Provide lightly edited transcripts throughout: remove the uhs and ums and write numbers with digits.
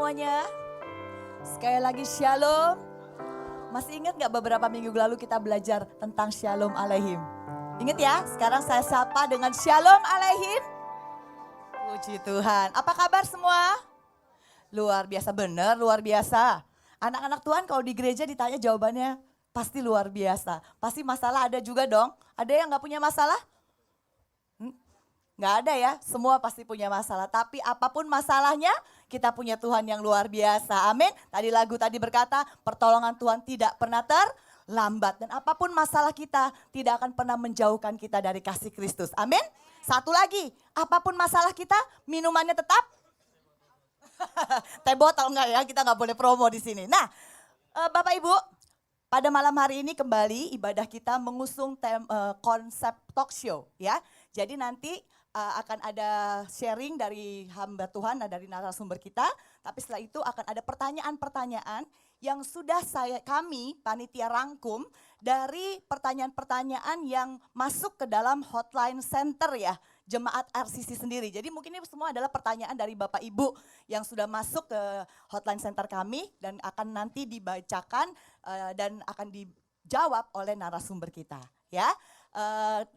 semuanya. Sekali lagi shalom. Masih ingat gak beberapa minggu lalu kita belajar tentang shalom alaihim? Ingat ya, sekarang saya sapa dengan shalom alaihim. Puji Tuhan. Apa kabar semua? Luar biasa, bener luar biasa. Anak-anak Tuhan kalau di gereja ditanya jawabannya pasti luar biasa. Pasti masalah ada juga dong. Ada yang gak punya masalah? Nggak ada ya, semua pasti punya masalah. Tapi apapun masalahnya, kita punya Tuhan yang luar biasa. Amin. Tadi lagu tadi berkata, pertolongan Tuhan tidak pernah terlambat. Dan apapun masalah kita, tidak akan pernah menjauhkan kita dari kasih Kristus. Amin. Satu lagi, apapun masalah kita, minumannya tetap teh botol enggak ya, kita nggak boleh promo di sini. Nah, Bapak Ibu, pada malam hari ini kembali ibadah kita mengusung konsep talk show ya. Jadi nanti akan ada sharing dari hamba Tuhan, dari narasumber kita. Tapi setelah itu akan ada pertanyaan-pertanyaan yang sudah kami panitia rangkum dari pertanyaan-pertanyaan yang masuk ke dalam hotline center ya, jemaat RCC sendiri. Jadi mungkin ini semua adalah pertanyaan dari Bapak Ibu yang sudah masuk ke hotline center kami dan akan nanti dibacakan dan akan dijawab oleh narasumber kita ya.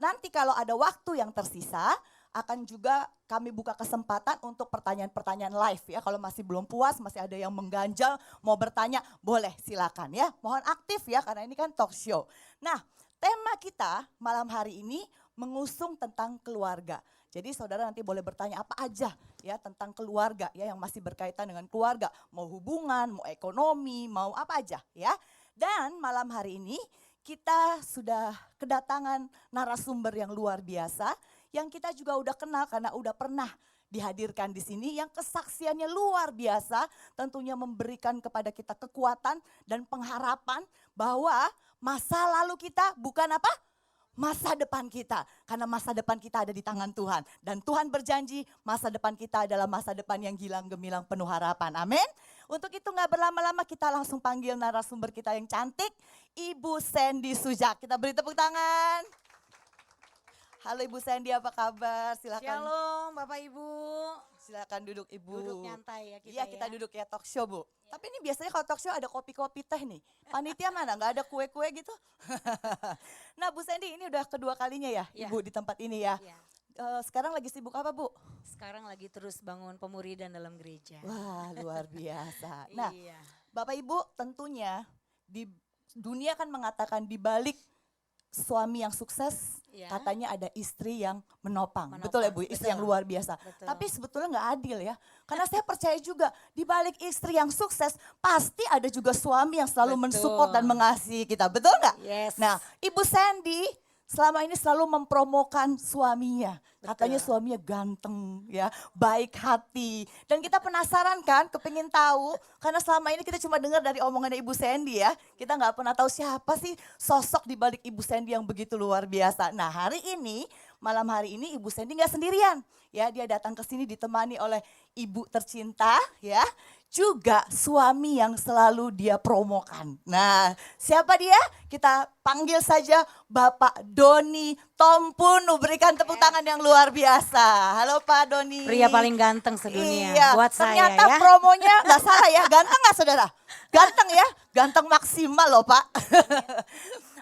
Nanti kalau ada waktu yang tersisa akan juga kami buka kesempatan untuk pertanyaan-pertanyaan live ya. Kalau masih belum puas, masih ada yang mengganjal, mau bertanya, boleh silakan ya. Mohon aktif ya karena ini kan talk show. Nah, tema kita malam hari ini mengusung tentang keluarga. Jadi saudara nanti boleh bertanya apa aja ya tentang keluarga ya yang masih berkaitan dengan keluarga. Mau hubungan, mau ekonomi, mau apa aja ya. Dan malam hari ini kita sudah kedatangan narasumber yang luar biasa yang kita juga udah kenal karena udah pernah dihadirkan di sini yang kesaksiannya luar biasa, tentunya memberikan kepada kita kekuatan dan pengharapan bahwa masa lalu kita bukan apa? Masa depan kita, karena masa depan kita ada di tangan Tuhan. Dan Tuhan berjanji masa depan kita adalah masa depan yang gilang gemilang penuh harapan, amin. Untuk itu gak berlama-lama kita langsung panggil narasumber kita yang cantik, Ibu Sandy Sujak. Kita beri tepuk tangan. Halo Ibu Sandy, apa kabar? Silakan. Shalom Bapak Ibu. Silakan duduk Ibu. Duduk nyantai ya kita. Iya kita duduk ya talk show Bu. Ya. Tapi ini biasanya kalau talk show ada kopi-kopi teh nih. Panitia mana? Nggak ada kue-kue gitu? Nah Bu Sandy ini udah kedua kalinya ya, ya. Ibu di tempat ini ya. Ya. Sekarang lagi sibuk apa Bu? Sekarang lagi terus bangun pemuridan dalam gereja. Wah luar biasa. Nah iya. Bapak Ibu tentunya di dunia kan mengatakan di balik suami yang sukses ya, katanya ada istri yang menopang. Betul ya Bu, istri yang luar biasa. Betul. Tapi sebetulnya nggak adil ya. Karena saya percaya juga di balik istri yang sukses pasti ada juga suami yang selalu mensupport dan mengasihi kita. Betul nggak? Yes. Nah Ibu Sandy selama ini selalu mempromokan suaminya. Katanya suaminya ganteng ya, baik hati. Dan kita penasaran kan, kepingin tahu. Karena selama ini kita cuma dengar dari omongannya Ibu Sandy ya. Kita nggak pernah tahu siapa sih sosok di balik Ibu Sandy yang begitu luar biasa. Nah hari ini, malam hari ini Ibu Sandy nggak sendirian. Ya, dia datang ke sini ditemani oleh ibu tercinta ya. Juga suami yang selalu dia promokan. Nah siapa dia? Kita panggil saja Bapak Doni Tompunu. Berikan tepuk tangan yang luar biasa. Halo Pak Doni. Pria paling ganteng sedunia iya, buat saya ya. Ternyata promonya gak salah ya. Ganteng gak saudara? Ganteng ya? Ganteng maksimal loh Pak.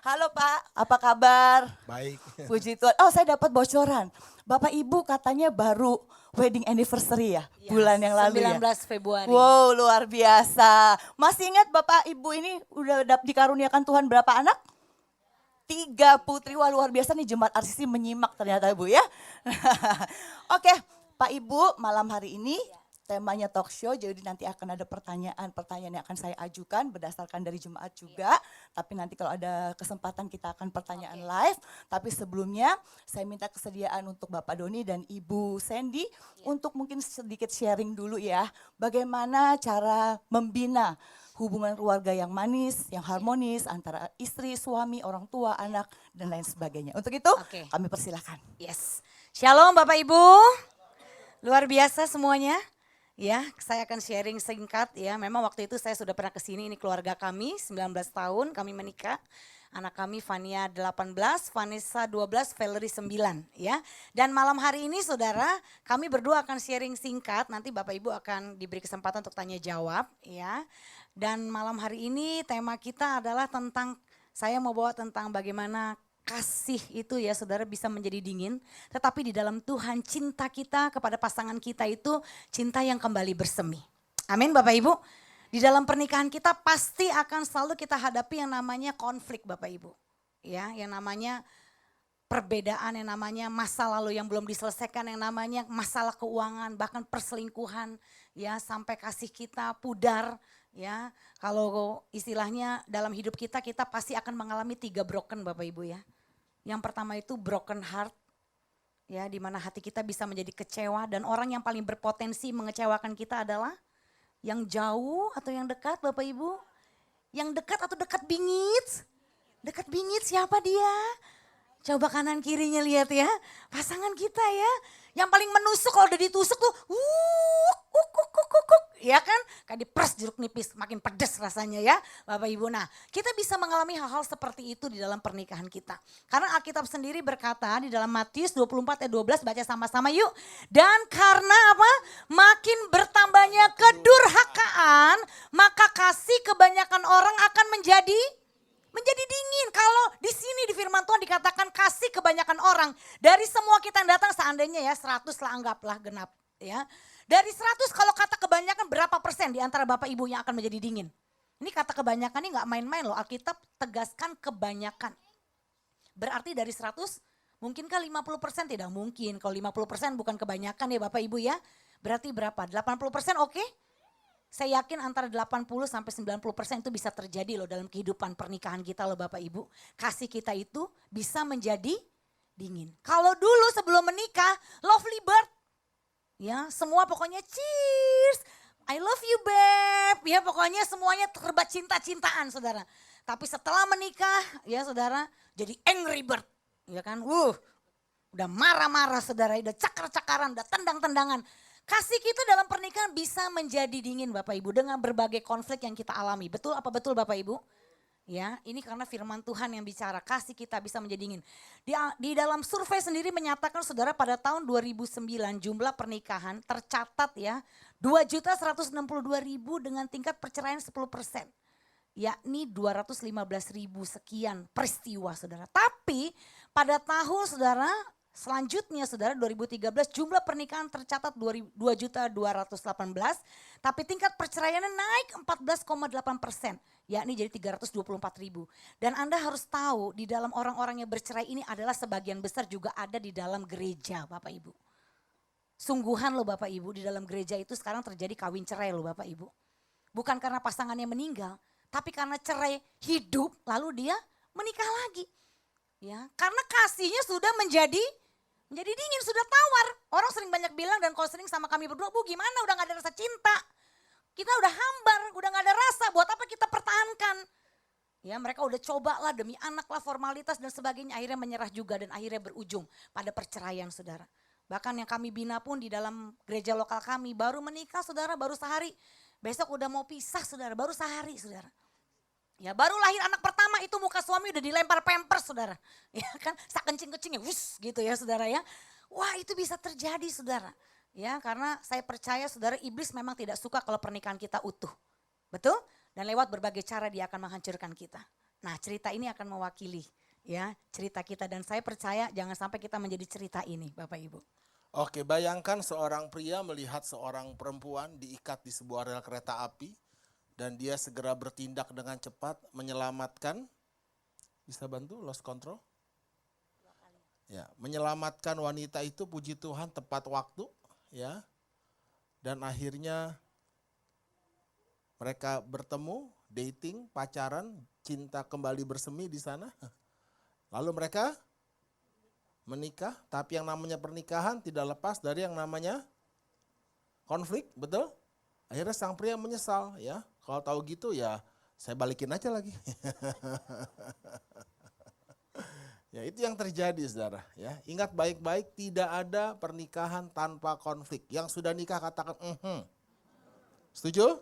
Halo Pak, apa kabar? Baik. Puji Tuhan. Oh saya dapat bocoran. Bapak Ibu katanya baru wedding anniversary ya, bulan yang lalu 19 ya. Februari. Wow luar biasa. Masih ingat Bapak Ibu ini udah dikaruniakan Tuhan berapa anak? 3 putri. Wah luar biasa nih jemaat RCC menyimak ternyata Ibu ya. Oke Pak Ibu malam hari ini temanya talk show, jadi nanti akan ada pertanyaan-pertanyaan yang akan saya ajukan berdasarkan dari jemaat juga. Tapi nanti kalau ada kesempatan kita akan pertanyaan live. Tapi sebelumnya saya minta kesediaan untuk Bapak Doni dan Ibu Sandy untuk mungkin sedikit sharing dulu ya. Bagaimana cara membina hubungan keluarga yang manis, yang harmonis antara istri, suami, orang tua, anak dan lain sebagainya. Untuk itu kami persilakan. Yes. Shalom Bapak Ibu. Luar biasa semuanya. Ya, saya akan sharing singkat ya. Memang waktu itu saya sudah pernah ke sini, ini keluarga kami 19 tahun kami menikah. Anak kami Fania 18, Vanessa 12, Valerie 9 ya. Dan malam hari ini saudara, kami berdua akan sharing singkat, nanti Bapak Ibu akan diberi kesempatan untuk tanya jawab ya. Dan malam hari ini tema kita adalah tentang, saya mau bawa tentang bagaimana kasih itu ya saudara bisa menjadi dingin. Tetapi di dalam Tuhan cinta kita kepada pasangan kita itu cinta yang kembali bersemi. Amin Bapak Ibu. Di dalam pernikahan kita pasti akan selalu kita hadapi yang namanya konflik Bapak Ibu. Ya, yang namanya perbedaan, yang namanya masa lalu yang belum diselesaikan, yang namanya masalah keuangan, bahkan perselingkuhan, ya sampai kasih kita pudar, ya. Kalau istilahnya dalam hidup kita pasti akan mengalami 3 broken Bapak Ibu ya. Yang pertama itu broken heart, ya di mana hati kita bisa menjadi kecewa dan orang yang paling berpotensi mengecewakan kita adalah yang jauh atau yang dekat Bapak Ibu. Yang dekat atau dekat bingit? Dekat bingit siapa dia? Coba kanan kirinya lihat ya, pasangan kita ya. Yang paling menusuk kalau udah ditusuk tuh, ya kan? Kayak diperes jeruk nipis, makin pedes rasanya ya Bapak Ibu. Nah kita bisa mengalami hal-hal seperti itu di dalam pernikahan kita. Karena Alkitab sendiri berkata di dalam Matius 24 ayat 12, baca sama-sama yuk. Dan karena apa? Makin bertambahnya kedurhakaan, maka kasih kebanyakan orang akan menjadi dingin. Kalau di sini di firman Tuhan dikatakan kasih kebanyakan orang. Dari semua kita yang datang seandainya ya 100 lah anggaplah genap ya. Dari 100 kalau kata kebanyakan berapa persen di antara Bapak Ibu yang akan menjadi dingin? Ini kata kebanyakan ini gak main-main loh. Alkitab tegaskan kebanyakan. Berarti dari 100 mungkinkah 50%? Tidak mungkin. Kalau 50% bukan kebanyakan ya Bapak Ibu ya. Berarti berapa? 80% oke? Saya yakin antara 80 sampai 90% itu bisa terjadi loh dalam kehidupan pernikahan kita loh Bapak Ibu. Kasih kita itu bisa menjadi dingin. Kalau dulu sebelum menikah, lovely bird. Ya, semua pokoknya cheers. I love you babe. Ya pokoknya semuanya terlibat cinta-cintaan saudara. Tapi setelah menikah ya saudara jadi angry bird. Ya kan, udah marah-marah saudara, udah cakar-cakaran, udah tendang-tendangan. Kasih kita dalam pernikahan bisa menjadi dingin Bapak Ibu dengan berbagai konflik yang kita alami. Betul apa betul Bapak Ibu? Ya, ini karena firman Tuhan yang bicara kasih kita bisa menjadi dingin. Di dalam survei sendiri menyatakan saudara pada tahun 2009 jumlah pernikahan tercatat ya 2.162.000 dengan tingkat perceraian 10%. Yakni 215.000 sekian peristiwa saudara. Tapi pada tahun saudara selanjutnya saudara 2013 jumlah pernikahan tercatat 2.218.000 tapi tingkat perceraiannya naik 14,8%. Yakni jadi 324.000. Dan Anda harus tahu di dalam orang-orang yang bercerai ini adalah sebagian besar juga ada di dalam gereja Bapak Ibu. Sungguhan loh Bapak Ibu di dalam gereja itu sekarang terjadi kawin cerai loh Bapak Ibu. Bukan karena pasangannya meninggal tapi karena cerai hidup lalu dia menikah lagi. Ya, karena kasihnya sudah menjadi dingin, sudah tawar. Orang sering banyak bilang dan kalau sering sama kami berdua, Bu gimana udah gak ada rasa cinta. Kita udah hambar, udah gak ada rasa, buat apa kita pertahankan. Ya mereka udah coba lah demi anak lah formalitas dan sebagainya akhirnya menyerah juga dan akhirnya berujung pada perceraian saudara. Bahkan yang kami bina pun di dalam gereja lokal kami baru menikah saudara baru sehari. Besok udah mau pisah saudara baru sehari saudara. Ya baru lahir anak pertama itu muka suami udah dilempar pampers saudara. Ya kan sakencing-kencingnya wus gitu ya saudara ya. Wah itu bisa terjadi saudara. Ya karena saya percaya saudara iblis memang tidak suka kalau pernikahan kita utuh. Betul? Dan lewat berbagai cara dia akan menghancurkan kita. Nah cerita ini akan mewakili ya cerita kita dan saya percaya jangan sampai kita menjadi cerita ini Bapak Ibu. Oke, bayangkan seorang pria melihat seorang perempuan diikat di sebuah rel kereta api. Dan dia segera bertindak dengan cepat menyelamatkan, bisa bantu lost control? Ya, menyelamatkan wanita itu puji Tuhan tepat waktu ya. Dan akhirnya mereka bertemu, dating, pacaran, cinta kembali bersemi di sana. Lalu mereka menikah, tapi yang namanya pernikahan tidak lepas dari yang namanya konflik, betul? Akhirnya sang pria menyesal ya. Kalau tahu gitu ya saya balikin aja lagi. Ya itu yang terjadi saudara ya. Ingat baik-baik tidak ada pernikahan tanpa konflik. Yang sudah nikah katakan Setuju?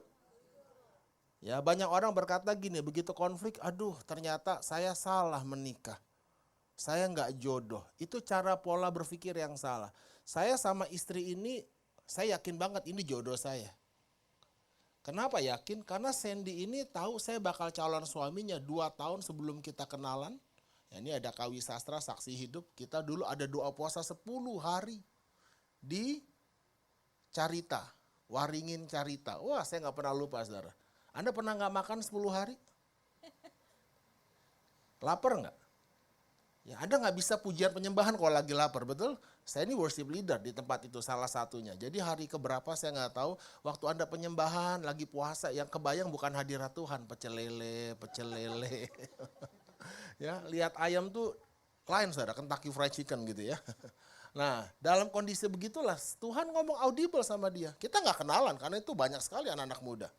Ya, banyak orang berkata gini, begitu konflik, aduh ternyata saya salah menikah. Saya nggak jodoh. Itu cara pola berpikir yang salah. Saya sama istri ini, saya yakin banget ini jodoh saya. Kenapa yakin? Karena Sandy ini tahu saya bakal calon suaminya 2 tahun sebelum kita kenalan. Ya, ini ada Kawi Sastra, saksi hidup. Kita dulu ada doa puasa 10 hari di Carita, Waringin Carita. Wah, saya nggak pernah lupa, saudara. Anda pernah nggak makan 10 hari? Lapar nggak? Ya, Anda nggak bisa pujian penyembahan kalau lagi lapar, betul? Saya ini worship leader di tempat itu salah satunya. Jadi hari keberapa saya nggak tahu, waktu Anda penyembahan, lagi puasa, yang kebayang bukan hadirat Tuhan, pecel lele, pecel lele. Ya, lihat ayam tuh lain, saudara, Kentucky Fried Chicken gitu ya. Nah, dalam kondisi begitulah Tuhan ngomong audible sama dia. Kita nggak kenalan karena itu banyak sekali anak-anak muda.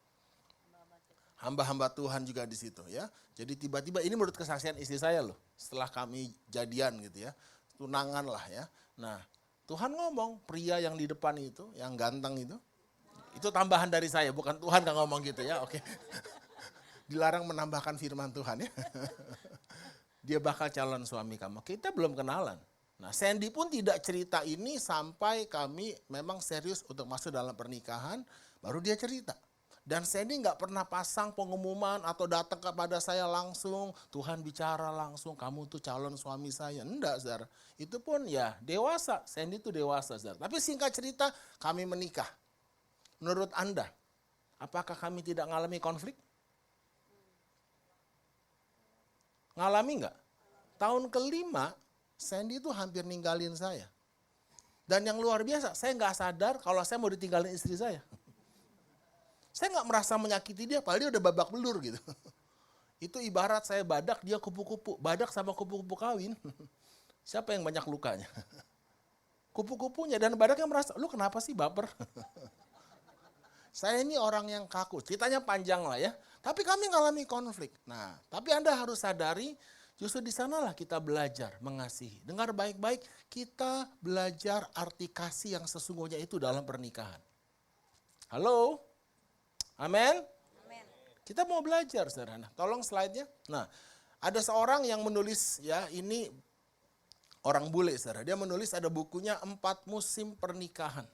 Hamba-hamba Tuhan juga di situ ya. Jadi tiba-tiba ini menurut kesaksian istri saya loh. Setelah kami jadian gitu ya. Tunangan lah ya. Nah, Tuhan ngomong pria yang di depan itu, yang ganteng itu tambahan dari saya, bukan Tuhan yang ngomong gitu ya. Oke. Dilarang menambahkan firman Tuhan ya. Dia bakal calon suami kamu. Kita belum kenalan. Nah, Sandy pun tidak cerita ini sampai kami memang serius untuk masuk dalam pernikahan, baru dia cerita. Dan Sandy nggak pernah pasang pengumuman atau datang kepada saya langsung, Tuhan bicara langsung, kamu tuh calon suami saya. Enggak, saudara. Itu pun ya dewasa, Sandy itu dewasa, saudara. Tapi singkat cerita, kami menikah. Menurut Anda, apakah kami tidak mengalami konflik? Ngalami nggak? Tahun kelima, Sandy itu hampir ninggalin saya. Dan yang luar biasa, saya nggak sadar kalau saya mau ditinggalin istri saya. Saya nggak merasa menyakiti dia, padahal dia udah babak belur gitu. Itu ibarat saya badak, dia kupu-kupu. Badak sama kupu-kupu kawin. Siapa yang banyak lukanya? Kupu-kupunya, dan badaknya merasa, lu kenapa sih baper? Saya ini orang yang kaku, ceritanya panjang lah ya. Tapi kami ngalami konflik. Nah, tapi Anda harus sadari, justru di sanalah kita belajar mengasihi. Dengar baik-baik, kita belajar arti kasih yang sesungguhnya itu dalam pernikahan. Halo? Amin? Kita mau belajar, saudara. Nah, tolong slide-nya. Nah, ada seorang yang menulis, ya ini orang bule, saudara. Dia menulis ada bukunya 4 musim pernikahan.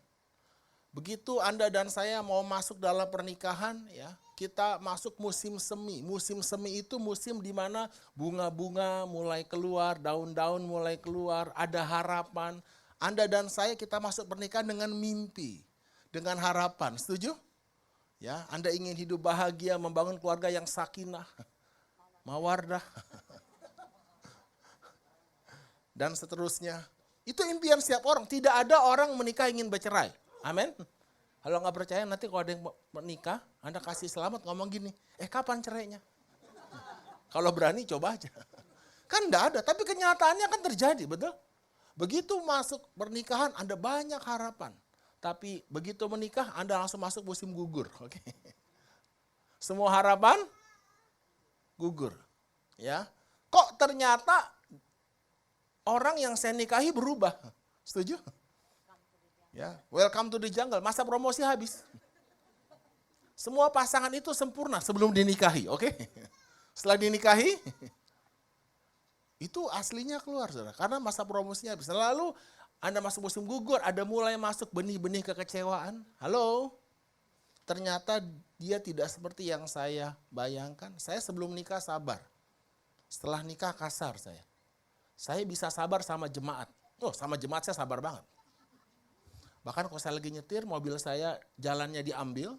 Begitu Anda dan saya mau masuk dalam pernikahan, ya kita masuk musim semi. Musim semi itu musim di mana bunga-bunga mulai keluar, daun-daun mulai keluar, ada harapan. Anda dan saya kita masuk pernikahan dengan mimpi, dengan harapan. Setuju? Ya, Anda ingin hidup bahagia, membangun keluarga yang sakinah, mawardah, dan seterusnya. Itu impian setiap orang. Tidak ada orang menikah ingin bercerai. Amin. Kalau nggak percaya nanti kalau ada yang menikah, Anda kasih selamat ngomong gini, kapan cerainya? Kalau berani coba aja. Kan enggak ada, tapi kenyataannya kan terjadi, betul? Begitu masuk pernikahan, Anda banyak harapan. Tapi begitu menikah, Anda langsung masuk musim gugur. Oke. Semua harapan gugur. Ya. Kok ternyata orang yang saya nikahi berubah? Setuju? Ya, welcome to the jungle. Masa promosi habis. Semua pasangan itu sempurna sebelum dinikahi, oke? Setelah dinikahi, itu aslinya keluar, saudara. Karena masa promosinya habis. Lalu Anda masuk musim gugur, ada mulai masuk benih-benih kekecewaan. Halo? Ternyata dia tidak seperti yang saya bayangkan. Saya sebelum nikah sabar. Setelah nikah kasar saya. Saya bisa sabar sama jemaat. Oh, sama jemaat saya sabar banget. Bahkan kalau saya lagi nyetir, mobil saya jalannya diambil.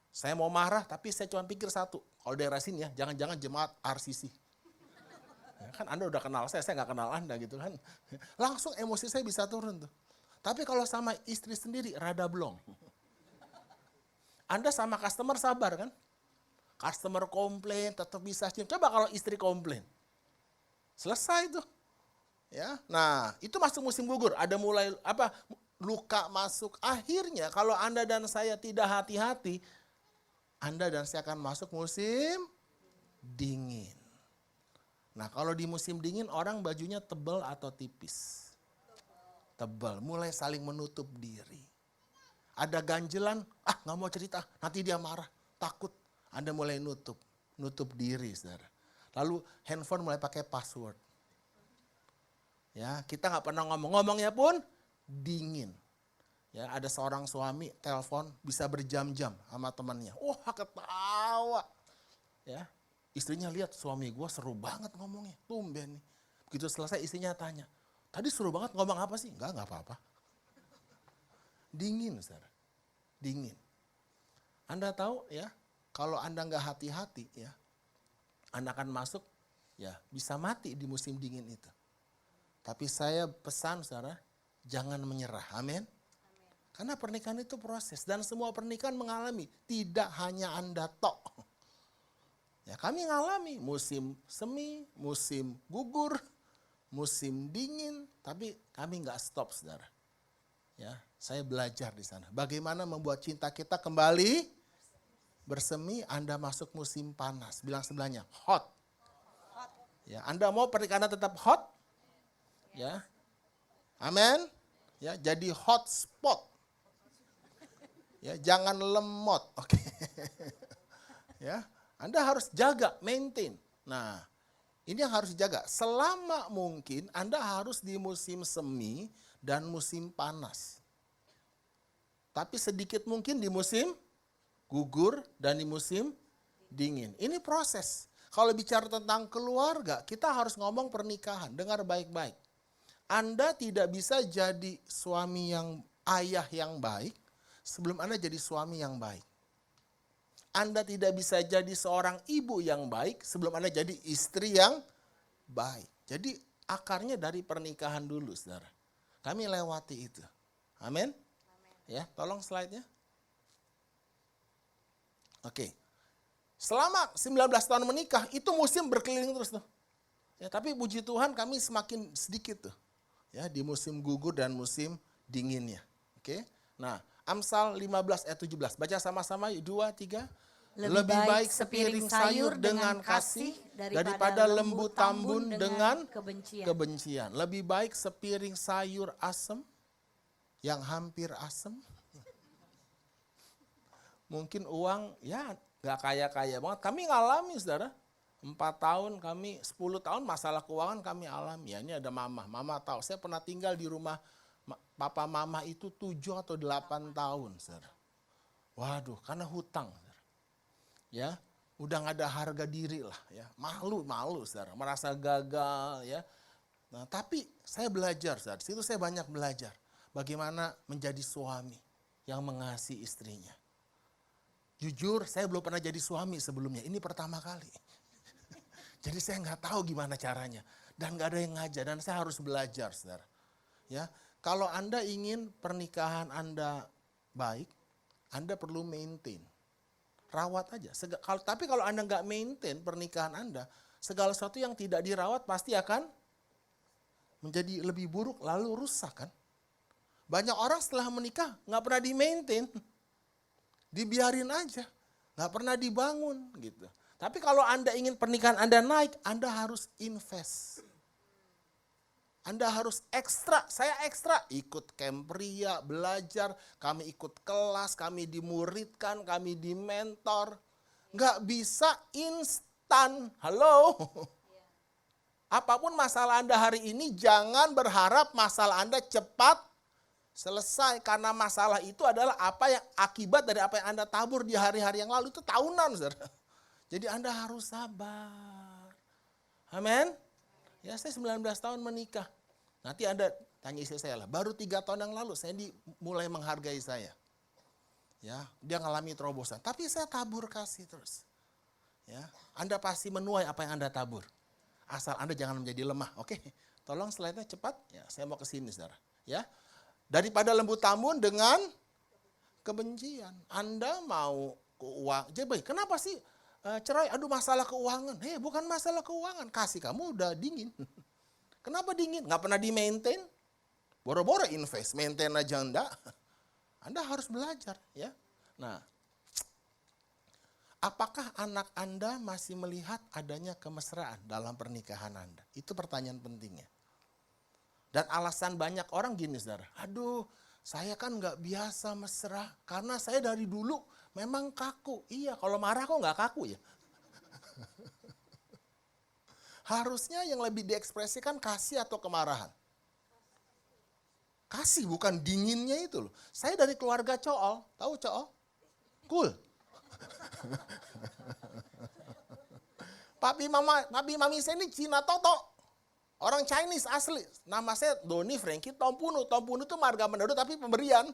Saya mau marah, tapi saya cuma pikir satu. Kalau daerah sini ya, jangan-jangan jemaat RCC. Ya, kan Anda udah kenal saya nggak kenal Anda gitu kan. Langsung emosi saya bisa turun tuh. Tapi kalau sama istri sendiri, rada blong. Anda sama customer sabar kan? Customer komplain, tetap bisa senyum. Coba kalau istri komplain. Selesai tuh. Ya, nah itu masuk musim gugur. Ada mulai luka masuk. Akhirnya kalau Anda dan saya tidak hati-hati, Anda dan saya akan masuk musim dingin. Nah kalau di musim dingin orang bajunya tebal atau tipis? Tebal, mulai saling menutup diri. ada ganjelan, nggak mau cerita, nanti dia marah, takut. Anda mulai nutup diri, saudara. Lalu handphone mulai pakai password. Ya, kita nggak pernah ngomongnya pun dingin. Ya, ada seorang suami telepon bisa berjam-jam sama temannya. Ketawa. Ya, istrinya lihat suami gue seru banget ngomongnya, tumben nih. Begitu selesai istrinya tanya, tadi seru banget ngomong apa sih? Enggak apa-apa. Dingin, saudara. Dingin. Anda tahu ya, kalau Anda nggak hati-hati ya, Anda akan masuk ya bisa mati di musim dingin itu. Tapi saya pesan saudara, jangan menyerah. Amin. Karena pernikahan itu proses dan semua pernikahan mengalami, tidak hanya Anda tok. Ya, kami ngalami musim semi, musim gugur, musim dingin, tapi kami nggak stop, saudara. Ya, saya belajar di sana. Bagaimana membuat cinta kita kembali bersemi. Anda masuk musim panas, bilang sebelahnya hot. Ya, Anda mau pernikahan Anda tetap hot? Ya, amin. Ya, jadi hot spot. Ya, jangan lemot, oke. Ya, Anda harus jaga, maintain. Nah, ini yang harus dijaga. Selama mungkin Anda harus di musim semi dan musim panas. Tapi sedikit mungkin di musim gugur dan di musim dingin. Ini proses. Kalau bicara tentang keluarga, kita harus ngomong pernikahan. Dengar baik-baik. Anda tidak bisa jadi suami yang ayah yang baik sebelum Anda jadi suami yang baik. Anda tidak bisa jadi seorang ibu yang baik sebelum Anda jadi istri yang baik. Jadi akarnya dari pernikahan dulu, saudara. Kami lewati itu. Amin. Ya, tolong slide-nya. Oke. Selama 19 tahun menikah, itu musim berkeliling terus tuh. Ya, tapi puji Tuhan kami semakin sedikit tuh. Ya, di musim gugur dan musim dinginnya. Oke. Nah, Amsal 15 ayat 17. Baca sama-sama yuk, 2, 3. Lebih baik sepiring sayur dengan kasih daripada lembu tambun dengan kebencian. Lebih baik sepiring sayur asem yang hampir asem. Mungkin uang ya gak kaya-kaya banget. Kami ngalami, saudara. 4 tahun kami, 10 tahun masalah keuangan kami alami. Ya, ini ada mama. Mama tahu, saya pernah tinggal di rumah papa mama itu 7 atau 8 tahun, saudara. Waduh, karena hutang, saudara. Ya, udah gak ada harga diri lah, ya. Malu, saudara. Merasa gagal, ya. Nah, tapi saya belajar, saudara. Di situ saya banyak belajar bagaimana menjadi suami yang mengasihi istrinya. Jujur, saya belum pernah jadi suami sebelumnya. Ini pertama kali. Jadi saya nggak tahu gimana caranya. Dan nggak ada yang ngajar. Dan saya harus belajar, saudara. Ya, kalau Anda ingin pernikahan Anda baik, Anda perlu maintain. Rawat aja. Tapi kalau Anda nggak maintain pernikahan Anda, segala sesuatu yang tidak dirawat pasti akan menjadi lebih buruk lalu rusak kan. Banyak orang setelah menikah nggak pernah di-maintain. Dibiarin aja, nggak pernah dibangun gitu. Tapi kalau Anda ingin pernikahan Anda naik, Anda harus invest. Anda harus ekstra, saya ekstra, ikut camp pria, belajar, kami ikut kelas, kami dimuridkan, kami dimentor. Nggak bisa instan, halo. Apapun masalah Anda hari ini, jangan berharap masalah Anda cepat selesai, karena masalah itu adalah apa yang akibat dari apa yang Anda tabur di hari-hari yang lalu, itu tahunan, saudara. Jadi Anda harus sabar. Amin. Ya, saya 19 tahun menikah. Nanti Anda tanya istri saya lah, baru 3 tahun yang lalu saya mulai menghargai saya. Ya, dia ngalami terobosan, tapi saya tabur kasih terus. Ya, Anda pasti menuai apa yang Anda tabur. Asal Anda jangan menjadi lemah. Oke, tolong slide-nya cepat. Ya, saya mau ke sini, saudara. Ya. Daripada lembu tambun dengan kebencian. Anda mau keuangan. Jadi kenapa sih cerai? Aduh, masalah keuangan. Bukan masalah keuangan. Kasih kamu udah dingin. Kenapa dingin? Nggak pernah di-maintain. Boro-boro invest, maintain aja enggak. Anda harus belajar, ya. Nah, apakah anak Anda masih melihat adanya kemesraan dalam pernikahan Anda? Itu pertanyaan pentingnya. Dan alasan banyak orang gini, saudara. Aduh, Saya kan nggak biasa mesra karena saya dari dulu memang kaku. Iya, kalau marah kok nggak kaku ya? Harusnya yang lebih diekspresikan kasih atau kemarahan. Kasih, bukan dinginnya itu loh. Saya dari keluarga cool, tahu cool? Cool. Papi mami saya ini Cina Toto. Orang Chinese asli. Nama saya Doni Frankie Tompunu. Tompunu itu marga Manado tapi pemberian.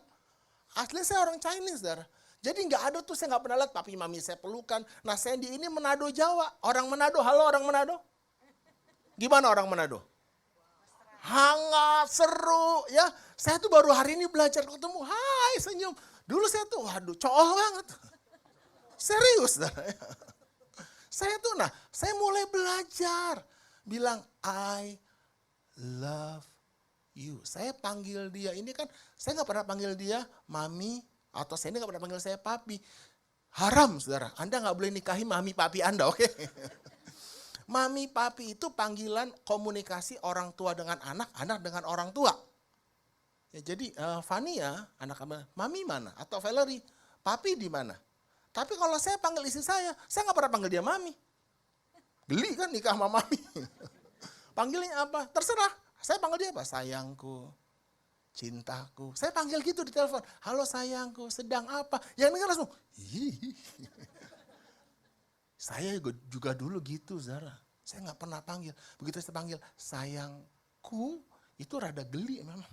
Asli saya orang Chinese, saudara. Jadi nggak ada tuh, saya nggak pernah lihat papi mami saya pelukan. Nah, Sandy ini Manado Jawa. Orang Manado, halo orang Manado. Gimana orang Manado? Hangat, seru ya. Saya tuh baru hari ini belajar ketemu. Hai, senyum. Dulu saya tuh, waduh, cool banget. Serius, saudara. Saya tuh, saya mulai belajar. Bilang, I love you. Saya panggil dia, ini kan saya nggak pernah panggil dia mami, atau saya nggak pernah panggil saya papi. Haram, saudara. Anda nggak boleh nikahi mami papi Anda, oke? Mami papi itu panggilan komunikasi orang tua dengan anak, anak dengan orang tua. Ya, jadi Fania, anak kamu, mami mana? Atau Valerie, papi di mana? Tapi kalau saya panggil istri saya nggak pernah panggil dia mami. Geli kan nikah sama mami. Panggilnya apa? Terserah. Saya panggil dia apa? Sayangku, cintaku. Saya panggil gitu di telepon. Halo sayangku, sedang apa? Yang dengar langsung, hihihi. Saya juga dulu gitu, Zara. Saya nggak pernah panggil. Begitu saya panggil sayangku, itu rada geli memang.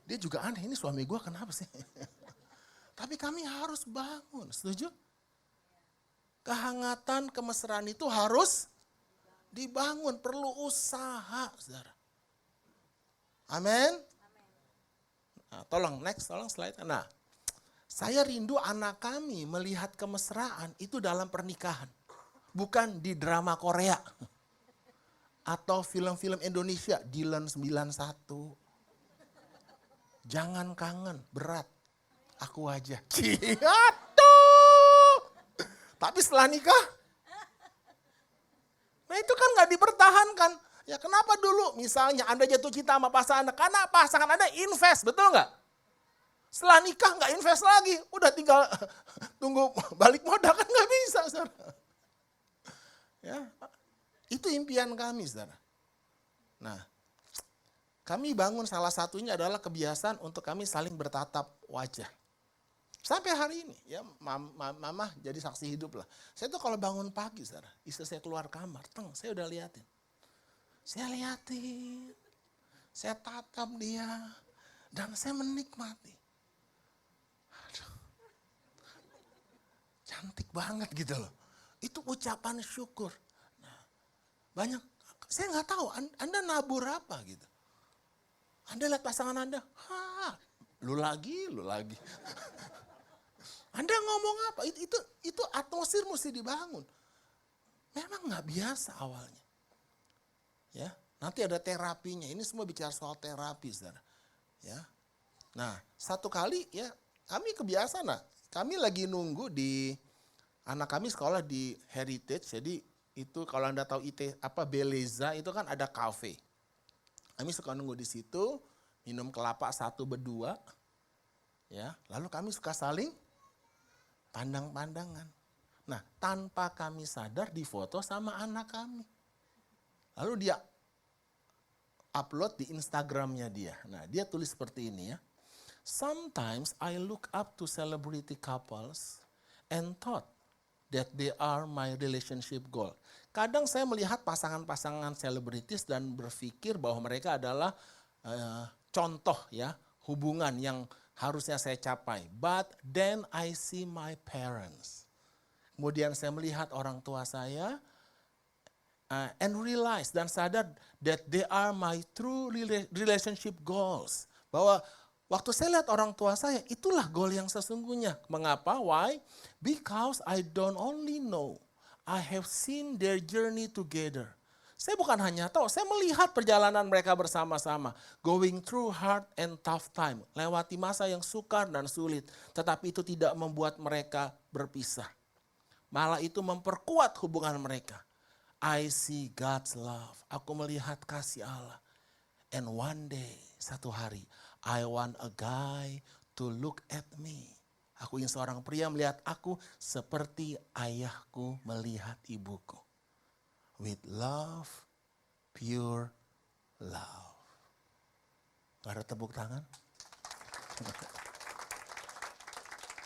Dia juga aneh, ini suami gue kenapa sih? Tapi kami harus bangun, setuju? Kehangatan, kemesraan itu harus dibangun, perlu usaha, saudara. Amin. Nah, tolong slide. Nah, saya rindu anak kami melihat kemesraan itu dalam pernikahan, bukan di drama Korea atau film-film Indonesia. Dilan 91, jangan kangen, berat, aku aja. Tapi setelah nikah, nah itu kan gak dipertahankan. Ya kenapa dulu misalnya Anda jatuh cinta sama pasangan Anda, karena pasangan Anda invest, betul gak? Setelah nikah gak invest lagi, udah tinggal tunggu balik modal kan gak bisa, saudara. Ya, itu impian kami, saudara. Nah, kami bangun salah satunya adalah kebiasaan untuk kami saling bertatap wajah. Sampai hari ini, ya mama jadi saksi hidup lah. Saya tuh kalau bangun pagi, saudara, istri saya keluar kamar, saya udah liatin. Saya liatin, saya tatap dia, dan saya menikmati. Aduh, cantik banget gitu loh. Itu ucapan syukur. Nah, banyak, saya nggak tahu, Anda nabur apa gitu. Anda lihat pasangan Anda, lu lagi. Anda ngomong apa? Itu atmosfer mesti dibangun. Memang nggak biasa awalnya. Ya, nanti ada terapinya. Ini semua bicara soal terapi, saudara. Ya. Nah, satu kali ya kami kebiasaan. Kami lagi nunggu di anak kami sekolah di Heritage. Jadi itu kalau Anda tahu Beleza itu kan ada kafe. Kami suka nunggu di situ, minum kelapa satu berdua. Ya, lalu kami suka saling pandang-pandangan. Nah, tanpa kami sadar difoto sama anak kami. Lalu dia upload di Instagramnya dia. Nah, dia tulis seperti ini ya. Sometimes I look up to celebrity couples and thought that they are my relationship goal. Kadang saya melihat pasangan-pasangan selebritis dan berpikir bahwa mereka adalah contoh ya, hubungan yang harusnya saya capai. But then I see my parents. Kemudian saya melihat orang tua saya and realize dan sadar that they are my true relationship goals. Bahwa waktu saya lihat orang tua saya, itulah goal yang sesungguhnya. Mengapa? Why? Because I don't only know, I have seen their journey together. Saya bukan hanya tahu, saya melihat perjalanan mereka bersama-sama. Going through hard and tough time. Lewati masa yang sukar dan sulit. Tetapi itu tidak membuat mereka berpisah. Malah itu memperkuat hubungan mereka. I see God's love. Aku melihat kasih Allah. And one day, satu hari, I want a guy to look at me. Aku ingin seorang pria melihat aku seperti ayahku melihat ibuku. With love, pure love. Gak ada tepuk tangan?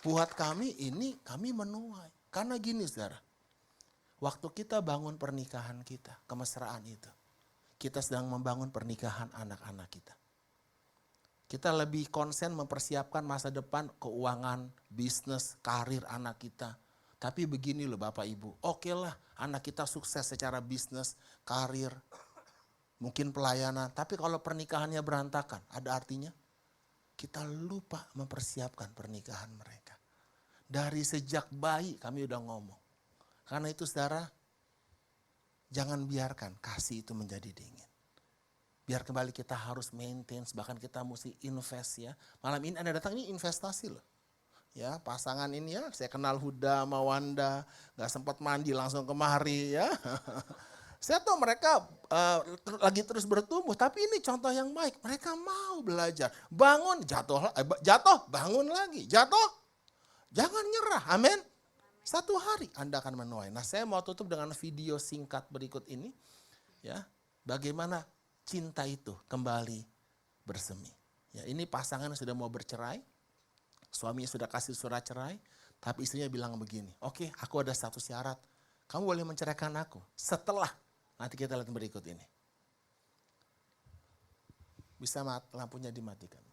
Buat kami ini, kami menuai. Karena gini saudara, waktu kita bangun pernikahan kita, kemesraan itu, kita sedang membangun pernikahan anak-anak kita. Kita lebih konsen mempersiapkan masa depan, keuangan, bisnis, karir anak kita. Tapi begini loh Bapak Ibu, oke lah anak kita sukses secara bisnis, karir, mungkin pelayanan. Tapi kalau pernikahannya berantakan, ada artinya? Kita lupa mempersiapkan pernikahan mereka. Dari sejak bayi kami udah ngomong. Karena itu saudara, jangan biarkan kasih itu menjadi dingin. Biar kembali kita harus maintain, bahkan kita mesti invest ya. Malam ini Anda datang ini investasi loh. Ya, pasangan ini ya, saya kenal Huda sama Wanda, gak sempat mandi langsung kemari ya. Saya tahu mereka lagi terus bertumbuh, tapi ini contoh yang baik. Mereka mau belajar, bangun, jatuh, bangun lagi, jatuh, jangan nyerah, amin. Satu hari Anda akan menuai. Nah saya mau tutup dengan video singkat berikut ini. Ya, bagaimana cinta itu kembali bersemi. Ya, ini pasangan yang sudah mau bercerai, suaminya sudah kasih surat cerai, tapi istrinya bilang begini, oke, aku ada satu syarat, kamu boleh menceraikan aku setelah, nanti kita lihat berikut ini. Bisa lampunya dimatikan.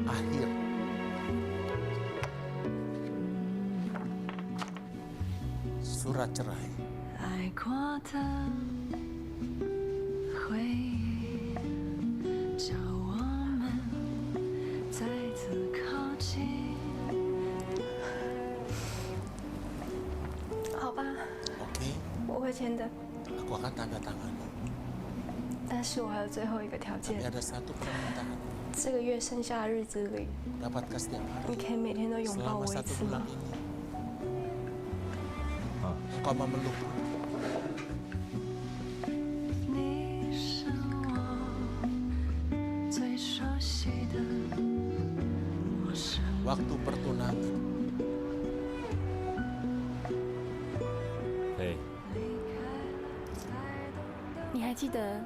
Akhir. Surat cerai. Oke. 我会签的， Aku akan tanda tangan. 但是我还有最后一个条 Tapi 件， ada satu permintaan. 这个月剩下的日子里， Dapatkah setiap 你 hari 可以每天都拥抱 selama 我一 satu 次 bulan 吗？ ini engkau memelukku. 你是我最熟悉的陌生。 Waktu pertunangan. 你还记得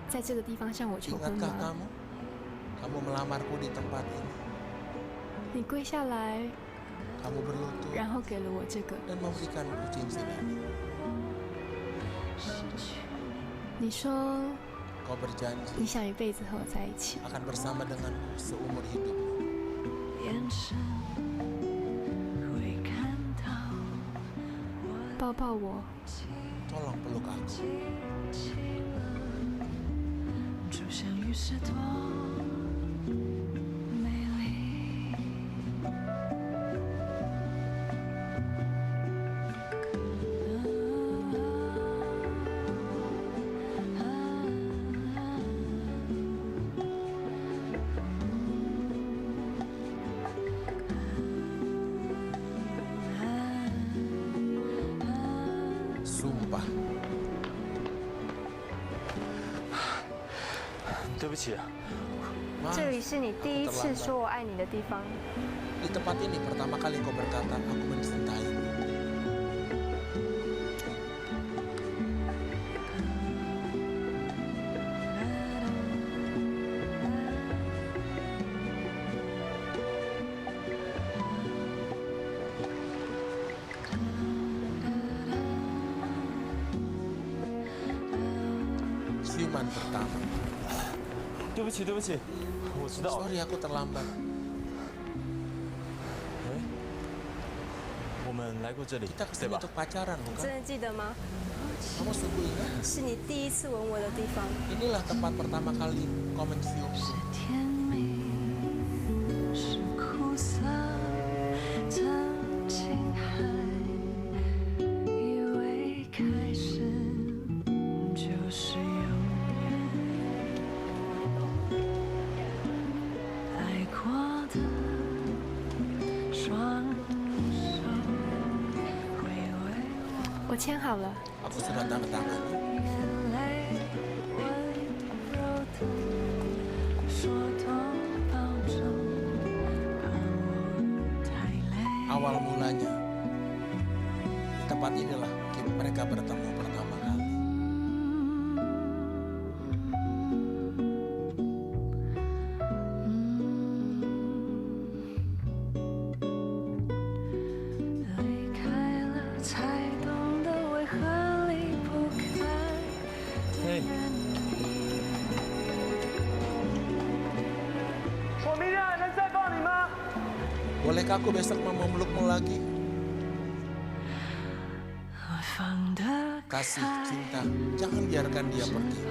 在这个地方向我求婚 Ingatkah 吗？ kamu? Kamu melamarku di tempat ini. 你跪下来， Kamu berlutut 然后给了我这个。 dan memberikanku cincin ini. 你说 Kau berjanji 你想一辈子和我在一起。 akan bersama denganku seumur hidup. 眼神会看到抱抱我。 Tolong peluk aku. 就像雨是多美丽。Sumpah. 对不起， Maaf, 这里是你第一次说我爱你的地方。 di tempat ini pertama kali kau berkata aku mencintai. Ciuman pertama. 对不起，对不起，我知道了。 Sorry aku terlambat. 我们来过这里， Kita 对 kesini 吧？ untuk pacaran 真 bukan? 的记得吗？ Kamu sungguh ingat? 是你第一次吻我的地方。 Inilah tempat pertama kali kau menciumku. 甜蜜是苦涩的情海，以为开始就是永远。我签好了。 Aku sudah tanda tangan. 'Awal mulanya di tempat inilah mereka bertemu pertama kali. Hei, Bolehkah aku besok mau memelukmu lagi? Kasih, cinta, jangan biarkan dia pergi.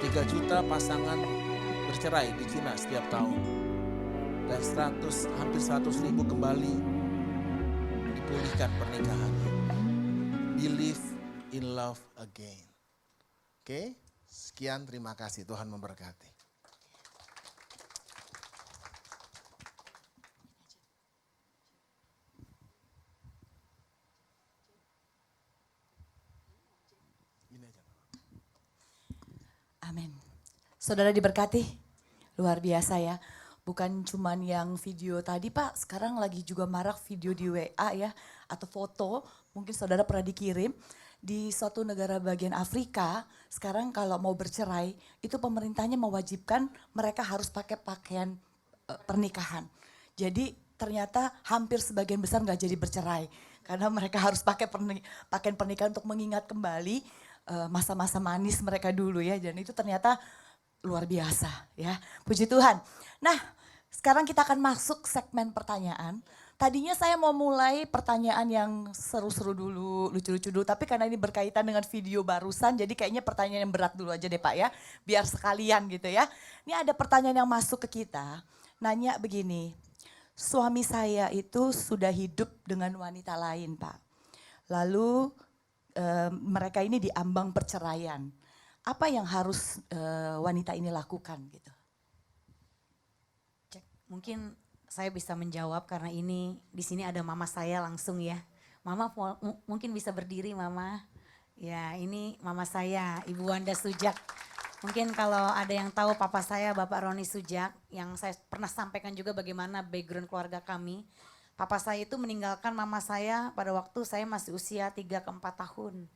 3 juta pasangan bercerai di Cina setiap tahun. Dan hampir 100 ribu kembali dipulihkan pernikahannya. Believe in love again. Oke, sekian, terima kasih, Tuhan memberkati. Amin. Saudara diberkati, luar biasa ya. Bukan cuman yang video tadi Pak, sekarang lagi juga marak video di WA ya, atau foto, mungkin saudara pernah dikirim. Di suatu negara bagian Afrika, sekarang kalau mau bercerai, itu pemerintahnya mewajibkan mereka harus pakai pakaian pernikahan. Jadi ternyata hampir sebagian besar nggak jadi bercerai. Karena mereka harus pakai pakaian pernikahan untuk mengingat kembali masa-masa manis mereka dulu ya. Dan itu ternyata luar biasa ya. Puji Tuhan. Nah, sekarang kita akan masuk segmen pertanyaan. Tadinya saya mau mulai pertanyaan yang seru-seru dulu, lucu-lucu dulu. Tapi karena ini berkaitan dengan video barusan, jadi kayaknya pertanyaan yang berat dulu aja deh Pak ya. Biar sekalian gitu ya. Ini ada pertanyaan yang masuk ke kita. Nanya begini, suami saya itu sudah hidup dengan wanita lain Pak. Lalu mereka ini diambang perceraian. Apa yang harus wanita ini lakukan gitu? Cek, mungkin saya bisa menjawab karena ini di sini ada mama saya langsung ya. Mama mungkin bisa berdiri mama. Ya ini mama saya, Ibu Wanda Sujak. Mungkin kalau ada yang tahu papa saya Bapak Roni Sujak, yang saya pernah sampaikan juga bagaimana background keluarga kami. Papa saya itu meninggalkan mama saya pada waktu saya masih usia 3 ke 4 tahun.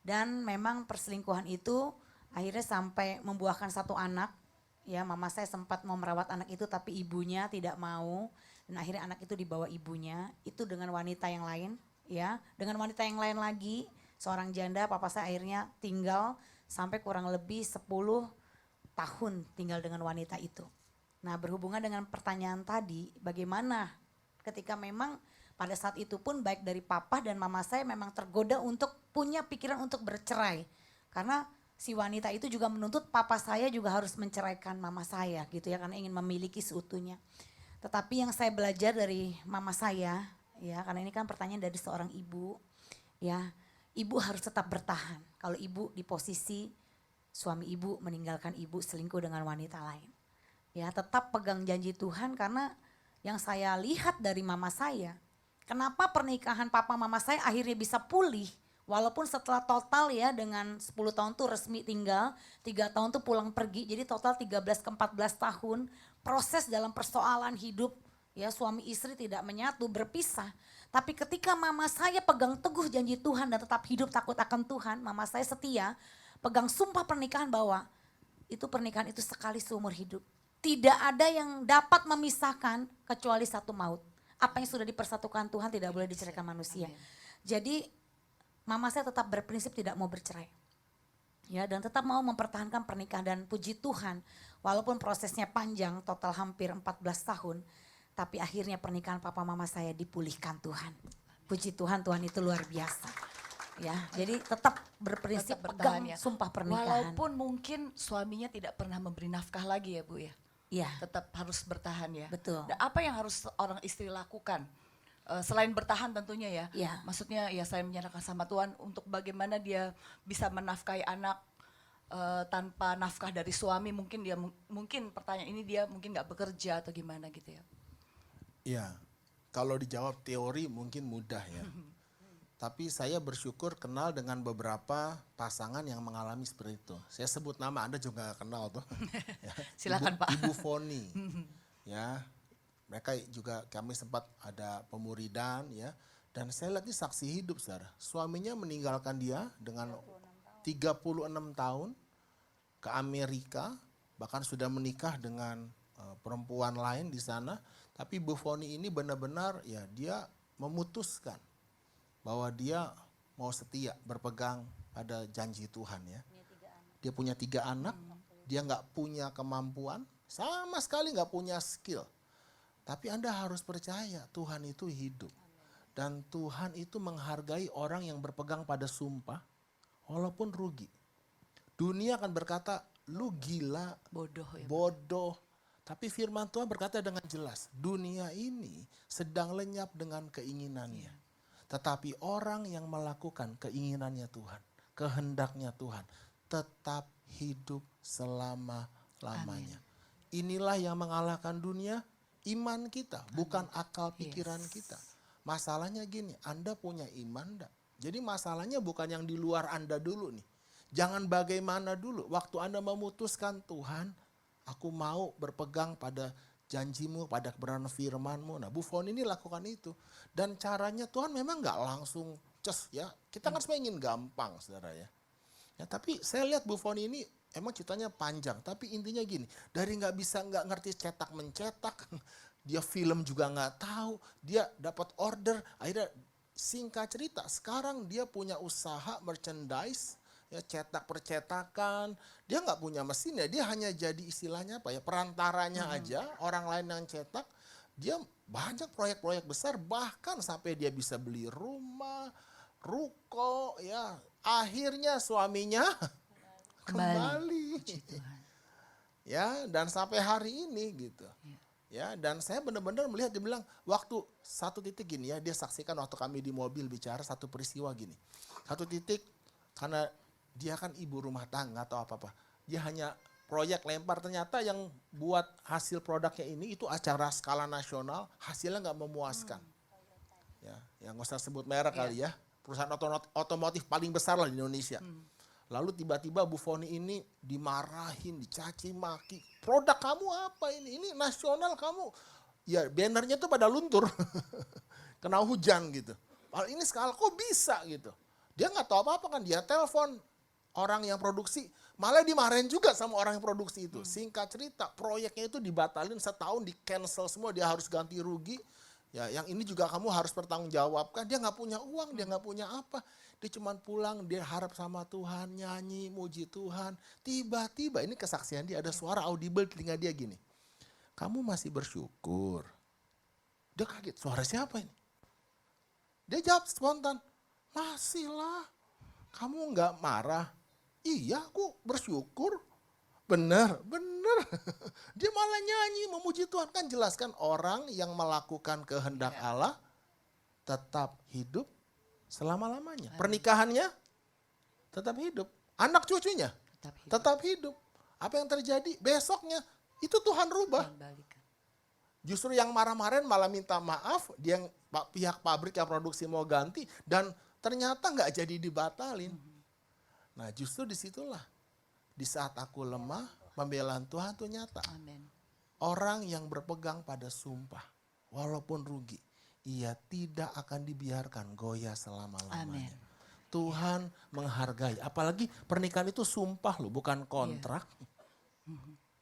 Dan memang perselingkuhan itu akhirnya sampai membuahkan 1 anak. Ya, mama saya sempat mau merawat anak itu tapi ibunya tidak mau. Dan akhirnya anak itu dibawa ibunya, itu dengan wanita yang lain. Ya, dengan wanita yang lain lagi, seorang janda papa saya akhirnya tinggal sampai kurang lebih 10 tahun tinggal dengan wanita itu. Nah, berhubungan dengan pertanyaan tadi, bagaimana ketika memang pada saat itu pun baik dari papa dan mama saya memang tergoda untuk punya pikiran untuk bercerai. Karena si wanita itu juga menuntut papa saya juga harus menceraikan mama saya gitu ya, karena ingin memiliki seutuhnya. Tetapi yang saya belajar dari mama saya ya, karena ini kan pertanyaan dari seorang ibu ya, ibu harus tetap bertahan. Kalau ibu di posisi suami ibu meninggalkan ibu selingkuh dengan wanita lain. Ya, tetap pegang janji Tuhan karena yang saya lihat dari mama saya, kenapa pernikahan papa mama saya akhirnya bisa pulih. Walaupun setelah total ya dengan 10 tahun tuh resmi tinggal, 3 tahun tuh pulang pergi. Jadi total 13 ke 14 tahun proses dalam persoalan hidup ya, suami istri tidak menyatu, berpisah. Tapi ketika mama saya pegang teguh janji Tuhan dan tetap hidup takut akan Tuhan, mama saya setia, pegang sumpah pernikahan bahwa itu pernikahan itu sekali seumur hidup. Tidak ada yang dapat memisahkan kecuali satu maut. Apa yang sudah dipersatukan Tuhan tidak boleh diceraikan manusia. Amin. Jadi mama saya tetap berprinsip tidak mau bercerai. Ya, dan tetap mau mempertahankan pernikahan dan puji Tuhan. Walaupun prosesnya panjang, total hampir 14 tahun. Tapi akhirnya pernikahan papa mama saya dipulihkan Tuhan. Puji Tuhan, Tuhan itu luar biasa. Ya, jadi tetap berprinsip pegang ya, sumpah pernikahan. Walaupun mungkin suaminya tidak pernah memberi nafkah lagi ya Bu ya. Iya. Tetap harus bertahan ya. Betul. Dan apa yang harus orang istri lakukan? Selain bertahan tentunya ya. Iya. Maksudnya ya saya menyerahkan sama Tuhan untuk bagaimana dia bisa menafkahi anak tanpa nafkah dari suami. Mungkin pertanyaan ini dia mungkin nggak bekerja atau gimana gitu ya. Ya, Kalau dijawab teori mungkin mudah ya. Tapi saya bersyukur kenal dengan beberapa pasangan yang mengalami seperti itu. Saya sebut nama, Anda juga gak kenal tuh. Ya, Silakan, Pak. Ibu Foni. Ya, mereka juga kami sempat ada pemuridan ya. Dan saya lihat ini saksi hidup, saudara. Suaminya meninggalkan dia dengan 36 tahun ke Amerika, bahkan sudah menikah dengan perempuan lain di sana. Tapi Bu Foni ini benar-benar ya dia memutuskan bahwa dia mau setia berpegang pada janji Tuhan ya. Dia punya 3 anak, dia nggak punya kemampuan, sama sekali nggak punya skill. Tapi Anda harus percaya Tuhan itu hidup. Dan Tuhan itu menghargai orang yang berpegang pada sumpah walaupun rugi. Dunia akan berkata, lu gila, Bodoh ya. bodoh. Tapi firman Tuhan berkata dengan jelas, dunia ini sedang lenyap dengan keinginannya. Tetapi orang yang melakukan keinginannya Tuhan, kehendaknya Tuhan, tetap hidup selama-lamanya. Inilah yang mengalahkan dunia, iman kita, bukan akal pikiran kita. Masalahnya gini, Anda punya iman enggak? Jadi masalahnya bukan yang di luar Anda dulu nih. Jangan bagaimana dulu, waktu Anda memutuskan Tuhan, aku mau berpegang pada janjimu, pada kebenaran firmanmu. Nah Bu Foni ini lakukan itu. Dan caranya Tuhan memang nggak langsung ces ya. Kita kan sebenarnya ingin gampang saudara ya. Ya tapi saya lihat Bu Foni ini emang ceritanya panjang. Tapi intinya gini, dari nggak ngerti cetak mencetak, dia film juga nggak tahu, dia dapat order, akhirnya singkat cerita sekarang dia punya usaha merchandise, ya cetak percetakan, dia nggak punya mesin ya, dia hanya jadi istilahnya apa ya, perantaranya aja, orang lain yang cetak, dia banyak proyek-proyek besar, bahkan sampai dia bisa beli rumah, ruko, ya akhirnya suaminya kembali. Ya, dan sampai hari ini gitu. Ya, dan saya benar-benar melihat dia bilang waktu satu titik gini ya, dia saksikan waktu kami di mobil bicara satu peristiwa gini. Satu titik karena dia kan ibu rumah tangga atau apa-apa. Dia hanya proyek lempar, ternyata yang buat hasil produknya ini itu acara skala nasional, hasilnya nggak memuaskan. Ya, yang nggak usah sebut merek kali ya. Perusahaan otomotif paling besar lah di Indonesia. Lalu tiba-tiba Bu Foni ini dimarahin, dicaci maki. Produk kamu apa ini? Ini nasional kamu. Ya bannernya tuh pada luntur. Kena hujan gitu. Hal ini skala kok bisa gitu. Dia nggak tahu apa-apa kan, dia telepon orang yang produksi, malah dimarahin juga sama orang yang produksi itu. Singkat cerita, proyeknya itu dibatalin setahun, di cancel semua, dia harus ganti rugi. Ya, yang ini juga kamu harus bertanggungjawabkan. Dia nggak punya uang, dia nggak punya apa. Dia cuma pulang, dia harap sama Tuhan, nyanyi, muji Tuhan. Tiba-tiba ini kesaksian dia, ada suara audible di telinga dia gini. Kamu masih bersyukur? Dia kaget, suara siapa ini? Dia jawab spontan, masih lah. Kamu nggak marah? Iya, aku bersyukur. Benar. Dia malah nyanyi memuji Tuhan. Kan jelaskan orang yang melakukan kehendak Allah tetap hidup selama-lamanya. Pernikahannya tetap hidup. Anak cucunya tetap hidup. Apa yang terjadi besoknya itu Tuhan rubah. Justru yang marah-marahin malah minta maaf. Dia pihak pabrik yang produksi mau ganti dan ternyata nggak jadi dibatalin. Nah justru disitulah, di saat aku lemah, pembelaan Tuhan itu nyata. Amen. Orang yang berpegang pada sumpah, walaupun rugi, ia tidak akan dibiarkan goyah selama-lamanya. Tuhan menghargai, apalagi pernikahan itu sumpah loh, bukan kontrak.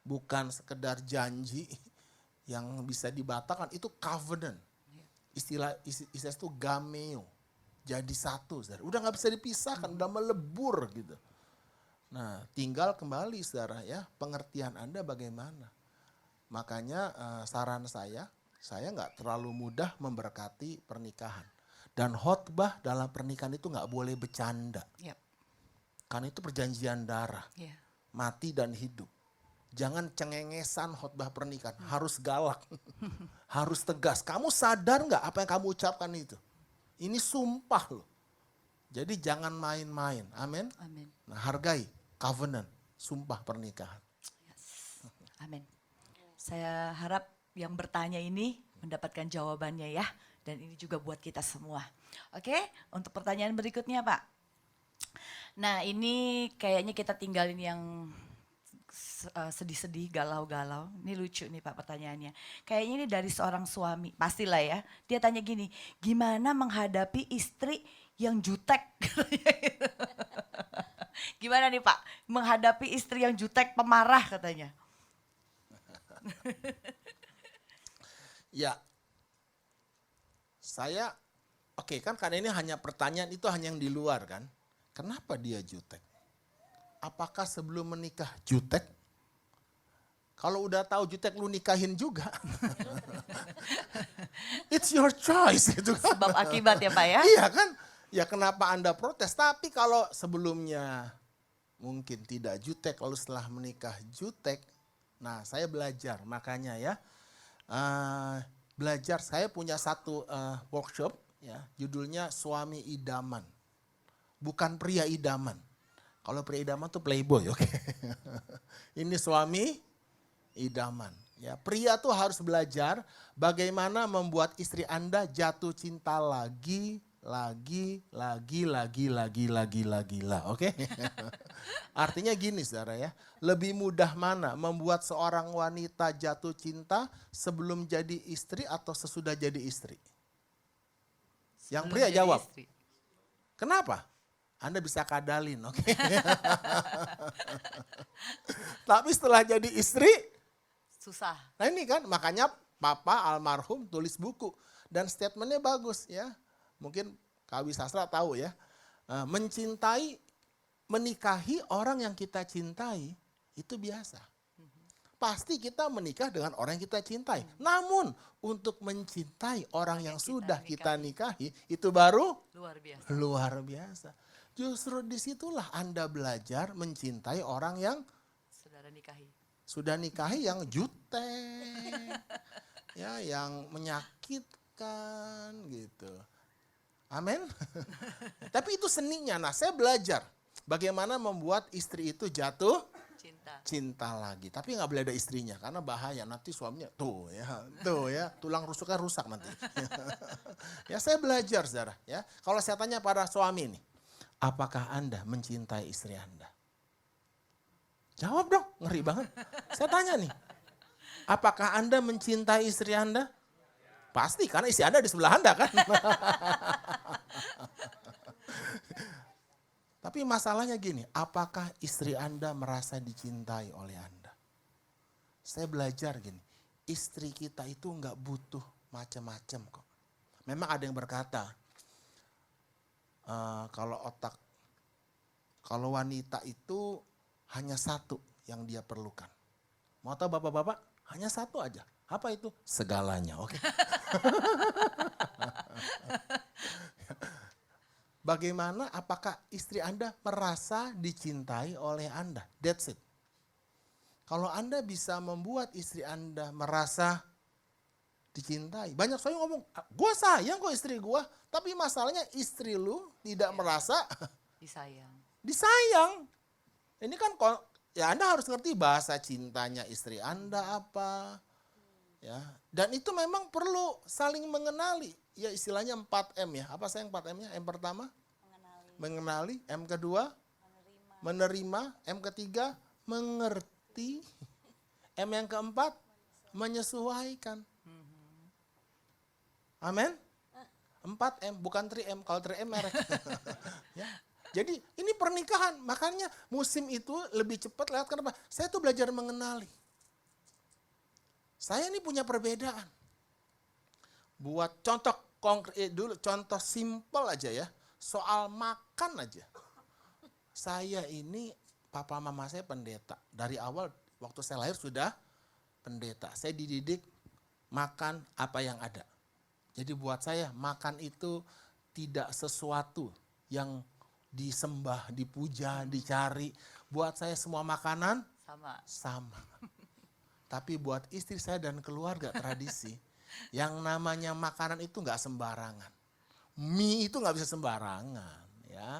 Bukan sekedar janji yang bisa dibatalkan, itu covenant. Istilah itu gameo. Jadi satu, saudara. Udah nggak bisa dipisahkan, udah melebur gitu. Nah, tinggal kembali, saudara ya, pengertian Anda bagaimana. Makanya saran saya nggak terlalu mudah memberkati pernikahan. Dan khotbah dalam pernikahan itu nggak boleh bercanda. Karena itu perjanjian darah, mati dan hidup. Jangan cengengesan khotbah pernikahan, harus galak, harus tegas. Kamu sadar nggak apa yang kamu ucapkan itu? Ini sumpah loh. Jadi jangan main-main. Amin. Nah, hargai covenant, sumpah pernikahan. Amin. Saya harap yang bertanya ini mendapatkan jawabannya ya. Dan ini juga buat kita semua. Oke, untuk pertanyaan berikutnya Pak. Nah ini kayaknya kita tinggalin yang sedih-sedih, galau-galau. Ini lucu nih Pak pertanyaannya. Kayaknya ini dari seorang suami, pastilah ya. Dia tanya gini, gimana menghadapi istri yang jutek? Gimana nih Pak, menghadapi istri yang jutek, pemarah katanya? Ya, saya, oke kan karena ini hanya pertanyaan itu hanya yang di luar kan. Kenapa dia jutek? Apakah sebelum menikah jutek? Kalau udah tahu jutek lu nikahin juga. It's your choice gitu kan. Sebab akibat ya Pak ya? Iya kan? Ya kenapa Anda protes? Tapi kalau sebelumnya mungkin tidak jutek lalu setelah menikah jutek. Nah saya belajar makanya ya. Belajar, saya punya satu workshop ya, judulnya Suami Idaman. Bukan pria idaman. Kalau pria idaman tuh playboy, oke. Ini suami idaman. Ya, pria tuh harus belajar bagaimana membuat istri Anda jatuh cinta lagi, oke. Artinya gini saudara ya, lebih mudah mana membuat seorang wanita jatuh cinta sebelum jadi istri atau sesudah jadi istri? Yang pria jawab. Kenapa? Anda bisa kadalin, oke. Tapi setelah jadi istri, Susah. nah ini kan makanya Papa almarhum tulis buku. Dan statementnya bagus ya. Mungkin Kawi Sastra tahu ya. Mencintai, menikahi orang yang kita cintai itu biasa. Pasti kita menikah dengan orang yang kita cintai. Namun untuk mencintai orang yang sudah kita nikahi itu baru Luar biasa. luar biasa. Justru disitulah Anda belajar mencintai orang yang Saudara nikahi. sudah nikahi yang jutek, ya, yang menyakitkan gitu. Amin. Tapi itu seninya. Nah, saya belajar bagaimana membuat istri itu jatuh cinta lagi. Tapi nggak boleh ada istrinya karena bahaya. Nanti suaminya tuh ya, tulang rusuknya rusak nanti. Ya saya belajar saudara. Ya, kalau saya tanya pada suami nih, apakah Anda mencintai istri Anda? Jawab dong, ngeri banget. Saya tanya nih, apakah Anda mencintai istri Anda? Pasti, karena istri Anda di sebelah Anda kan. Tapi masalahnya gini, apakah istri Anda merasa dicintai oleh Anda? Saya belajar gini, istri kita itu nggak butuh macam-macam kok. Memang ada yang berkata, kalau wanita itu hanya satu yang dia perlukan. Mau tahu bapak-bapak? Hanya satu aja. Apa itu? Segalanya, oke. Bagaimana, apakah istri Anda merasa dicintai oleh Anda? That's it. Kalau Anda bisa membuat istri Anda merasa dicintai. Banyak saya ngomong, gue sayang kok istri gue. Tapi masalahnya istri lu tidak merasa disayang. Ini kan ya Anda harus ngerti bahasa cintanya istri Anda apa. Ya, dan itu memang perlu saling mengenali. Ya istilahnya 4M ya. Apa saya yang 4M-nya? M pertama? Mengenali. M kedua? Menerima. M ketiga? Mengerti. M yang keempat? Menyesuaikan. Amin? 4M, bukan 3M. Kalau 3M merek. Ya. Jadi ini pernikahan. Makanya musim itu lebih cepat lewat. Kenapa? Saya tuh belajar mengenali. Saya ini punya perbedaan. Buat contoh konkret dulu, contoh simpel aja ya. Soal makan aja. Saya ini, papa mama saya pendeta. Dari awal waktu saya lahir sudah pendeta. Saya dididik makan apa yang ada. Jadi buat saya makan itu tidak sesuatu yang disembah, dipuja, dicari. Buat saya semua makanan sama. Tapi buat istri saya dan keluarga tradisi, yang namanya makanan itu nggak sembarangan. Mie itu nggak bisa sembarangan, ya.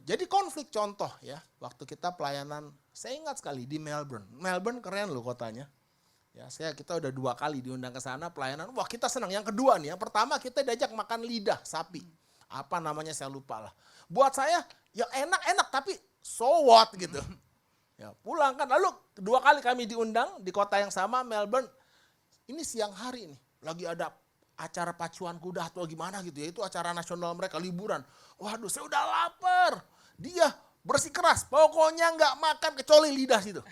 Jadi konflik contoh ya, waktu kita pelayanan, saya ingat sekali di Melbourne. Melbourne keren loh kotanya. Ya, kita udah 2 kali diundang ke sana pelayanan. Wah, kita senang. Yang kedua nih, yang pertama kita diajak makan lidah sapi. Apa namanya saya lupa lah. Buat saya ya enak-enak tapi so what gitu. Ya, pulang kan. Lalu 2 kali kami diundang di kota yang sama, Melbourne. Ini siang hari nih, lagi ada acara pacuan kuda atau gimana gitu ya. Itu acara nasional mereka, liburan. Waduh, saya udah lapar. Dia bersikeras, pokoknya nggak makan kecuali lidah situ.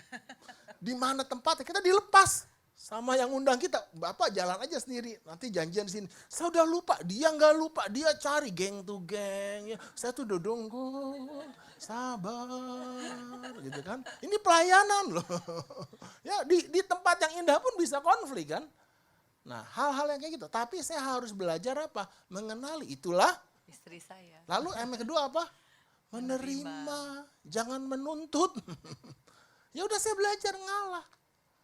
Di mana tempatnya? Kita dilepas sama yang undang kita. Bapak jalan aja sendiri, nanti janjian di sini. Saya udah lupa, dia nggak lupa, dia cari geng to geng. Ya, saya tuh udah nunggu, sabar, gitu kan. Ini pelayanan loh. Ya di tempat yang indah pun bisa konflik kan. Nah, hal-hal yang kayak gitu. Tapi saya harus belajar apa? Mengenali, itulah Istri saya. lalu yang kedua apa? Menerima, jangan menuntut. Ya udah saya belajar ngalah,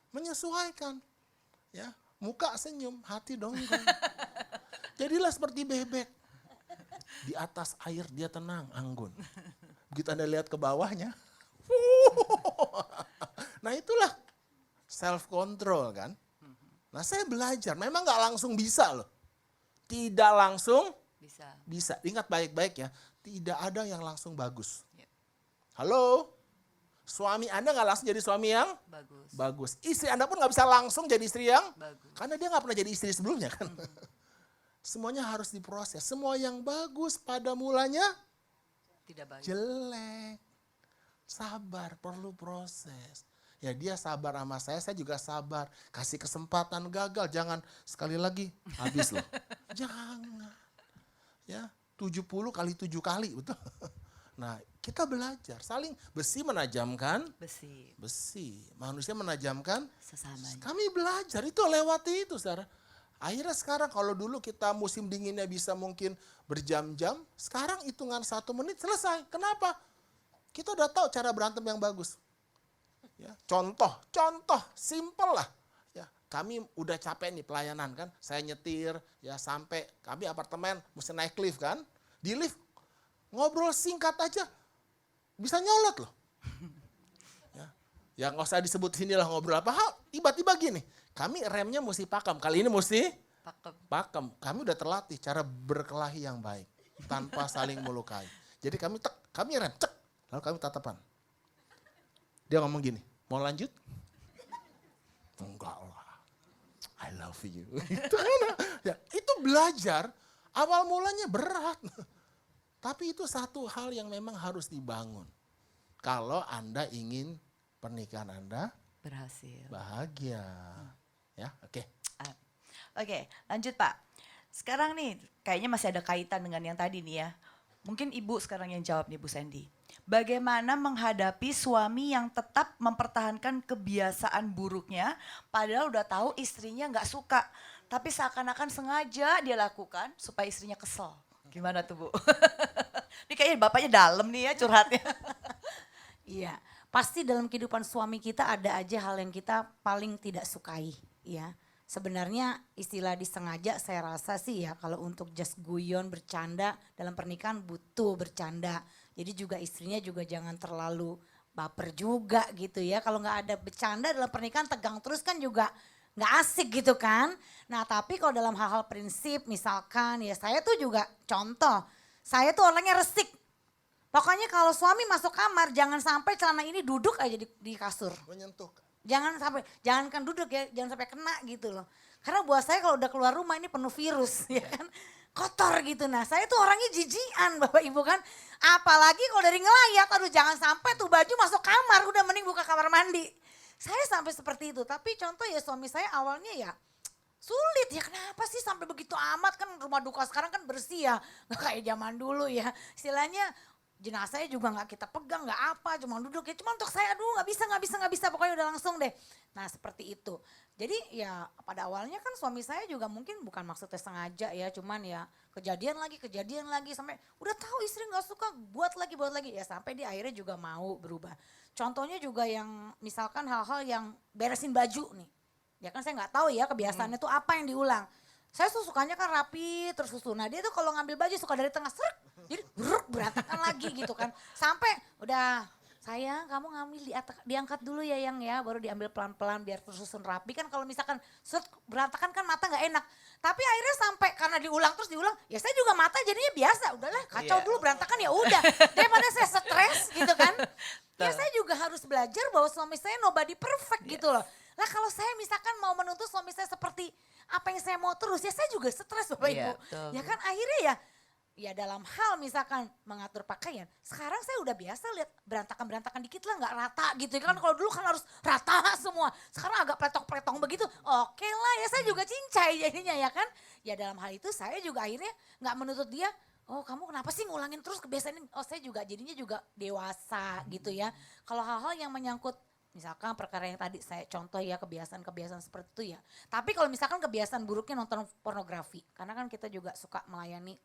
menyesuaikan. Ya, muka senyum, hati dongeng. Jadilah seperti bebek. Di atas air dia tenang, anggun. Begitu Anda lihat ke bawahnya. Nah, itulah self control kan. Nah, saya belajar, memang nggak langsung bisa loh. Tidak langsung bisa. Ingat baik-baik ya, tidak ada yang langsung bagus. Halo? Suami Anda nggak langsung jadi suami yang bagus. Istri Anda pun nggak bisa langsung jadi istri yang bagus. Karena dia nggak pernah jadi istri sebelumnya kan. Semuanya harus diproses. Semua yang bagus pada mulanya Tidak baik. jelek. Sabar, perlu proses. Ya dia sabar sama saya juga sabar. Kasih kesempatan, gagal. Jangan sekali lagi, habis loh. Jangan. Ya, 70 kali 7 kali, betul. Nah, kita belajar, saling besi menajamkan besi. Manusia menajamkan Sesamanya. Kami belajar itu lewati itu, saudara. Akhirnya sekarang kalau dulu kita musim dinginnya bisa mungkin berjam-jam, sekarang hitungan 1 menit selesai. Kenapa? Kita udah tahu cara berantem yang bagus. Ya, contoh, simple lah. Ya, kami udah capek nih pelayanan kan, saya nyetir, ya sampai kami apartemen mesti naik lift kan, di lift ngobrol singkat aja bisa nyolot loh. Ya nggak usah disebut sini lah ngobrol apa hal, tiba-tiba gini, kami remnya mesti pakem, kali ini mesti pakem. Kami udah terlatih cara berkelahi yang baik tanpa saling melukai. Jadi kami rem, cek, lalu kami tatapan. Dia ngomong gini, mau lanjut? Enggak lah, I love you. Itu belajar, awal mulanya berat. Tapi itu satu hal yang memang harus dibangun. Kalau Anda ingin pernikahan Anda Berhasil. bahagia. Ya, oke. Oke, lanjut Pak. Sekarang nih kayaknya masih ada kaitan dengan yang tadi nih ya. Mungkin Ibu sekarang yang jawab nih Bu Sandy. Bagaimana menghadapi suami yang tetap mempertahankan kebiasaan buruknya padahal udah tahu istrinya nggak suka. Tapi seakan-akan sengaja dia lakukan supaya istrinya kesel. Gimana tuh Bu? Ini kayaknya bapaknya dalam nih ya curhatnya. Iya, pasti dalam kehidupan suami kita ada aja hal yang kita paling tidak sukai, ya. Sebenarnya istilah disengaja saya rasa sih ya kalau untuk just guyon bercanda dalam pernikahan butuh bercanda. Jadi juga istrinya juga jangan terlalu baper juga gitu ya. Kalau nggak ada bercanda dalam pernikahan tegang terus kan juga nggak asik gitu kan. Nah tapi kalau dalam hal-hal prinsip misalkan ya saya tuh juga contoh. Saya tuh orangnya resik. Pokoknya kalau suami masuk kamar jangan sampai celana ini duduk aja di kasur. Menyentuh. Jangankan duduk ya, jangan sampai kena gitu loh. Karena buat saya kalau udah keluar rumah ini penuh virus ya kan. Kotor gitu. Nah saya tuh orangnya jijian Bapak Ibu kan. Apalagi kalau dari ngelayat, aduh jangan sampai tuh baju masuk kamar, udah mending buka kamar mandi. Saya sampai seperti itu, tapi contoh ya suami saya awalnya ya sulit ya, kenapa sih sampai begitu amat, kan rumah duka sekarang kan bersih ya. Gak kayak zaman dulu ya, istilahnya jenazahnya juga gak kita pegang, gak apa, cuma duduk ya. Cuma untuk saya aduh gak bisa, pokoknya udah langsung deh. Nah seperti itu. Jadi ya pada awalnya kan suami saya juga mungkin bukan maksudnya sengaja ya, cuman ya kejadian lagi sampai udah tahu istri gak suka buat lagi ya sampai dia akhirnya juga mau berubah. Contohnya juga yang misalkan hal-hal yang beresin baju nih. Ya kan saya gak tahu ya kebiasaannya tuh apa yang diulang. Saya tuh sukanya kan rapi terus susu. Nah dia tuh kalau ngambil baju suka dari tengah serek. Jadi berantakan lagi gitu kan. Sampai udah sayang kamu ngambil diangkat dulu ya yang ya, baru diambil pelan-pelan biar tersusun rapi. Kan kalau misalkan berantakan kan mata nggak enak. Tapi akhirnya sampai karena diulang terus diulang, ya saya juga mata jadinya biasa. Udahlah kacau Iya. dulu berantakan ya udah. Daripada saya stres gitu kan. Ya saya juga harus belajar bahwa suami saya nobody perfect gitu loh. Lah kalau saya misalkan mau menuntut suami saya seperti apa yang saya mau terus, ya saya juga stres Bapak Iya, Ibu. betul. Ya kan akhirnya ya dalam hal misalkan mengatur pakaian, sekarang saya udah biasa lihat berantakan-berantakan dikit lah nggak rata gitu kan. Kalau dulu kan harus rata semua, sekarang agak pletong-pletong begitu, oke lah ya saya juga cincai jadinya ya kan. Ya dalam hal itu saya juga akhirnya nggak menuntut dia, oh kamu kenapa sih ngulangin terus kebiasaan ini, oh saya juga jadinya juga dewasa gitu ya. Kalau hal-hal yang menyangkut misalkan perkara yang tadi saya contoh ya kebiasaan-kebiasaan seperti itu ya. Tapi kalau misalkan kebiasaan buruknya nonton pornografi, karena kan kita juga suka melayani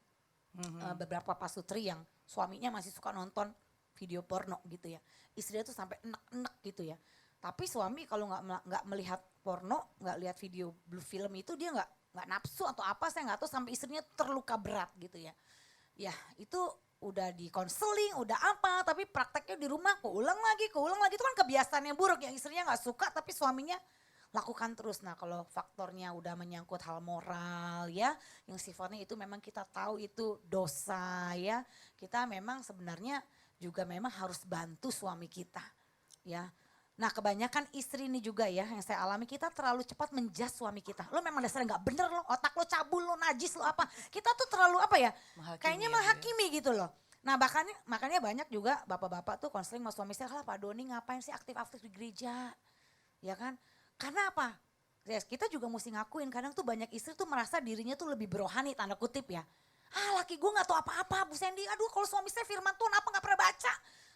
beberapa pasutri yang suaminya masih suka nonton video porno gitu ya. Istrinya tuh sampai enek-enek gitu ya. Tapi suami kalau nggak melihat porno, nggak lihat video blue film itu dia nggak nafsu atau apa saya nggak tahu, sampai istrinya terluka berat gitu ya. Ya itu udah di konseling, udah apa, tapi prakteknya di rumah keulang lagi itu kan kebiasaan yang buruk yang istrinya nggak suka tapi suaminya lakukan terus. Nah kalau faktornya udah menyangkut hal moral ya, yang sifatnya itu memang kita tahu itu dosa ya, kita memang sebenarnya juga memang harus bantu suami kita ya. Nah kebanyakan istri ini juga ya yang saya alami, kita terlalu cepat menjas suami kita. Lo memang dasarnya gak bener lo, otak lo cabul, lo najis, lo apa. Kita tuh terlalu apa ya, kayaknya menghakimi gitu loh. Nah makanya banyak juga bapak-bapak tuh konseling sama suami saya, lah Pak Doni ngapain sih aktif-aktif di gereja, ya kan. Karena apa? Ya, kita juga mesti ngakuin kadang tuh banyak istri tuh merasa dirinya tuh lebih berohani tanda kutip ya. Ah laki gue gak tahu apa-apa Bu Sandy, aduh kalau suami saya firman Tuhan apa gak pernah baca.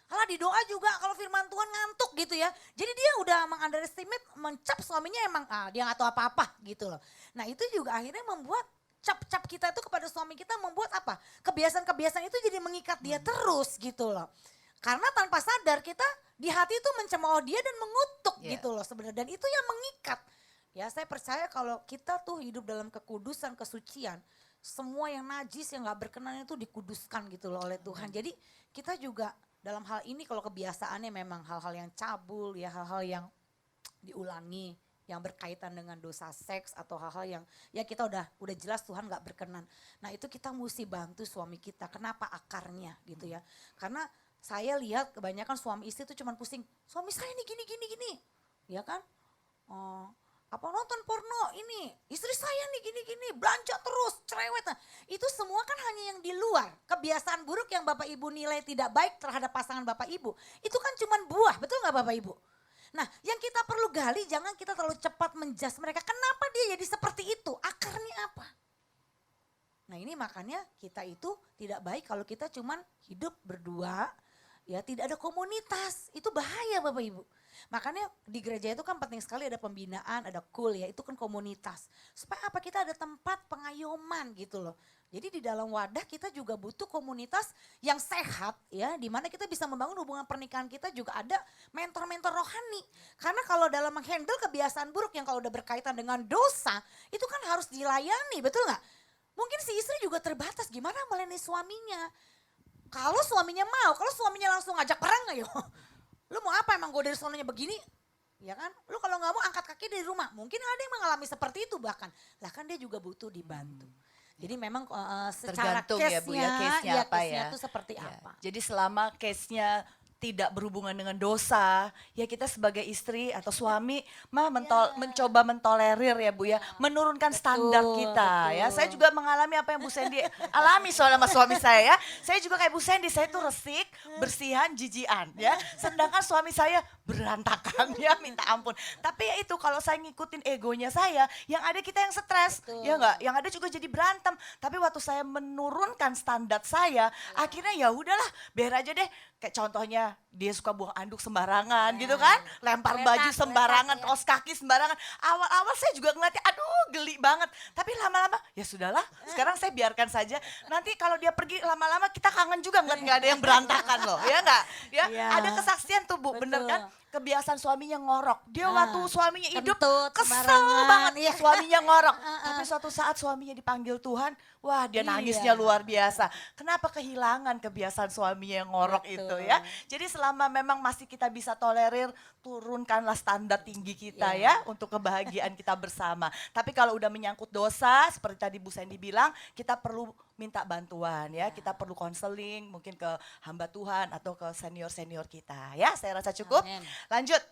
Alah di doa juga kalau firman Tuhan ngantuk gitu ya. Jadi dia udah meng-underestimate, mencap suaminya emang dia gak tahu apa-apa gitu loh. Nah itu juga akhirnya membuat cap-cap kita itu kepada suami kita membuat apa? Kebiasaan-kebiasaan itu jadi mengikat dia terus gitu loh. Karena tanpa sadar kita di hati itu mencemooh dia dan mengutuk gitu loh sebenarnya. Dan itu yang mengikat. Ya saya percaya kalau kita tuh hidup dalam kekudusan, kesucian. Semua yang najis, yang gak berkenan itu dikuduskan gitu loh oleh Tuhan. Jadi kita juga dalam hal ini kalau kebiasaannya memang hal-hal yang cabul ya, hal-hal yang diulangi. Yang berkaitan dengan dosa seks atau hal-hal yang ya kita udah jelas Tuhan gak berkenan. Nah itu kita mesti bantu suami kita. Kenapa akarnya gitu ya. Karena saya lihat kebanyakan suami istri itu cuma pusing, suami saya ini gini, ya kan? Apa nonton porno ini, istri saya nih gini, belanja terus, cerewet. Nah, itu semua kan hanya yang di luar. Kebiasaan buruk yang Bapak Ibu nilai tidak baik terhadap pasangan Bapak Ibu, itu kan cuma buah, betul gak Bapak Ibu? Nah yang kita perlu gali, jangan kita terlalu cepat menjas mereka. Kenapa dia jadi seperti itu, akarnya apa? Nah ini makanya kita itu tidak baik kalau kita cuman hidup berdua, ya tidak ada komunitas, itu bahaya Bapak Ibu. Makanya di gereja itu kan penting sekali ada pembinaan, ada cool ya, itu kan komunitas. Supaya apa, kita ada tempat pengayoman gitu loh. Jadi di dalam wadah kita juga butuh komunitas yang sehat ya, di mana kita bisa membangun hubungan pernikahan kita juga ada mentor-mentor rohani. Karena kalau dalam menghandle kebiasaan buruk yang kalau udah berkaitan dengan dosa, itu kan harus dilayani, betul nggak? Mungkin si istri juga terbatas, gimana melayani suaminya? Kalau suaminya mau, kalau suaminya langsung ngajak perang ayo. Lu mau apa emang gue dari sononya begini? Ya kan? Lu kalau gak mau angkat kaki dari rumah. Mungkin ada yang mengalami seperti itu bahkan. Lah kan dia juga butuh dibantu. Jadi memang secara Tergantung ya Bu ya, case-nya ya, apa case-nya ya. itu seperti Ya. apa. Jadi selama case-nya tidak berhubungan dengan dosa, ya kita sebagai istri atau suami mencoba mentolerir ya Bu ya, menurunkan standar kita ya. Saya juga mengalami apa yang Bu Sandy alami soal sama suami saya ya. Saya juga kayak Bu Sandy, saya tuh resik, bersihan, jijian ya. Sedangkan suami saya berantakan ya, minta ampun. Tapi ya itu kalau saya ngikutin egonya saya, yang ada kita yang stres, ya enggak? Yang ada juga jadi berantem. Tapi waktu saya menurunkan standar saya, akhirnya ya udahlah, biar aja deh. Kayak contohnya dia suka buang anduk sembarangan gitu kan, lempar baju sembarangan, kaos kaki sembarangan. Awal-awal saya juga ngeliatnya aduh geli banget. Tapi lama-lama ya sudahlah, sekarang saya biarkan saja. Nanti kalau dia pergi lama-lama kita kangen juga ngeliat nggak ada yang berantakan loh, ya enggak? Ya, Iya. ada kesaksian tuh Bu, bener Betul. kan? kebiasaan suaminya ngorok. Dia Ah, waktu suaminya hidup kentut kesel sembarangan, banget iya. suaminya ngorok. Tapi suatu saat suaminya dipanggil Tuhan, wah dia nangisnya Iya. luar biasa. Kenapa kehilangan kebiasaan suaminya yang ngorok itu ya? Jadi selama memang masih kita bisa tolerir, turunkanlah standar tinggi kita ya untuk kebahagiaan kita bersama. Tapi kalau udah menyangkut dosa, seperti tadi Bu Sandy bilang, kita perlu minta bantuan ya. Kita perlu konseling mungkin ke hamba Tuhan atau ke senior-senior kita ya. Saya rasa cukup. Amin. Lanjut.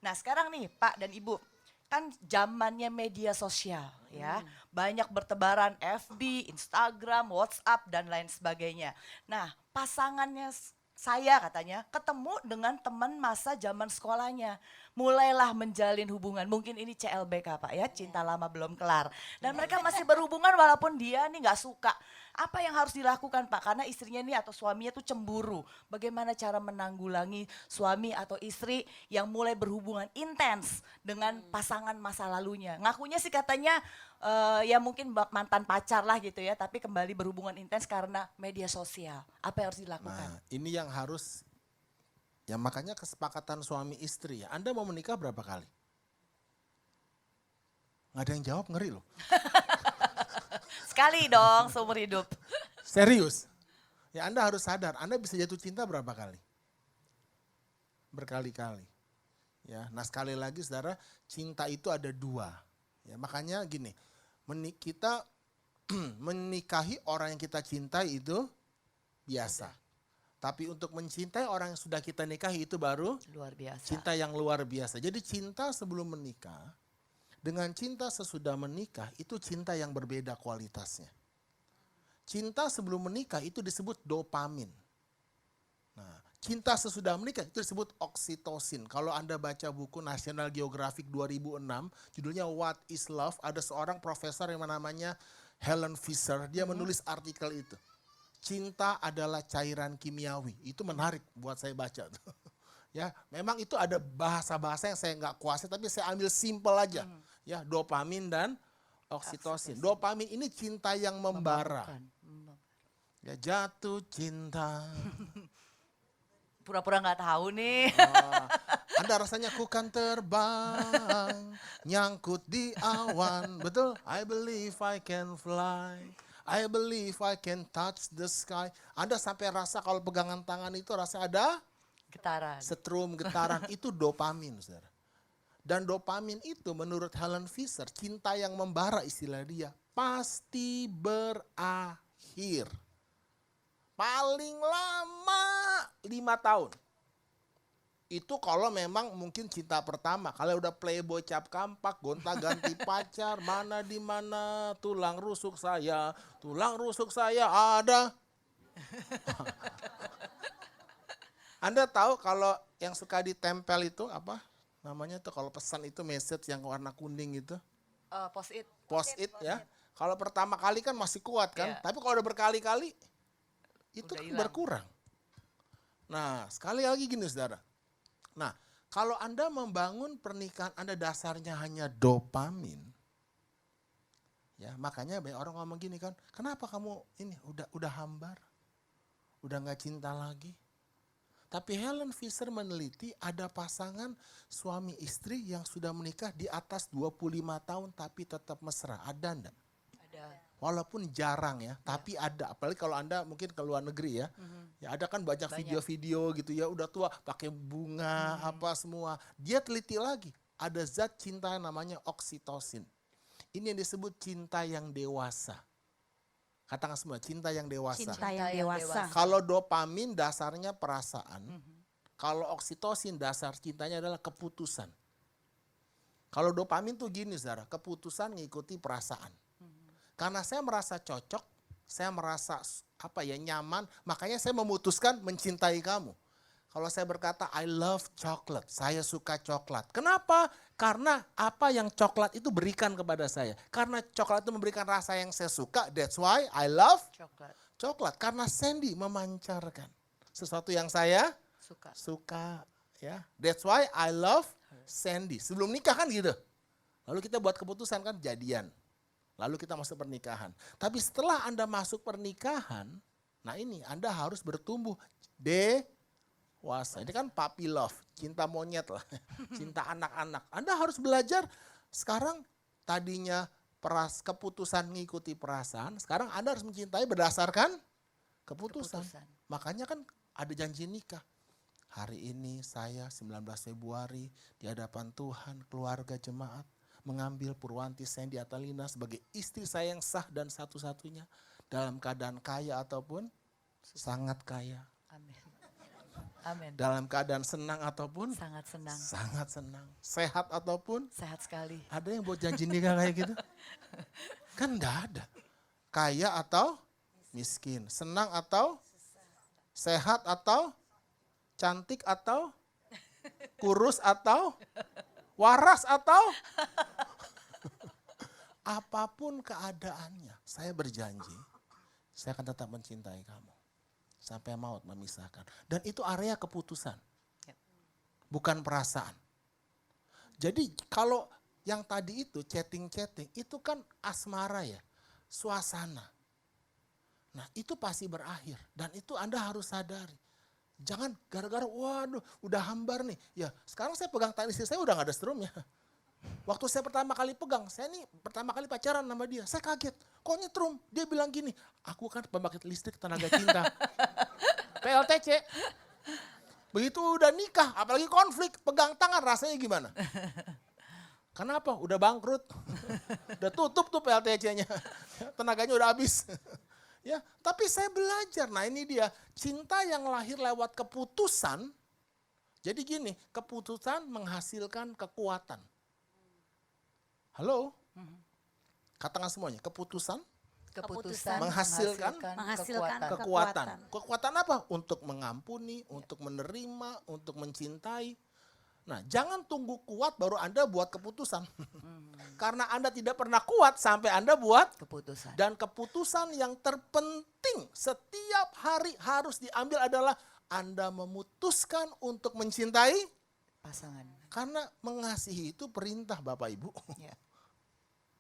Nah sekarang nih Pak dan Ibu, kan zamannya media sosial ya. Banyak bertebaran FB, Instagram, WhatsApp dan lain sebagainya. Nah pasangannya saya katanya ketemu dengan teman masa zaman sekolahnya. Mulailah menjalin hubungan. Mungkin ini CLBK Pak ya, cinta lama belum kelar. Dan mereka masih berhubungan walaupun dia nih gak suka. Apa yang harus dilakukan Pak? Karena istrinya nih atau suaminya tuh cemburu. Bagaimana cara menanggulangi suami atau istri yang mulai berhubungan intens dengan pasangan masa lalunya. Ngakunya sih katanya ya mungkin mantan pacar lah gitu ya. Tapi kembali berhubungan intens karena media sosial. Apa yang harus dilakukan? Nah, ini yang harus, ya makanya kesepakatan suami istri ya. Anda mau menikah berapa kali? Nggak ada yang jawab, ngeri loh. Sekali dong seumur hidup. Serius. Ya Anda harus sadar, Anda bisa jatuh cinta berapa kali? Berkali-kali. Ya, nah sekali lagi saudara, cinta itu ada dua. Ya, makanya gini, kita menikahi orang yang kita cintai itu biasa. Tapi untuk mencintai orang yang sudah kita nikahi itu baru Luar biasa. cinta yang luar biasa. Jadi cinta sebelum menikah dengan cinta sesudah menikah itu cinta yang berbeda kualitasnya. Cinta sebelum menikah itu disebut dopamin. Nah, cinta sesudah menikah itu disebut oksitosin. Kalau Anda baca buku National Geographic 2006, judulnya What is Love, ada seorang profesor yang namanya Helen Fisher, dia menulis artikel itu. Cinta adalah cairan kimiawi. Itu menarik buat saya baca. Ya, memang itu ada bahasa-bahasa yang saya nggak kuasai, tapi saya ambil simple aja. Ya, dopamin dan oksitosin. Dopamin ini cinta yang membara. Ya, jatuh cinta. Pura-pura nggak tahu nih. Anda rasanya ku kan terbang, nyangkut di awan. Betul? I believe I can fly. I believe I can touch the sky. Anda sampai rasa kalau pegangan tangan itu rasa ada Getaran. setrum, getaran. Itu dopamin, saudara. Dan dopamin itu menurut Helen Fisher, cinta yang membara istilah dia, pasti berakhir. Paling lama 5 tahun. Itu kalau memang mungkin cinta pertama. Kalau udah playboy cap kampak, gonta-ganti pacar, mana di mana, tulang rusuk saya ada. Anda tahu kalau yang suka ditempel itu apa? Namanya tuh kalau pesan itu message yang warna kuning itu. Post-it. Post-it ya. Kalau pertama kali kan masih kuat kan. Iya. Tapi kalau udah berkali-kali itu Udah kan hilang. berkurang. Nah sekali lagi gini saudara. Nah kalau Anda membangun pernikahan Anda dasarnya hanya dopamin. Ya makanya banyak orang ngomong gini kan. Kenapa kamu ini udah hambar? Udah gak cinta lagi? Tapi Helen Fisher meneliti ada pasangan suami istri yang sudah menikah di atas 25 tahun tapi tetap mesra. Ada enggak? Ada. Walaupun jarang ya, tapi ada. Apalagi kalau Anda mungkin ke luar negeri ya. Ya ada kan banyak video-video gitu ya, udah tua pakai bunga apa semua. Dia teliti lagi, ada zat cinta yang namanya oksitosin. Ini yang disebut cinta yang dewasa. Katakan semua, cinta yang dewasa. Cinta yang dewasa. Kalau dopamin dasarnya perasaan, kalau oksitosin dasar cintanya adalah keputusan. Kalau dopamin tuh gini saudara, keputusan ngikuti perasaan. Karena saya merasa cocok, saya merasa nyaman, makanya saya memutuskan mencintai kamu. Kalau saya berkata I love chocolate, saya suka coklat. Kenapa? Karena apa yang coklat itu berikan kepada saya. Karena coklat itu memberikan rasa yang saya suka, that's why I love coklat. Karena Sandy memancarkan sesuatu yang saya suka. Ya, that's why I love Sandy. Sebelum nikah kan gitu. Lalu kita buat keputusan kan jadian. Lalu kita masuk pernikahan. Tapi setelah Anda masuk pernikahan, nah ini Anda harus bertumbuh dewasa. puasa. Ini kan puppy love, cinta monyet lah, cinta anak-anak. Anda harus belajar sekarang tadinya keputusan mengikuti perasaan, sekarang Anda harus mencintai berdasarkan keputusan. Makanya kan ada janji nikah. Hari ini saya 19 Februari di hadapan Tuhan, keluarga jemaat, mengambil Purwanti Sandy Atalina sebagai istri saya yang sah dan satu-satunya dalam keadaan kaya ataupun sangat kaya. Amin. Amin. Dalam keadaan senang ataupun Sangat senang. sangat senang. Sehat ataupun Sehat sekali. ada yang buat janji nikah kayak gitu? Kan enggak ada. Kaya atau miskin, senang atau sehat atau cantik atau kurus atau waras atau apapun keadaannya, saya berjanji, saya akan tetap mencintai kamu. Sampai maut memisahkan. Dan itu area keputusan. Bukan perasaan. Jadi kalau yang tadi itu chatting-chatting, itu kan asmara ya, suasana. Nah itu pasti berakhir. Dan itu Anda harus sadari. Jangan gara-gara, waduh udah hambar nih. Ya sekarang saya pegang tangan istri saya udah gak ada strumnya. Waktu saya pertama kali pegang, saya nih pertama kali pacaran sama dia. Saya kaget, kok nyetrum? Dia bilang gini, aku kan pembangkit listrik tenaga cinta. PLTC. Begitu udah nikah, apalagi konflik, pegang tangan rasanya gimana? Kenapa? Udah bangkrut. Udah tutup tuh PLTC-nya. Tenaganya udah habis. Ya, tapi saya belajar. Nah ini dia, cinta yang lahir lewat keputusan. Jadi gini, keputusan menghasilkan kekuatan. Halo? Katakan semuanya, keputusan menghasilkan kekuatan. Kekuatan apa? Untuk mengampuni, untuk menerima, untuk mencintai. Nah, jangan tunggu kuat baru Anda buat keputusan. Karena Anda tidak pernah kuat sampai Anda buat Keputusan. dan keputusan yang terpenting setiap hari harus diambil adalah Anda memutuskan untuk mencintai Pasangan. karena mengasihi itu perintah Bapak Ibu. Ya,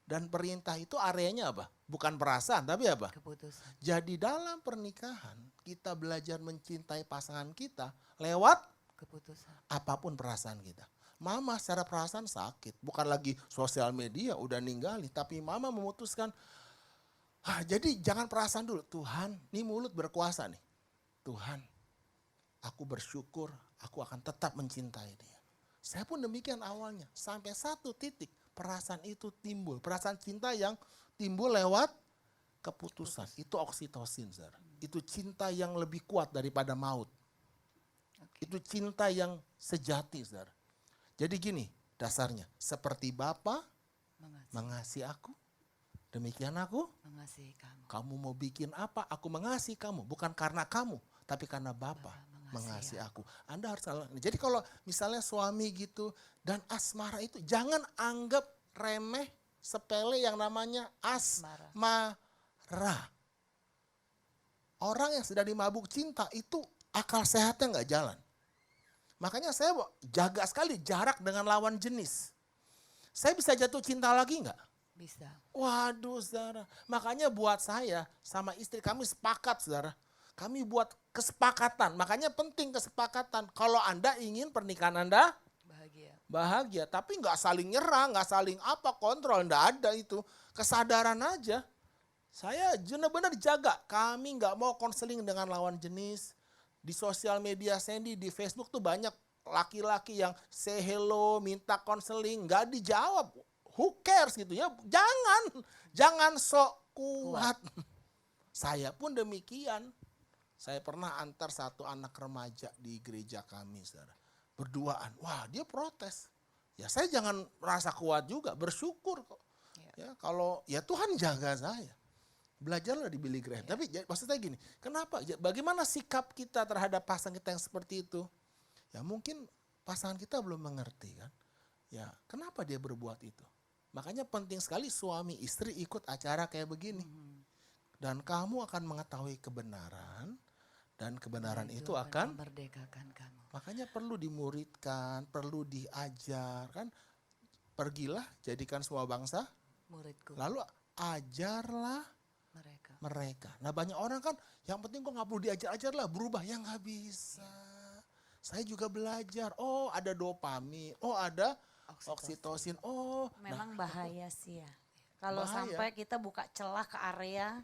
Dan perintah itu areanya apa? Bukan perasaan tapi apa? keputusan. Jadi dalam pernikahan kita belajar mencintai pasangan kita lewat Keputusan. apapun perasaan kita. Mama secara perasaan sakit, bukan lagi sosial media udah ninggali, tapi mama memutuskan, jadi jangan perasaan dulu. Tuhan, ini mulut berkuasa nih. Tuhan, aku bersyukur, aku akan tetap mencintai dia. Saya pun demikian awalnya, sampai satu titik perasaan itu timbul. Perasaan cinta yang timbul lewat keputusan. Itu oksitosin, saudara. Itu cinta yang lebih kuat daripada maut. Itu cinta yang sejati, saudara. Jadi gini dasarnya, seperti Bapa mengasihi aku, demikian aku Mengasihi kamu. Kamu mau bikin apa, aku mengasihi kamu. Bukan karena kamu, tapi karena Bapa mengasihi aku. Anda harus salah. Jadi kalau misalnya suami gitu dan asmara itu, jangan anggap remeh, sepele yang namanya asmara. Orang yang sedang dimabuk cinta itu akal sehatnya nggak jalan. Makanya saya jaga sekali jarak dengan lawan jenis. Saya bisa jatuh cinta lagi nggak? Bisa. Waduh saudara. Makanya buat saya sama istri kami sepakat saudara. Kami buat kesepakatan. Makanya penting kesepakatan. Kalau Anda ingin pernikahan Anda bahagia. Tapi nggak saling nyerang, nggak saling kontrol. Nggak ada itu. Kesadaran aja. Saya benar-benar jaga. Kami nggak mau konseling dengan lawan jenis. Di sosial media Sandy, di Facebook tuh banyak laki-laki yang say hello, minta konseling, nggak dijawab. Who cares gitu ya? Jangan sok kuat. Saya pun demikian. Saya pernah antar satu anak remaja di gereja kami, saudara. Berduaan. Wah, dia protes. Ya saya jangan merasa kuat juga, bersyukur kok. Ya kalau ya Tuhan jaga saya. Belajarlah di Billy Graham. Tapi maksud saya gini, kenapa? Bagaimana sikap kita terhadap pasangan kita yang seperti itu? Ya mungkin pasangan kita belum mengerti kan. Ya kenapa dia berbuat itu? Makanya penting sekali suami istri ikut acara kayak begini. Dan kamu akan mengetahui kebenaran. Dan kebenaran itu akan memerdekakan kamu. Makanya perlu dimuridkan, perlu diajar kan. Pergilah jadikan semua bangsa Muridku. lalu ajarlah mereka. Nah banyak orang kan yang penting kok nggak perlu diajar-ajar lah berubah. Ya nggak bisa. saya juga belajar. Oh ada dopamin, oh ada oksitosin. Oh Memang bahaya sih ya. Kalau Bahaya. sampai kita buka celah ke area,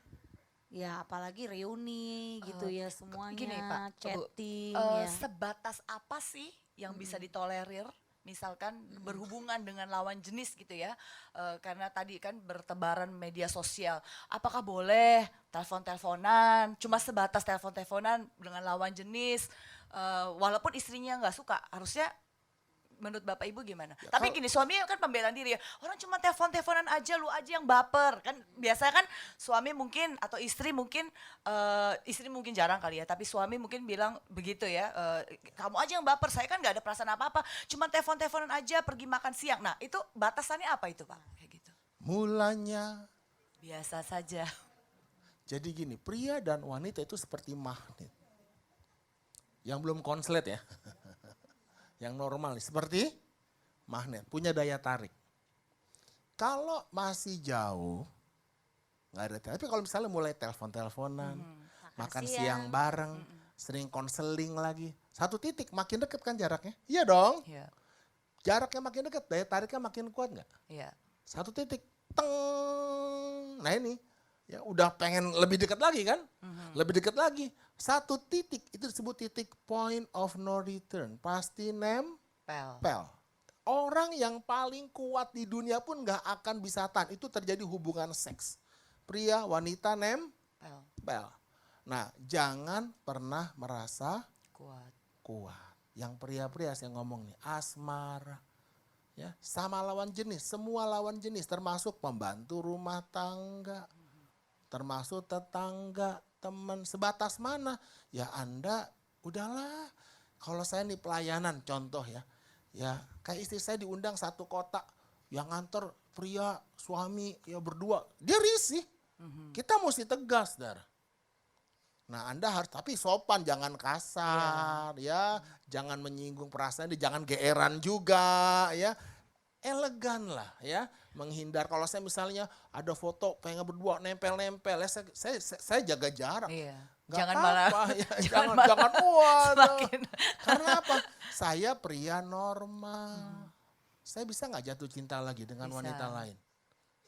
ya apalagi reuni gitu ya semuanya, Gini Pak, Bu, chatting ya. sebatas apa sih yang bisa ditolerir? Misalkan berhubungan dengan lawan jenis gitu ya, karena tadi kan bertebaran media sosial. Apakah boleh telepon-teleponan, cuma sebatas telepon-teleponan dengan lawan jenis, walaupun istrinya nggak suka, harusnya menurut Bapak Ibu gimana? Ya, Tapi gini, suami kan pembelaan diri ya, orang cuma telepon-teleponan aja, lu aja yang baper. Kan biasanya kan suami mungkin atau istri mungkin jarang kali ya, tapi suami mungkin bilang begitu ya, kamu aja yang baper, saya kan nggak ada perasaan apa-apa, cuma telepon-teleponan aja, pergi makan siang. Nah itu batasannya apa itu Pak? Kayak gitu. mulanya. Biasa saja. Jadi gini, pria dan wanita itu seperti magnet. Yang belum konslet ya. Yang normal nih, seperti magnet, punya daya tarik. Kalau masih jauh, nggak ada. Tapi kalau misalnya mulai telepon-teleponan, makan siang bareng, sering konseling lagi. Satu titik, makin deket kan jaraknya? Iya dong. Iya, Jaraknya makin deket, daya tariknya makin kuat nggak? iya. Satu titik, teng. Nah ini, ya udah pengen lebih dekat lagi kan? Lebih dekat lagi. Satu titik, itu disebut titik point of no return. Pasti nempel. Pel. Orang yang paling kuat di dunia pun nggak akan bisa tahan. Itu terjadi hubungan seks. Pria, wanita nempel. Pel. Nah, jangan pernah merasa Kuat. kuat. Yang pria-pria saya ngomong nih, asmara. Ya, sama lawan jenis, semua lawan jenis termasuk pembantu rumah tangga. Termasuk tetangga, teman, sebatas mana? Ya Anda, udahlah. Kalau saya nih pelayanan, contoh ya. Ya, kayak istri saya diundang satu kota. Yang nganter pria, suami, ya berdua. Dia risih. Kita mesti tegas, Dar. Nah Anda harus, tapi sopan, jangan kasar ya. Jangan menyinggung perasaan dia, jangan geeran juga ya. Elegan lah ya, menghindar. Kalau saya misalnya ada foto pengen berdua nempel-nempel, ya saya jaga jarak. Iya. Nggak Jangan apa-apa, malah ya, jangan malah jangan wah. semakin Karena apa? Saya pria normal. Saya bisa nggak jatuh cinta lagi dengan Bisa. wanita lain?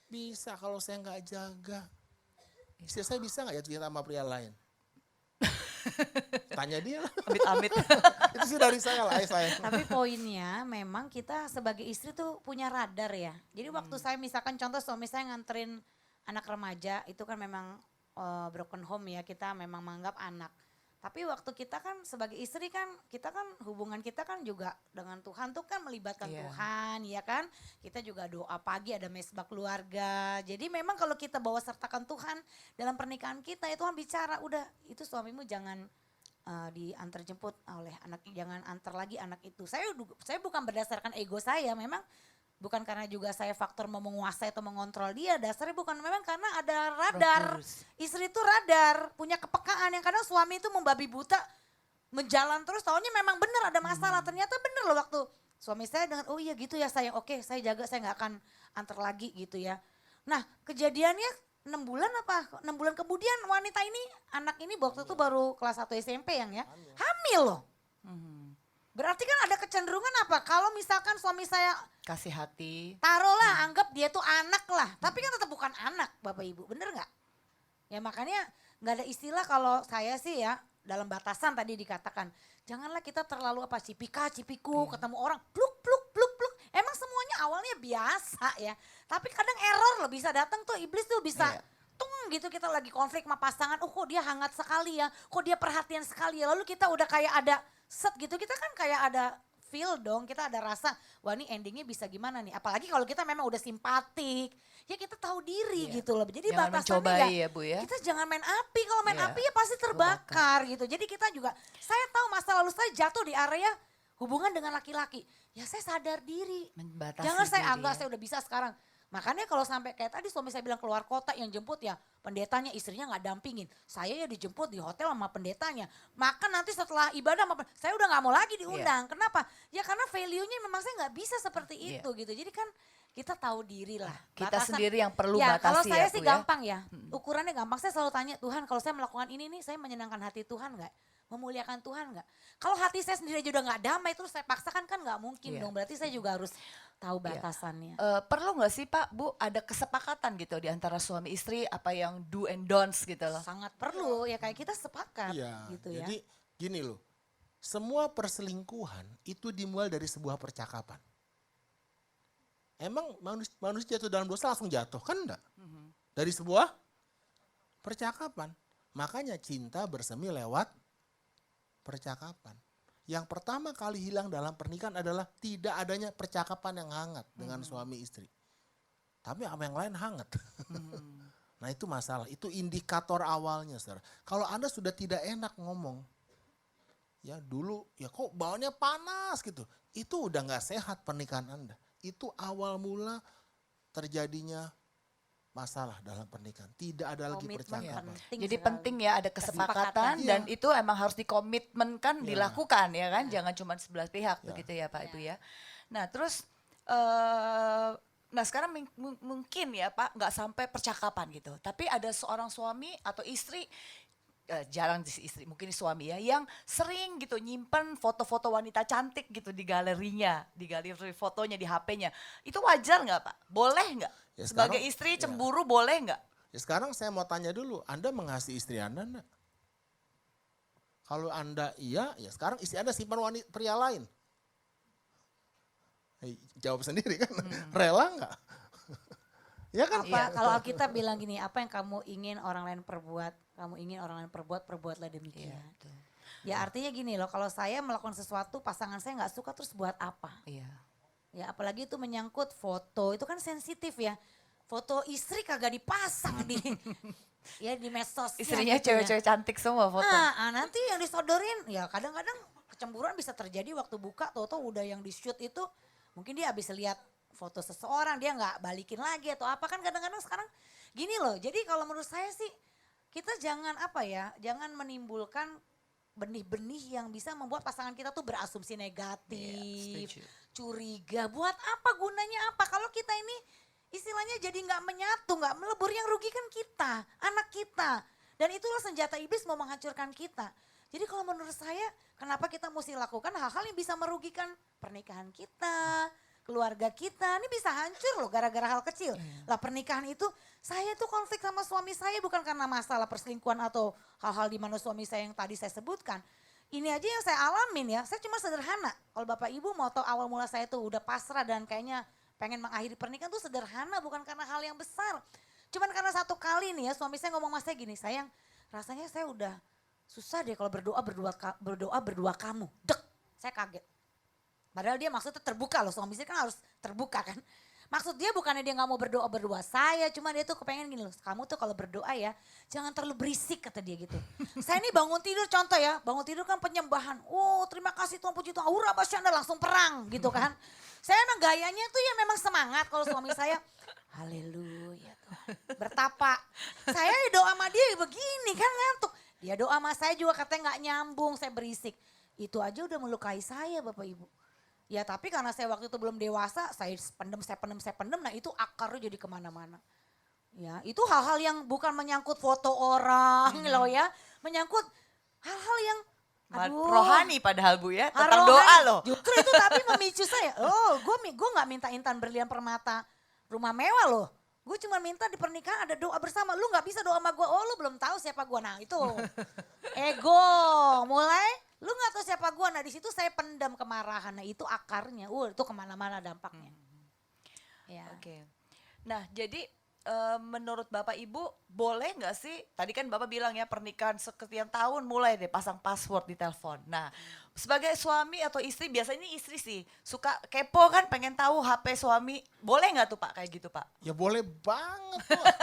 Bisa kalau saya nggak jaga. Istri saya bisa nggak jatuh cinta sama pria lain? Tanya dia lah. amit-amit. Itu sih dari saya lah, saya. Tapi poinnya memang kita sebagai istri tuh punya radar ya. Jadi waktu saya misalkan contoh suami saya nganterin anak remaja itu kan memang broken home ya, kita memang menganggap anak. Tapi waktu kita kan sebagai istri kan, kita kan hubungan kita kan juga dengan Tuhan tuh kan melibatkan Iya. Tuhan ya kan. Kita juga doa pagi ada mesbah keluarga. Jadi memang kalau kita bawa sertakan Tuhan dalam pernikahan kita ya Tuhan bicara udah itu suamimu jangan diantar jemput oleh anak, jangan antar lagi anak itu. Saya bukan berdasarkan ego saya, memang bukan karena juga saya faktor mau menguasai atau mengontrol dia, dasarnya bukan, memang karena ada radar. Kudus. Istri itu radar, punya kepekaan yang kadang suami itu membabi buta, menjalan terus, taunya memang benar ada masalah. Ternyata benar loh waktu suami saya dengan, oh iya gitu ya sayang, oke saya jaga, saya nggak akan antar lagi gitu ya. Nah kejadiannya 6 bulan apa, 6 bulan kemudian wanita ini, anak ini waktu itu baru kelas 1 SMP yang ya, hamil loh. Berarti kan ada kecenderungan apa, kalau misalkan suami saya Kasih hati. taruhlah anggap dia tuh anak lah, tapi kan tetap bukan anak Bapak Ibu, bener nggak? Ya makanya nggak ada istilah kalau saya sih ya, dalam batasan tadi dikatakan, janganlah kita terlalu apa cipiku, ketemu orang pluk. Emang semuanya awalnya biasa ya, tapi kadang error loh bisa datang tuh, iblis tuh bisa Iya. tung gitu, kita lagi konflik sama pasangan, oh kok dia hangat sekali ya, kok dia perhatian sekali ya, lalu kita udah kayak ada set gitu, kita kan kayak ada feel dong, kita ada rasa, wah ini endingnya bisa gimana nih, apalagi kalau kita memang udah simpatik, ya kita tahu diri Iya. gitu loh, jadi Jangan batasannya mencobai ya Bu ya. kita jangan main api, kalau main Iya. api ya pasti terbakar gitu. Jadi kita juga, saya tahu masa lalu saya jatuh di area hubungan dengan laki-laki. Ya saya sadar diri. Membatasi Jangan saya diri anggap ya. saya udah bisa sekarang. Makanya kalau sampai kayak tadi suami saya bilang keluar kota yang jemput ya pendetanya, istrinya nggak dampingin. Saya ya dijemput di hotel sama pendetanya. Maka nanti setelah ibadah saya udah nggak mau lagi diundang. Kenapa? Ya karena value-nya memang saya nggak bisa seperti Iya. itu gitu. Jadi kan kita tahu diri lah. Kita Batasan- sendiri yang perlu ya, batasi kalau ya, saya Bu, sih ya. gampang ya. Ukurannya gampang. Saya selalu tanya, Tuhan kalau saya melakukan ini nih, saya menyenangkan hati Tuhan nggak? Memuliakan Tuhan nggak? Kalau hati saya sendiri aja udah nggak damai, terus saya paksakan kan nggak mungkin Iya. dong. Berarti saya juga harus tahu batasannya. Perlu nggak sih Pak, Bu, ada kesepakatan gitu di antara suami istri apa yang do and don'ts gitu loh? Sangat perlu ya, kayak kita sepakat Iya, gitu ya. jadi gini loh, semua perselingkuhan itu dimulai dari sebuah percakapan. Emang manusia jatuh dalam dosa langsung jatuh? Kan enggak. Dari sebuah percakapan. Makanya cinta bersemi lewat percakapan. Yang pertama kali hilang dalam pernikahan adalah tidak adanya percakapan yang hangat dengan suami istri. Tapi apa yang lain hangat. Nah itu masalah, itu indikator awalnya saudara. Kalau Anda sudah tidak enak ngomong, ya dulu ya kok baunya panas gitu. Itu udah gak sehat pernikahan Anda. Itu awal mula terjadinya masalah dalam pernikahan. Tidak ada lagi Komitmen percakapan. penting Jadi sekali. penting ya ada kesepakatan Kesepakatan. dan itu emang harus dikomitmenkan, Iya. dilakukan ya kan, jangan cuma sebelah pihak Ya. begitu ya Pak Ibu ya. Nah terus, nah sekarang mungkin ya Pak nggak sampai percakapan gitu, tapi ada seorang suami atau istri, jarang istri, mungkin suami ya, yang sering gitu nyimpen foto-foto wanita cantik gitu di galerinya, di galeri fotonya di HP-nya. Itu wajar nggak Pak? Boleh nggak? Ya, Sebagai sekarang- istri ya. cemburu boleh nggak? Ya sekarang saya mau tanya dulu, Anda mengasihi istri Anda enggak? Kalau Anda iya, ya sekarang istri Anda simpan wanita pria lain. Jawab sendiri kan, rela enggak? Ya kan? Apa kalau Alkitab bilang gini, apa yang kamu ingin orang lain perbuat, kamu ingin orang lain perbuat, perbuatlah demikian. Ya artinya gini loh, kalau saya melakukan sesuatu pasangan saya nggak suka terus buat apa? Iya. Ya apalagi itu menyangkut foto, itu kan sensitif ya. Foto istri kagak dipasang di ya di medsos. Istrinya cewek-cewek cantik semua foto. Nanti yang disodorin ya kadang-kadang kecemburuan bisa terjadi waktu buka tahu-tahu udah yang di shoot itu mungkin dia habis lihat foto seseorang dia nggak balikin lagi atau apa kan kadang-kadang sekarang gini loh. Jadi kalau menurut saya sih kita jangan apa ya, jangan menimbulkan benih-benih yang bisa membuat pasangan kita tuh berasumsi negatif, setuju. curiga. Buat apa gunanya apa kalau kita ini istilahnya jadi nggak menyatu, nggak melebur, yang rugi kan kita, anak kita. Dan itulah senjata iblis mau menghancurkan kita. Jadi kalau menurut saya kenapa kita mesti lakukan hal-hal yang bisa merugikan pernikahan kita, keluarga kita. Ini bisa hancur loh gara-gara hal kecil. Lah pernikahan itu saya tuh konflik sama suami saya bukan karena masalah perselingkuhan atau hal-hal di mana suami saya yang tadi saya sebutkan. Ini aja yang saya alamin ya, saya cuma sederhana. Kalau Bapak Ibu mau tahu awal mula saya tuh udah pasrah dan kayaknya pengen mengakhiri pernikahan tuh sederhana, bukan karena hal yang besar. Cuman karena satu kali nih ya suami saya ngomong sama saya gini, sayang rasanya saya udah susah deh kalau berdoa berdua kamu. Dek, saya kaget. Padahal dia maksudnya terbuka loh, suami saya kan harus terbuka kan. Maksud dia bukannya dia gak mau berdoa berdua saya, cuma dia tuh kepengen gini loh, kamu tuh kalau berdoa ya jangan terlalu berisik kata dia gitu. Saya ini bangun tidur contoh ya, bangun tidur kan penyembahan. Oh terima kasih Tuhan, puji Tuhan, aura basyanda langsung perang gitu kan. Saya emang gayanya tuh ya memang semangat, kalau suami saya haleluya Tuhan, bertapa. Saya doa sama dia begini kan ngantuk. Dia doa sama saya juga katanya gak nyambung, saya berisik. Itu aja udah melukai saya Bapak Ibu. Ya tapi karena saya waktu itu belum dewasa, saya pendem, nah itu akarnya jadi kemana-mana. Ya itu hal-hal yang bukan menyangkut foto orang loh ya, menyangkut hal-hal yang Rohani padahal Bu ya, tentang rohani. doa loh. Justru itu tapi memicu saya, gue gak minta intan berlian permata rumah mewah loh. Gue cuma minta di pernikahan ada doa bersama, lu gak bisa doa sama gue, lu belum tahu siapa gue. Nah itu ego mulai. Lu gak tahu siapa gue, nah di situ saya pendam kemarahan, nah itu akarnya, itu kemana-mana dampaknya. Ya. Oke. Nah jadi menurut Bapak Ibu boleh nggak sih, tadi kan Bapak bilang ya pernikahan sekian tahun mulai deh pasang password di telepon. Nah sebagai suami atau istri, biasanya ini istri sih suka kepo kan, pengen tahu HP suami, boleh nggak tuh Pak kayak gitu Pak? Ya boleh banget Pak.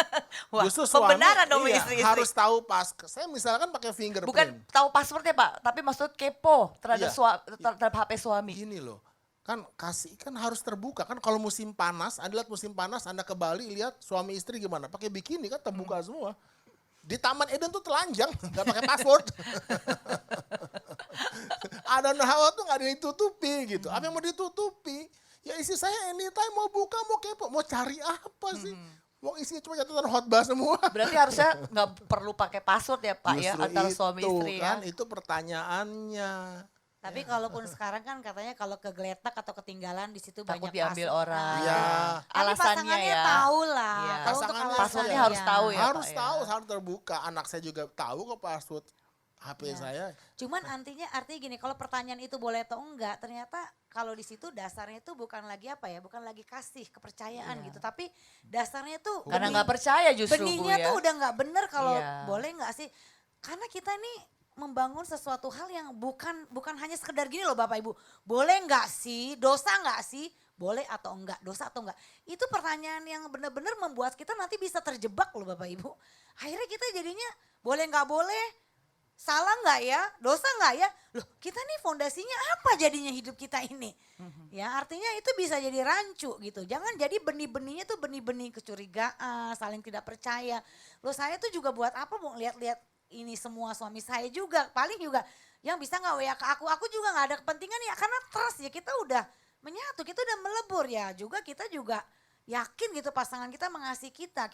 Wah, Justru suami pembenaran dong istri-istri. harus tahu pas. Saya misalkan pakai fingerprint. Bukan tahu passwordnya Pak, tapi maksud kepo terhadap, Iya. terhadap HP suami. Gini loh, kan kasih kan harus terbuka kan. Kalau musim panas, Anda lihat musim panas, Anda ke Bali lihat suami istri gimana, pakai bikini kan terbuka semua. Di Taman Eden tuh telanjang, nggak pakai password. Ada hawa tuh nggak ada yang ditutupi gitu. Apa yang mau ditutupi? Ya istri saya anytime mau buka, mau kepo, mau cari apa sih? Mau isinya cuma catatan khotbah semua. Berarti harusnya nggak perlu pakai password ya Pak ya Justru antara suami itu istri kan, ya. itu pertanyaannya. Tapi kalaupun sekarang kan katanya kalau kegeletak atau ketinggalan di situ Takut banyak diambil password. orang. Iya. Tapi Alasannya pasangannya ya. tahu lah. Iya. Kalau untuk Pasangannya alasannya Passwordnya harus tahu ya harus Pak, tahu, ya. harus terbuka. Anak saya juga tahu kok password HP Ya. saya. Cuman artinya gini, kalau pertanyaan itu boleh atau enggak, ternyata kalau di situ dasarnya itu bukan lagi apa ya, bukan lagi kasih kepercayaan Iya. gitu, tapi dasarnya itu Karena nggak percaya justru Bu benihnya ya. tuh udah nggak bener kalau Iya. boleh nggak sih? Karena kita nih membangun sesuatu hal yang bukan hanya sekedar gini loh Bapak Ibu, boleh nggak sih, dosa nggak sih, boleh atau enggak, dosa atau enggak. Itu pertanyaan yang benar-benar membuat kita nanti bisa terjebak loh Bapak Ibu. Akhirnya kita jadinya boleh nggak boleh, salah nggak ya, dosa nggak ya? Loh kita nih fondasinya apa jadinya hidup kita ini? Ya artinya itu bisa jadi rancu gitu. Jangan jadi benih-benihnya tuh benih-benih kecurigaan, saling tidak percaya. Loh saya tuh juga buat apa mau lihat-lihat ini semua suami saya juga. Paling juga yang bisa nggak WA ke aku juga nggak ada kepentingan ya karena trust ya kita udah menyatu, kita udah melebur ya. Juga kita juga yakin gitu pasangan kita mengasihi kita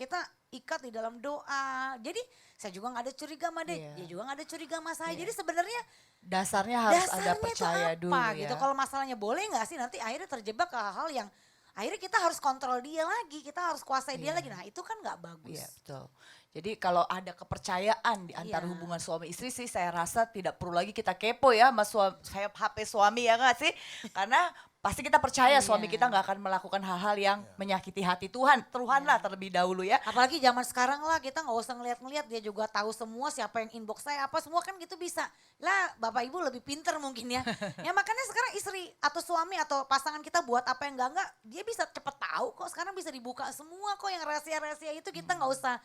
ikat di dalam doa. Jadi saya juga nggak ada curiga sama dia, Iya. dia juga nggak ada curiga sama saya. Iya. Jadi sebenarnya Dasarnya harus ada dasarnya itu percaya apa dulu ya. gitu. Kalau masalahnya boleh nggak sih nanti akhirnya terjebak ke hal-hal yang akhirnya kita harus kontrol dia lagi, kita harus kuasai dia Iya. lagi. Nah itu kan nggak bagus. Iya betul. Jadi kalau ada kepercayaan di antara Iya. hubungan suami istri sih saya rasa tidak perlu lagi kita kepo ya sama saya HP suami ya nggak sih? Karena pasti kita percaya suami Iya. kita nggak akan melakukan hal-hal yang menyakiti hati Tuhan. Tuhan lah terlebih dahulu ya. Apalagi zaman sekarang lah kita nggak usah ngeliat-ngeliat, dia juga tahu semua siapa yang inbox saya apa semua kan gitu bisa. Lah Bapak Ibu lebih pinter mungkin ya. Ya makanya sekarang istri atau suami atau pasangan kita buat apa yang enggak dia bisa cepet tahu kok, sekarang bisa dibuka semua kok yang rahasia-rahasia itu kita nggak usah.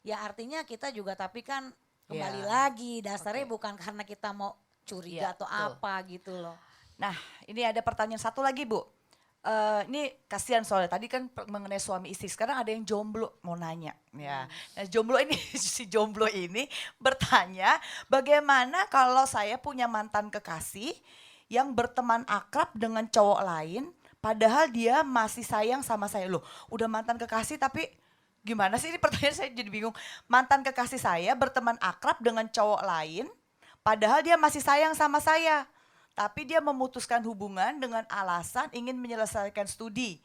Ya artinya kita juga tapi kan kembali Ya. lagi dasarnya bukan karena kita mau curiga Iya, atau betul. apa gitu loh. Nah ini ada pertanyaan satu lagi Bu. Ini kasihan soalnya tadi kan mengenai suami istri, sekarang ada yang jomblo mau nanya ya. Nah jomblo ini si jomblo ini bertanya bagaimana kalau saya punya mantan kekasih yang berteman akrab dengan cowok lain padahal dia masih sayang sama saya. Loh udah mantan kekasih tapi gimana sih, ini pertanyaan saya jadi bingung. Mantan kekasih saya berteman akrab dengan cowok lain padahal dia masih sayang sama saya. Tapi dia memutuskan hubungan dengan alasan ingin menyelesaikan studi.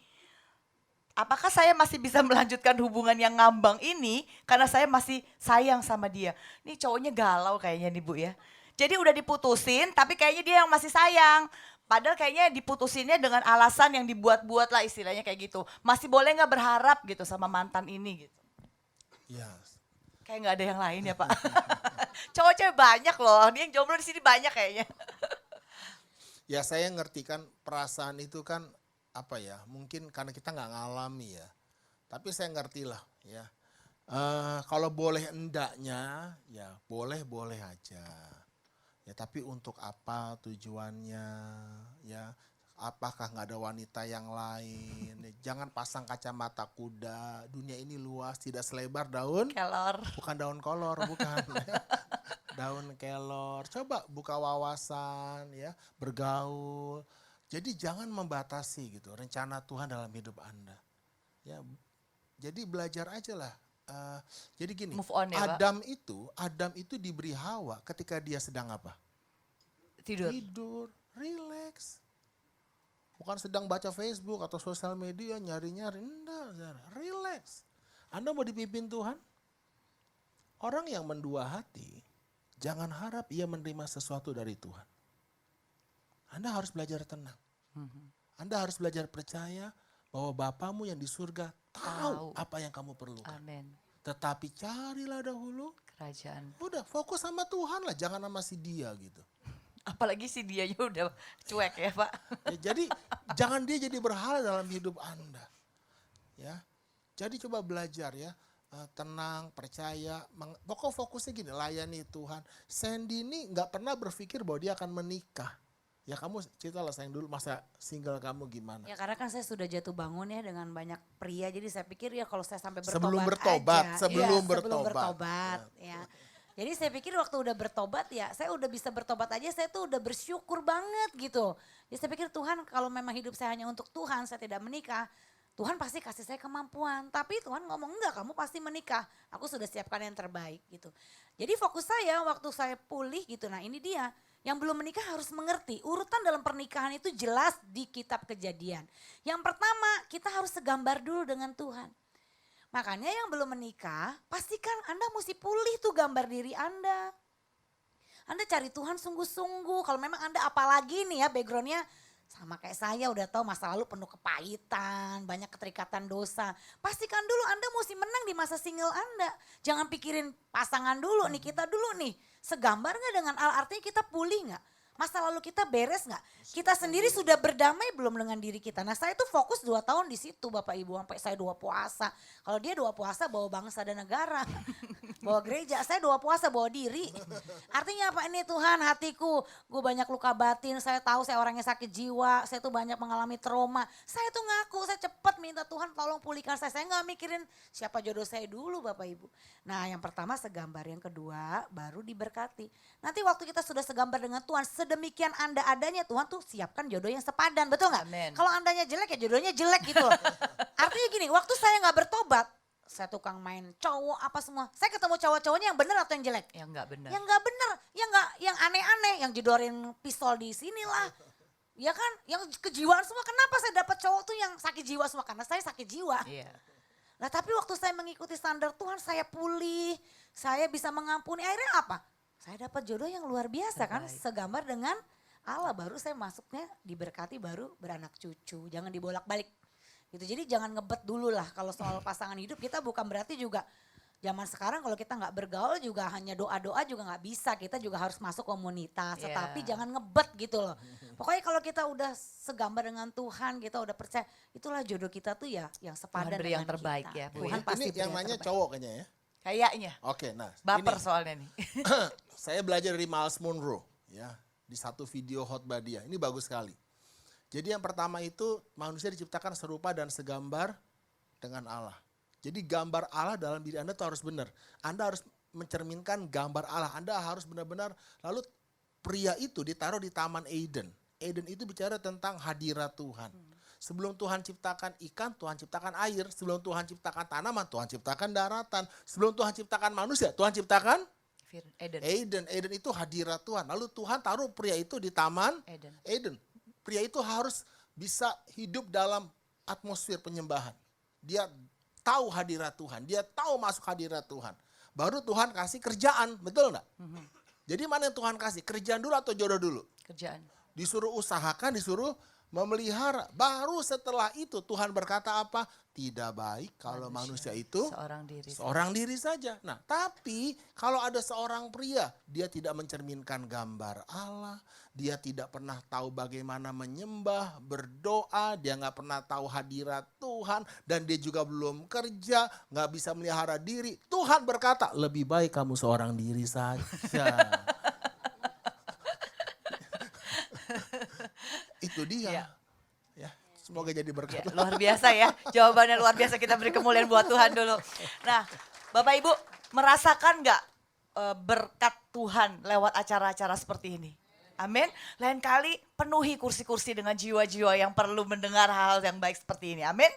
Apakah saya masih bisa melanjutkan hubungan yang ngambang ini karena saya masih sayang sama dia? Nih cowoknya galau kayaknya nih Bu ya. Jadi udah diputusin tapi kayaknya dia yang masih sayang. Padahal kayaknya diputusinnya dengan alasan yang dibuat-buat lah istilahnya kayak gitu. Masih boleh nggak berharap gitu sama mantan ini gitu. Ya. Kayak nggak ada yang lain ya Pak. Cowok-cowok banyak loh, dia yang jomblo di sini banyak kayaknya. Ya saya ngerti kan perasaan itu kan apa ya, mungkin karena kita nggak ngalami ya. Tapi saya ngerti lah ya. Kalau boleh endaknya ya boleh-boleh aja. Ya tapi untuk apa tujuannya ya. Apakah nggak ada wanita yang lain? Jangan pasang kacamata kuda. Dunia ini luas, tidak selebar daun. Kelor. Bukan daun kolor, bukan. Daun kelor. Coba buka wawasan ya, bergaul. Jadi jangan membatasi gitu rencana Tuhan dalam hidup Anda. Ya, jadi belajar aja lah. Jadi gini, Move on ya, Pak. Adam itu diberi Hawa ketika dia sedang apa? Tidur. Tidur, relax. Bukan sedang baca Facebook atau sosial media nyari-nyari, enggak, relax. Anda mau dipimpin Tuhan? Orang yang mendua hati, jangan harap ia menerima sesuatu dari Tuhan. Anda harus belajar tenang. Anda harus belajar percaya bahwa Bapamu yang di surga tahu Tahu. apa yang kamu perlukan. Amin. Tetapi carilah dahulu, Kerajaan. udah fokus sama Tuhan lah, jangan sama si dia gitu. Apalagi si dianya udah cuek ya Pak. Ya, jadi jangan dia jadi berhala dalam hidup Anda. Ya. Jadi coba belajar ya, tenang, percaya, pokok fokusnya gini, layani Tuhan. Sandy ini nggak pernah berpikir bahwa dia akan menikah. Ya kamu ceritalah sayang dulu masa single kamu gimana. Ya karena kan saya sudah jatuh bangun ya dengan banyak pria, jadi saya pikir ya kalau saya sampai bertobat Sebelum bertobat, aja, sebelum ya, bertobat. bertobat, ya. Jadi saya pikir waktu udah bertobat ya, saya udah bisa bertobat aja, saya tuh udah bersyukur banget gitu. Jadi saya pikir Tuhan kalau memang hidup saya hanya untuk Tuhan, saya tidak menikah, Tuhan pasti kasih saya kemampuan. Tapi Tuhan ngomong enggak, kamu pasti menikah. Aku sudah siapkan yang terbaik gitu. Jadi fokus saya waktu saya pulih gitu, nah ini dia. Yang belum menikah harus mengerti, urutan dalam pernikahan itu jelas di kitab Kejadian. Yang pertama, kita harus segambar dulu dengan Tuhan. Makanya yang belum menikah, pastikan Anda mesti pulih tuh gambar diri Anda. Anda cari Tuhan sungguh-sungguh, kalau memang Anda apalagi nih ya backgroundnya sama kayak saya udah tahu masa lalu penuh kepahitan, banyak keterikatan dosa. Pastikan dulu Anda mesti menang di masa single Anda. Jangan pikirin pasangan dulu nih, kita dulu nih. Segambar gak dengan Allah, artinya kita pulih gak? Masa lalu kita beres gak? Kita sendiri sudah berdamai belum dengan diri kita? Nah saya tuh fokus 2 tahun di situ Bapak Ibu, sampai saya 2 puasa. Kalau dia 2 puasa bawa bangsa dan negara, bawa gereja, saya 2 puasa bawa diri. Artinya apa ini Tuhan, hatiku, gue banyak luka batin, saya tahu saya orangnya sakit jiwa, saya tuh banyak mengalami trauma. Saya tuh ngaku, saya cepat minta Tuhan tolong pulihkan saya gak mikirin siapa jodoh saya dulu Bapak Ibu. Nah yang pertama segambar, yang kedua baru diberkati. Nanti waktu kita sudah segambar dengan Tuhan, sedemikian Anda adanya Tuhan tuh siapkan jodoh yang sepadan, betul gak? Amin. Kalau Andanya jelek ya jodohnya jelek gitu loh. Artinya gini, waktu saya gak bertobat, saya tukang main cowok apa semua. Saya ketemu cowok-cowoknya yang benar atau yang jelek? Yang enggak benar. Yang nggak benar, yang aneh-aneh, yang jedorin pistol di sinilah. Ya kan, yang kejiwaan semua. Kenapa saya dapat cowok tuh yang sakit jiwa semua? Karena saya sakit jiwa. Iya. Nah tapi waktu saya mengikuti standar Tuhan, saya pulih, saya bisa mengampuni. Akhirnya apa? Saya dapat jodoh yang luar biasa kan, Terbaik. segambar dengan Allah. Baru saya masuknya diberkati, baru beranak cucu. Jangan dibolak-balik. Gitu. Jadi jangan ngebet dulu lah kalau soal pasangan hidup. Kita bukan berarti juga zaman sekarang kalau kita nggak bergaul juga hanya doa-doa juga nggak bisa. Kita juga harus masuk komunitas. Iya. Tetapi jangan ngebet gitu loh. Pokoknya kalau kita udah segambar dengan Tuhan, kita udah percaya, itulah jodoh kita tuh ya yang sepadan Tuhan beri yang dengan terbaik kita. ya, Bu, Tuhan ya. pasti Ini beri yang nanya cowok kayaknya ya. Kayaknya. Oke, nah Baper ini soalnya nih. saya belajar dari Miles Monroe ya di satu video khotbah dia. Ini bagus sekali. Jadi yang pertama itu manusia diciptakan serupa dan segambar dengan Allah. Jadi gambar Allah dalam diri Anda itu harus benar. Anda harus mencerminkan gambar Allah. Anda harus benar-benar. Lalu pria itu ditaruh di Taman Eden. Eden itu bicara tentang hadirat Tuhan. Sebelum Tuhan ciptakan ikan, Tuhan ciptakan air. Sebelum Tuhan ciptakan tanaman, Tuhan ciptakan daratan. Sebelum Tuhan ciptakan manusia, Tuhan ciptakan Eden. Eden. Eden itu hadirat Tuhan. Lalu Tuhan taruh pria itu di Taman Eden. Eden. Pria itu harus bisa hidup dalam atmosfer penyembahan. Dia tahu hadirat Tuhan, dia tahu masuk hadirat Tuhan. Baru Tuhan kasih kerjaan, betul enggak? Jadi mana yang Tuhan kasih? Kerjaan dulu atau jodoh dulu? Kerjaan. Disuruh usahakan, disuruh memelihara. Baru setelah itu Tuhan berkata apa? Tidak baik kalau manusia itu Seorang diri. seorang diri saja. Nah, tapi kalau ada seorang pria, dia tidak mencerminkan gambar Allah, dia tidak pernah tahu bagaimana menyembah, berdoa, dia nggak pernah tahu hadirat Tuhan, dan dia juga belum kerja, nggak bisa melihara diri. Tuhan berkata, lebih baik kamu seorang diri saja. Itu dia. Iya. Ya, semoga jadi berkat. Ya, luar biasa ya. Jawabannya luar biasa, kita beri kemuliaan buat Tuhan dulu. Nah, Bapak Ibu merasakan nggak berkat Tuhan lewat acara-acara seperti ini? Amin. Lain kali penuhi kursi-kursi dengan jiwa-jiwa yang perlu mendengar hal yang baik seperti ini. Amin.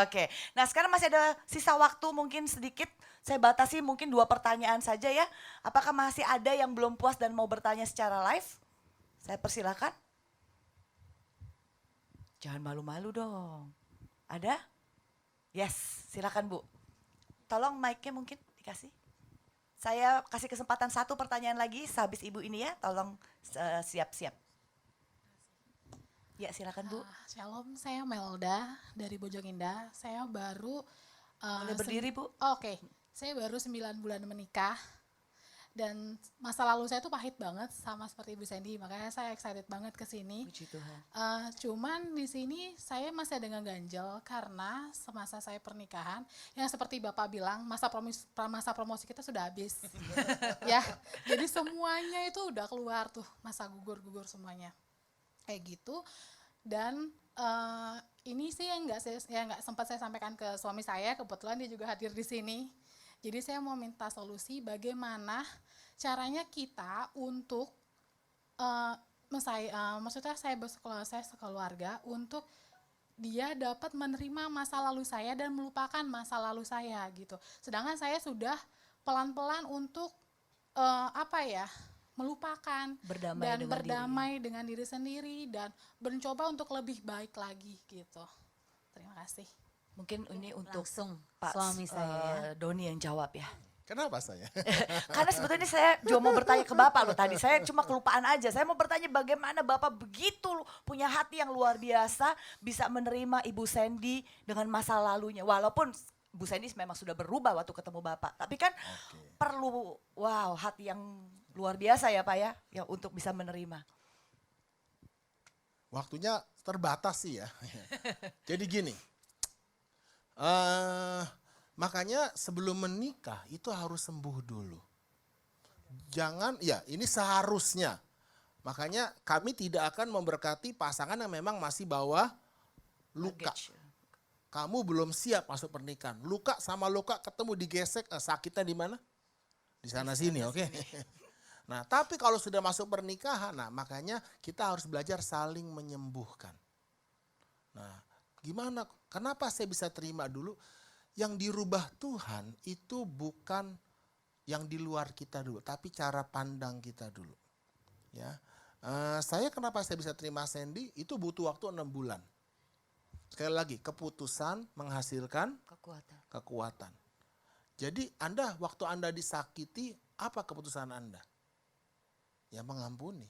Oke. Nah, sekarang masih ada sisa waktu mungkin sedikit. Saya batasi mungkin 2 pertanyaan saja ya. Apakah masih ada yang belum puas dan mau bertanya secara live? Saya persilakan. Jangan malu-malu dong. Ada? Yes, silakan Bu. Tolong mic-nya mungkin dikasih. Saya kasih kesempatan 1 pertanyaan lagi sehabis Ibu ini ya. Tolong siap-siap. Ya silakan Bu. Shalom, saya Melda dari Bojong Indah. Saya baru Boleh berdiri Bu. Oke, saya baru 9 bulan menikah. Dan masa lalu saya tuh pahit banget sama seperti Ibu Sandy, makanya saya excited banget ke sini. Puji Tuhan. Cuman di sini saya masih ada ngeganjel karena semasa saya pernikahan, yang seperti Bapak bilang masa promosi kita sudah habis. Ya, jadi semuanya itu udah keluar tuh, masa gugur semuanya. Kayak gitu. Dan ini sih yang nggak sempat saya sampaikan ke suami saya, kebetulan dia juga hadir di sini. Jadi saya mau minta solusi bagaimana caranya kita untuk maksudnya saya sekeluarga untuk dia dapat menerima masa lalu saya dan melupakan masa lalu saya gitu. Sedangkan saya sudah pelan-pelan untuk melupakan Berdamai dan dengan berdamai dengan diri sendiri dan mencoba untuk lebih baik lagi gitu. Terima kasih. Mungkin ini untuk Langsung Pak suami saya ya. Doni yang jawab ya. Kenapa saya? Karena sebetulnya saya juga mau bertanya ke Bapak loh tadi. Saya cuma kelupaan aja. Saya mau bertanya bagaimana Bapak begitu punya hati yang luar biasa bisa menerima Ibu Sandy dengan masa lalunya. Walaupun Bu Sandy memang sudah berubah waktu ketemu Bapak. Tapi kan perlu hati yang luar biasa ya Pak ya. Yang untuk bisa menerima. Waktunya terbatas sih ya. Jadi gini, makanya sebelum menikah itu harus sembuh dulu. Jangan, ya ini seharusnya. Makanya kami tidak akan memberkati pasangan yang memang masih bawa luka. Baggage. Kamu belum siap masuk pernikahan. Luka sama luka ketemu digesek, sakitnya di mana? Di sana sini, oke. Nah, tapi kalau sudah masuk pernikahan, nah makanya kita harus belajar saling menyembuhkan. Nah, gimana? Kenapa saya bisa terima dulu? Yang dirubah Tuhan itu bukan yang di luar kita dulu, tapi cara pandang kita dulu. Ya, kenapa saya bisa terima Sandy? Itu butuh waktu 6 bulan. Sekali lagi, keputusan menghasilkan kekuatan. Jadi waktu Anda disakiti, apa keputusan Anda? Ya mengampuni.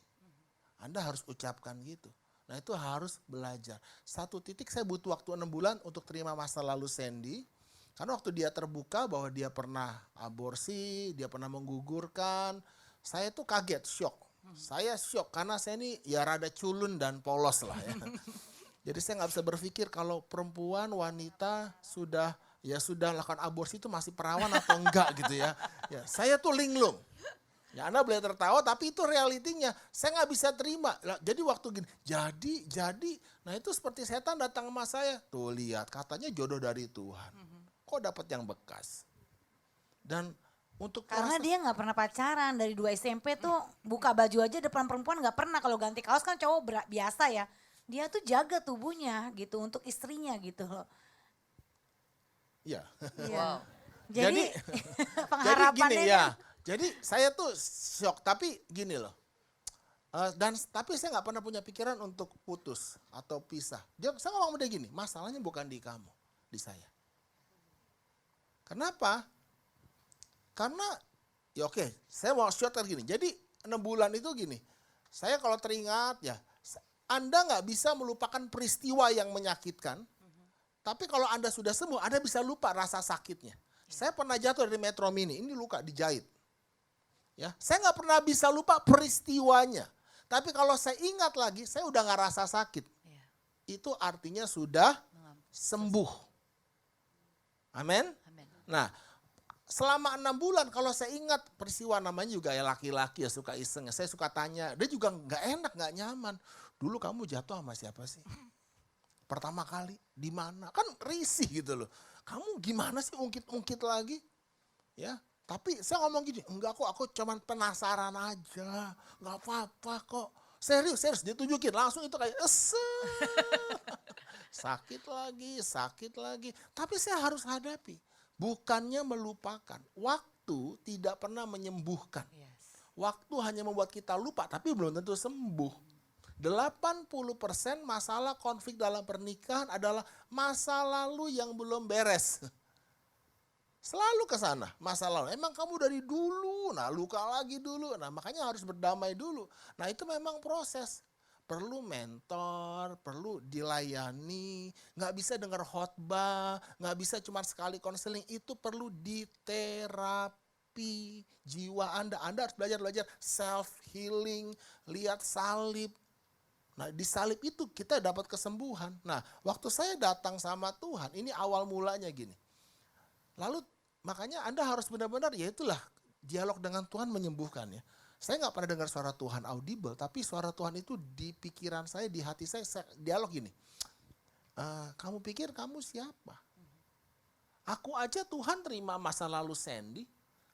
Anda harus ucapkan gitu. Nah itu harus belajar. Satu titik saya butuh waktu 6 bulan untuk terima masa lalu Sandy. Karena waktu dia terbuka bahwa dia pernah aborsi, dia pernah menggugurkan. Saya tuh kaget, shock. Saya shock karena saya ini ya rada culun dan polos lah ya. Jadi saya nggak bisa berpikir kalau perempuan, wanita sudah lakukan aborsi itu masih perawan atau enggak gitu ya. Ya saya tuh linglung. Ya Anda boleh tertawa tapi itu realitinya. Saya nggak bisa terima. Jadi waktu gini, jadi. Nah itu seperti setan datang sama saya. Tuh lihat katanya jodoh dari Tuhan. Kok dapat yang bekas? Dan untuk Karena dia nggak pernah pacaran dari 2 SMP tuh buka baju aja depan perempuan nggak pernah. Kalau ganti kaos kan cowok biasa ya. Dia tuh jaga tubuhnya gitu untuk istrinya gitu loh. ya. Iya. Jadi Jadi jadi pengharapannya gini ya. Jadi saya tuh shock tapi gini loh. Tapi saya nggak pernah punya pikiran untuk putus atau pisah. Saya ngomong dia gini, masalahnya bukan di kamu, di saya. Kenapa? Karena ya oke, saya mau shortcut gini. Jadi 6 bulan itu gini. Saya kalau teringat ya, Anda nggak bisa melupakan peristiwa yang menyakitkan. Tapi kalau Anda sudah sembuh, Anda bisa lupa rasa sakitnya. Saya pernah jatuh dari Metro Mini, ini luka dijahit. Ya, saya nggak pernah bisa lupa peristiwanya. Tapi kalau saya ingat lagi, saya udah nggak rasa sakit. Itu artinya sudah sembuh. Amin. Nah, selama 6 bulan kalau saya ingat peristiwa namanya juga ya laki-laki ya suka iseng. Saya suka tanya, dia juga nggak enak, nggak nyaman. Dulu kamu jatuh sama siapa sih? Pertama kali di mana? Kan risih gitu loh. Kamu gimana sih ungkit-ungkit lagi? Ya, tapi saya ngomong gini, enggak kok aku cuman penasaran aja. Enggak apa-apa kok. Serius ditunjukin langsung itu kayak sakit lagi. Tapi saya harus hadapi. Bukannya melupakan. Waktu tidak pernah menyembuhkan. Waktu hanya membuat kita lupa tapi belum tentu sembuh. 80% masalah konflik dalam pernikahan adalah masa lalu yang belum beres. Selalu ke sana masa lalu. Emang kamu dari dulu, nah luka lagi dulu. Nah makanya harus berdamai dulu. Nah itu memang proses. Perlu mentor, perlu dilayani. Nggak bisa dengar khotbah, nggak bisa cuma sekali konseling. Itu perlu diterapi jiwa Anda. Anda harus belajar self healing, lihat salib. Nah di salib itu kita dapat kesembuhan. Nah waktu saya datang sama Tuhan, ini awal mulanya gini. Lalu makanya Anda harus benar-benar ya itulah dialog dengan Tuhan menyembuhkan ya. Saya nggak pernah dengar suara Tuhan audible, tapi suara Tuhan itu di pikiran saya, di hati saya dialog gini. Kamu pikir kamu siapa? Aku aja Tuhan terima masa lalu Sandy.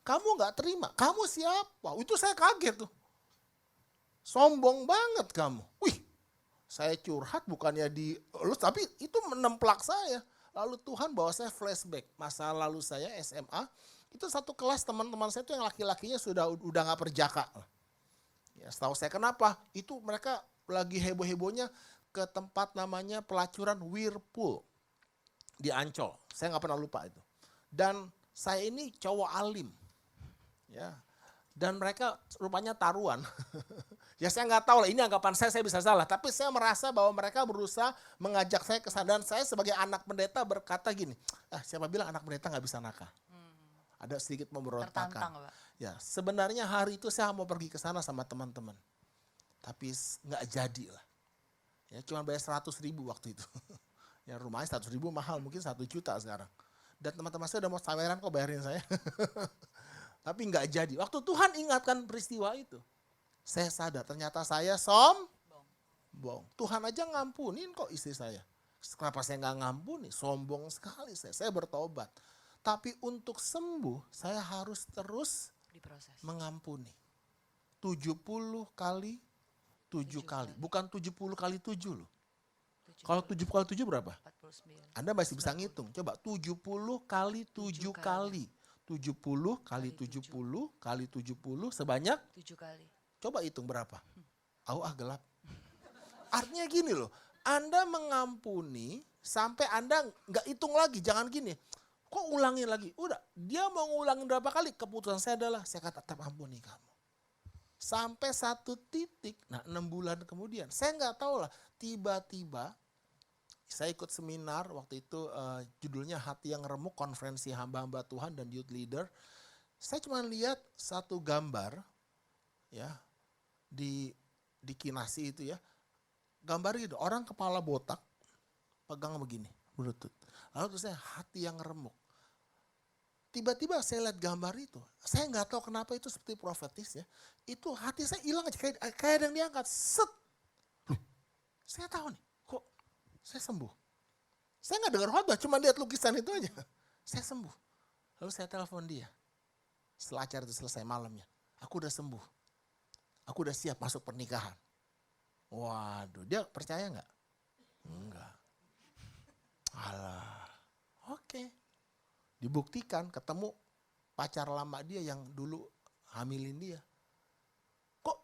Kamu nggak terima. Kamu siapa? Itu saya kaget tuh. Sombong banget kamu. Wih, saya curhat bukannya di lu, tapi itu menemplak saya. Lalu Tuhan bawa saya flashback. Masa lalu saya SMA, itu satu kelas teman-teman saya itu yang laki-lakinya udah nggak perjaka. Ya, setahu saya kenapa? Itu mereka lagi heboh-hebohnya ke tempat namanya pelacuran Whirlpool di Ancol. Saya nggak pernah lupa itu. Dan saya ini cowok alim, ya. Dan mereka rupanya taruhan. Ya saya nggak tahu lah, ini anggapan saya bisa salah. Tapi saya merasa bahwa mereka berusaha mengajak saya ke sana. Dan saya sebagai anak pendeta berkata gini, siapa bilang anak pendeta nggak bisa nakal? Ada sedikit Tertantang, pemberontakan. Pak. Ya sebenarnya hari itu saya mau pergi ke sana sama teman-teman. Tapi nggak jadi lah. Ya cuma bayar 100.000 waktu itu. Ya rumahnya 100.000 mahal, mungkin 1 juta sekarang. Dan teman-teman saya udah mau saweran kok bayarin saya. Tapi nggak jadi. Waktu Tuhan ingatkan peristiwa itu, saya sadar ternyata saya sombong. Tuhan aja ngampunin kok istri saya. Kenapa saya nggak ngampuni? Sombong sekali saya. Saya bertobat. Tapi untuk sembuh, saya harus terus Diproses. mengampuni. 70 kali 7 kali. Bukan 70 kali 7 loh. Kalau 70 kali 7 berapa? 49. Anda masih bisa ngitung. Coba 70 kali 7 kali. 70 kali 70 kali 70 sebanyak? 7 kali. Coba hitung berapa? Gelap. Artinya gini loh. Anda mengampuni sampai Anda nggak hitung lagi. Jangan gini. Kok ulangin lagi? Udah, dia mau ngulangin berapa kali? Keputusan saya adalah, saya kata tetap ampuni kamu. Sampai satu titik, 6 bulan kemudian. Saya nggak tahu lah, tiba-tiba saya ikut seminar waktu itu judulnya Hati yang Remuk, konferensi hamba-hamba Tuhan dan youth leader. Saya cuma lihat satu gambar ya di Kinasi itu ya. Gambar gitu, orang kepala botak pegang begini, berlutut. Lalu terus saya hati yang remuk. Tiba-tiba saya lihat gambar itu, saya nggak tahu kenapa itu seperti profetis ya. Itu hati saya hilang aja, kayak ada yang diangkat, set. Loh, saya tahu nih, kok saya sembuh. Saya nggak dengar khotbah, cuma lihat lukisan itu aja. Saya sembuh. Lalu saya telepon dia. Setelah acara itu selesai malamnya, aku udah sembuh. Aku udah siap masuk pernikahan. Waduh, dia percaya nggak? Enggak. Alah, oke. Dibuktikan ketemu pacar lama dia yang dulu hamilin dia. Kok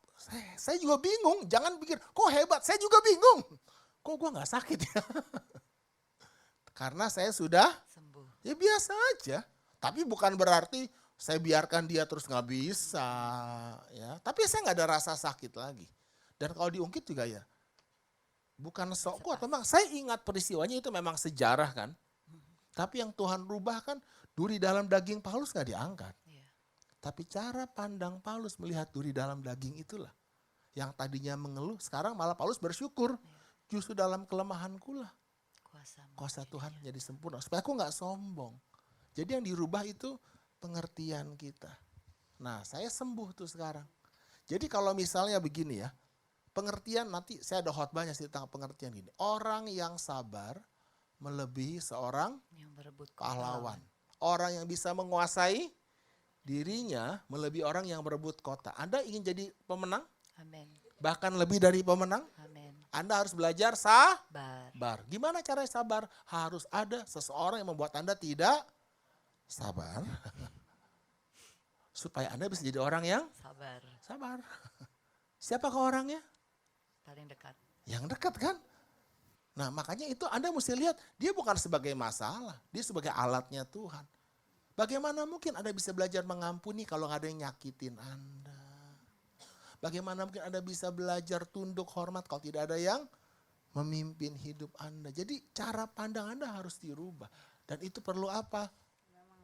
saya juga bingung, jangan pikir kok hebat, saya juga bingung. Kok gue gak sakit ya? Karena saya sudah Sembuh. ya biasa aja. Tapi bukan berarti saya biarkan dia terus gak bisa. Ya. Tapi saya gak ada rasa sakit lagi. Dan kalau diungkit juga ya, bukan sok kuat. Memang saya ingat peristiwanya itu memang sejarah kan. Tapi yang Tuhan rubah kan, duri dalam daging Paulus gak diangkat. Iya. Tapi cara pandang Paulus melihat duri dalam daging itulah. Yang tadinya mengeluh, sekarang malah Paulus bersyukur. Justru dalam kelemahanku lah kuasa Tuhan jadi sempurna. Supaya aku gak sombong. Jadi yang dirubah itu pengertian kita. Nah saya sembuh tuh sekarang. Jadi kalau misalnya begini ya, pengertian nanti saya ada khotbahnya sih tentang pengertian gini. Orang yang sabar melebihi seorang Yang berebut pahlawan. Orang yang bisa menguasai dirinya melebihi orang yang berebut kota. Anda ingin jadi pemenang? Amin. Bahkan lebih dari pemenang? Amin. Anda harus belajar Bar. sabar. Gimana cara sabar? Harus ada seseorang yang membuat Anda tidak sabar. Supaya Anda bisa jadi orang yang Sabar. sabar. Siapakah orangnya? Paling dekat. Yang dekat kan? Nah makanya itu Anda mesti lihat, dia bukan sebagai masalah, dia sebagai alatnya Tuhan. Bagaimana mungkin Anda bisa belajar mengampuni kalau nggak ada yang nyakitin Anda? Bagaimana mungkin Anda bisa belajar tunduk hormat kalau tidak ada yang memimpin hidup Anda? Jadi cara pandang Anda harus dirubah. Dan itu perlu apa?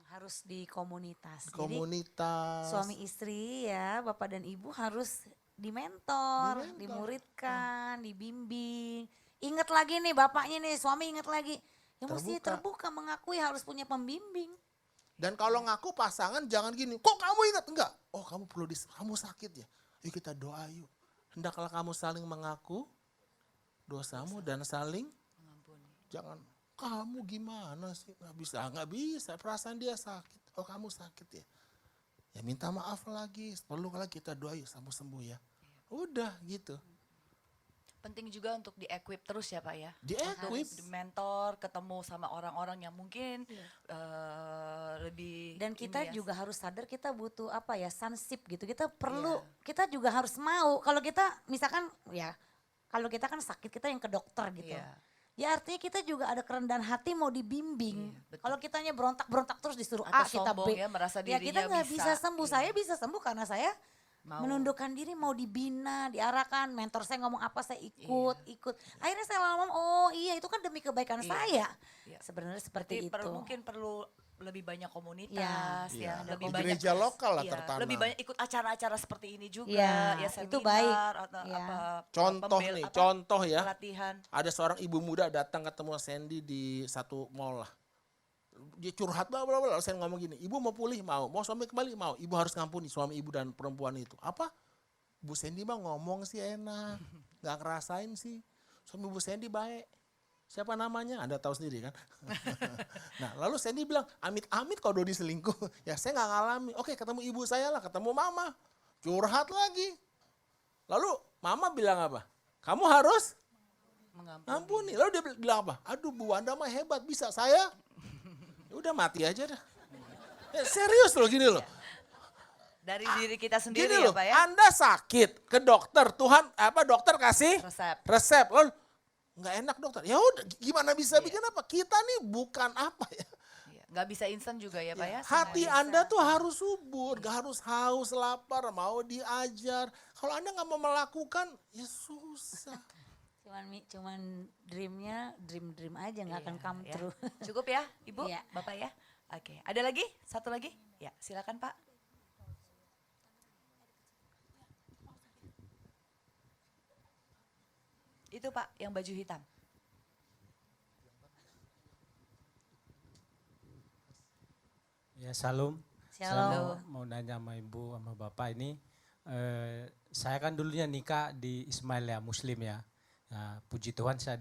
Harus di komunitas. Jadi Komunitas. suami istri ya, bapak dan ibu harus dimentor, Dimentor. dimuridkan, dibimbing. Ingat lagi nih bapaknya nih, suami ingat lagi. Ya mesti terbuka mengakui harus punya pembimbing. Dan kalau ngaku pasangan jangan gini, kok kamu ingat? Enggak. Oh kamu perlu kamu sakit ya. Yuk kita doa yuk. Hendaklah kamu saling mengaku dosamu dan saling Mengampuni. jangan kamu gimana sih? Nggak bisa. Perasaan dia sakit. Oh kamu sakit ya? Ya minta maaf lagi. Perlu lagi kita doa yuk kamu sembuh ya. Udah gitu. Penting juga untuk di-equip terus ya Pak ya. Di-equip. Untuk di-mentor, ketemu sama orang-orang yang mungkin lebih Dan kita ini ya, juga harus sadar kita butuh apa ya, sansip gitu. Kita perlu, Iya. kita juga harus mau. Kalau kita misalkan ya, kalau kita kan sakit kita yang ke dokter gitu. Iya. Ya artinya kita juga ada kerendahan hati mau dibimbing. Iya, betul. Kalau kitanya berontak-berontak terus disuruh Atau A kita sombong B. ya, merasa Ya kita dirinya nggak bisa bisa. sembuh. Iya. Saya bisa sembuh karena saya Mau. menundukkan diri, mau dibina, diarahkan. Mentor saya ngomong apa saya ikut. Akhirnya saya lama-lama, oh iya itu kan demi kebaikan Iya. saya. Iya. Sebenarnya seperti Tapi itu. mungkin perlu lebih banyak komunitas Iya. ya, lebih Di banyak gereja lokal lah iya, tertanam. lebih banyak ikut acara-acara seperti ini juga Iya, ya, itu seminar baik. atau Iya. apa Contoh nih, contoh ya. pelatihan. Ada seorang ibu muda datang ketemu Sandy di satu mall lah. Dia curhat bla bla bla. Saya ngomong gini, ibu mau pulih mau suami kembali mau. Ibu harus ngampuni suami ibu dan perempuan itu. Apa? Bu Sandy mah ngomong sih enak, nggak ngerasain sih. Suami Bu Sandy baik. Siapa namanya? Anda tahu sendiri kan. Nah lalu Sandy bilang, amit-amit kalau Dodi selingkuh. Ya saya nggak ngalami. Oke ketemu ibu saya lah, ketemu mama. Curhat lagi. Lalu mama bilang apa? Kamu harus Mengampuni. ampuni. Lalu dia bilang apa? Aduh Bu Anda mah hebat, bisa saya. Ya udah mati aja dah. Serius loh gini loh. Dari diri kita Gini sendiri loh, ya Pak ya. Anda sakit ke dokter, Tuhan dokter kasih Resep. Lalu nggak enak dokter. Ya udah gimana bisa bikin apa? Kita nih bukan apa ya. Iya, nggak bisa instan juga ya Pak ya. Hati semua Anda bisa. tuh harus subur, gak harus haus, lapar, mau diajar. Kalau Anda nggak mau melakukan, ya susah. Cuman dreamnya dream aja nggak akan Iya, come ya. true. Cukup ya Ibu, Iya. Bapak ya. Oke, ada lagi? Satu lagi? Ya, silakan Pak. Itu Pak, yang baju hitam. Ya salam. Shalom. Saya mau nanya sama ibu sama bapak ini. Saya kan dulunya nikah di Ismailia Muslim ya. Nah, puji Tuhan saya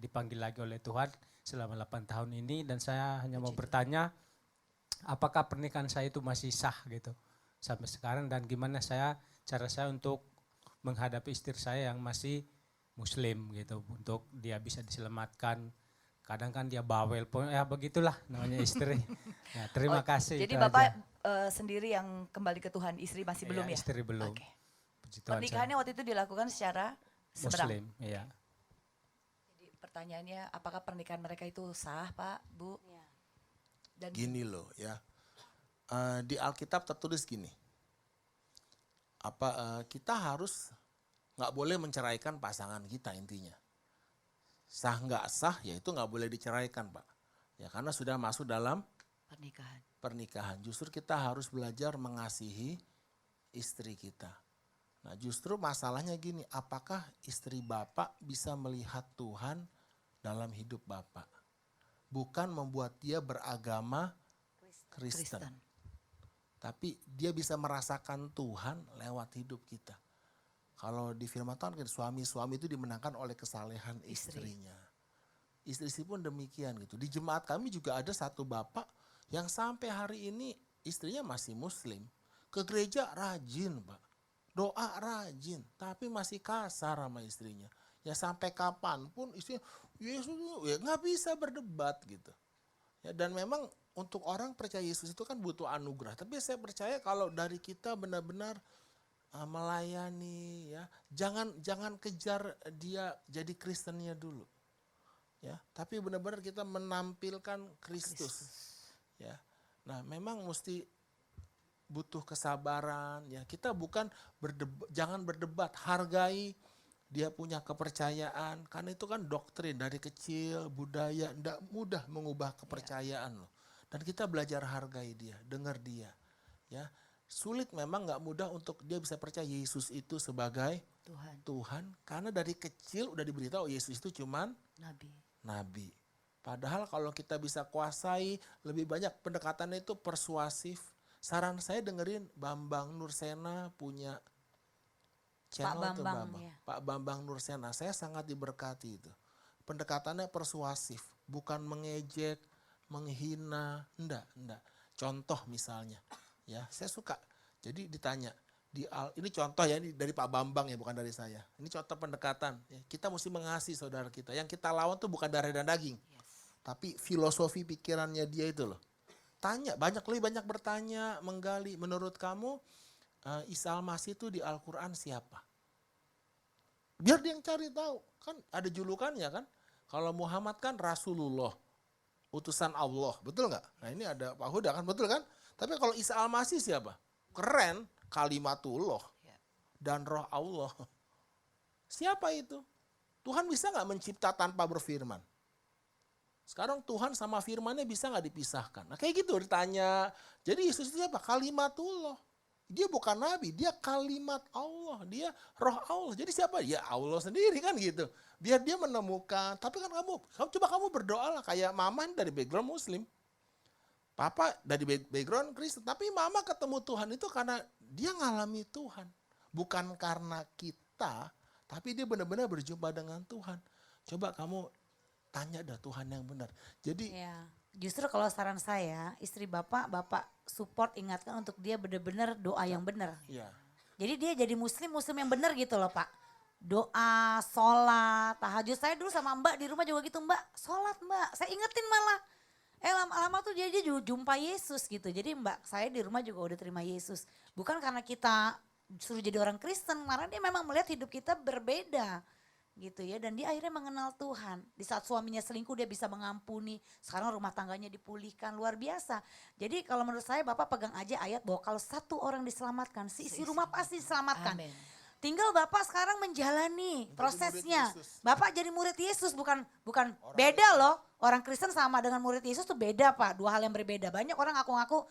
dipanggil lagi oleh Tuhan selama 8 tahun ini dan saya hanya mau bertanya apakah pernikahan saya itu masih sah gitu sampai sekarang dan gimana cara saya untuk menghadapi istri saya yang masih Muslim gitu untuk dia bisa diselamatkan. Kadang kan dia bawel, ya begitulah namanya istri. Ya, terima kasih. Jadi itu Bapak aja. sendiri yang kembali ke Tuhan, istri masih Ya, belum ya? istri belum. Oke. Puji Tuhan, Pernikahannya waktu itu dilakukan secara seberang. Muslim, iya. Jadi pertanyaannya, apakah pernikahan mereka itu sah, Pak, Bu? Dan Gini loh ya, di Alkitab tertulis gini, kita harus nggak boleh menceraikan pasangan kita intinya. Sah nggak sah ya itu nggak boleh diceraikan Pak. Ya karena sudah masuk dalam pernikahan. Justru kita harus belajar mengasihi istri kita. Nah justru masalahnya gini, apakah istri Bapak bisa melihat Tuhan dalam hidup Bapak? Bukan membuat dia beragama Kristen. Tapi dia bisa merasakan Tuhan lewat hidup kita. Kalau di firman Tuhan kan suami-suami itu dimenangkan oleh kesalehan istrinya. Istri pun demikian gitu. Di jemaat kami juga ada satu bapak yang sampai hari ini istrinya masih Muslim. Ke gereja rajin Pak. Doa rajin. Tapi masih kasar sama istrinya. Ya sampai kapanpun istrinya Yesus ya nggak bisa berdebat gitu. Ya, dan memang untuk orang percaya Yesus itu kan butuh anugerah. Tapi saya percaya kalau dari kita benar-benar melayani ya, jangan kejar dia jadi Kristennya dulu. Ya, tapi benar-benar kita menampilkan Kristus. Ya. Nah, memang mesti butuh kesabaran ya. Kita bukan jangan berdebat, hargai dia punya kepercayaan karena itu kan doktrin dari kecil, budaya tidak mudah mengubah kepercayaan loh. Dan kita belajar hargai dia, dengar dia. Ya. Sulit memang nggak mudah untuk dia bisa percaya Yesus itu sebagai Tuhan karena dari kecil udah diberitahu Yesus itu cuman nabi. Padahal kalau kita bisa kuasai lebih banyak pendekatannya itu persuasif. Saran saya dengerin Bambang Nursena punya channel Pak tuh Bambang, Bambang. ya. Pak Bambang Nursena, saya sangat diberkati itu. Pendekatannya persuasif. bukan mengejek, menghina, enggak. Contoh misalnya, ya saya suka. Jadi ditanya, ini contoh ya dari Pak Bambang ya, bukan dari saya. Ini contoh pendekatan. Ya, kita mesti mengasihi saudara kita. Yang kita lawan tuh bukan darah dan daging, tapi filosofi pikirannya dia itu loh. Tanya, lebih banyak bertanya, menggali. Menurut kamu Isa Al-Masih itu di Al-Quran siapa? Biar dia yang cari tahu. Kan ada julukannya kan. Kalau Muhammad kan Rasulullah, utusan Allah, betul nggak? Nah ini ada Pak Huda kan, betul kan? Tapi kalau Isa Al-Masih siapa? Keren, kalimatullah dan roh Allah. Siapa itu? Tuhan bisa nggak mencipta tanpa berfirman? Sekarang Tuhan sama firmannya bisa nggak dipisahkan? Nah kayak gitu ditanya. Jadi Yesus itu siapa? Kalimatullah. Dia bukan nabi, dia kalimat Allah, dia roh Allah. Jadi siapa? Ya Allah sendiri kan gitu. Biar dia menemukan. Tapi kan kamu berdoa lah kayak mama dari background Muslim. Papa dari background Kristen. Tapi mama ketemu Tuhan itu karena dia ngalami Tuhan. Bukan karena kita, tapi dia benar-benar berjumpa dengan Tuhan. Coba kamu tanya dah Tuhan yang benar. Jadi Ya, justru kalau saran saya, istri bapak support, ingatkan untuk dia benar-benar doa yang benar. ya, Jadi dia jadi muslim yang benar gitu loh Pak. Doa, sholat, tahajud. Saya dulu sama Mbak di rumah juga gitu, Mbak. Sholat Mbak, saya ingetin malah. Lama-lama tuh dia jumpa Yesus gitu. Jadi Mbak, saya di rumah juga udah terima Yesus. Bukan karena kita suruh jadi orang Kristen, karena dia memang melihat hidup kita berbeda gitu ya. Dan dia akhirnya mengenal Tuhan. Di saat suaminya selingkuh dia bisa mengampuni. Sekarang rumah tangganya dipulihkan, luar biasa. Jadi kalau menurut saya Bapak pegang aja ayat bahwa kalau satu orang diselamatkan, isi rumah pasti diselamatkan. Amin. Tinggal Bapak sekarang menjalani prosesnya. murid Yesus. Bapak jadi murid Yesus, bukan beda loh. Orang Kristen sama dengan murid Yesus tuh beda Pak, dua hal yang berbeda. Banyak orang ngaku-ngaku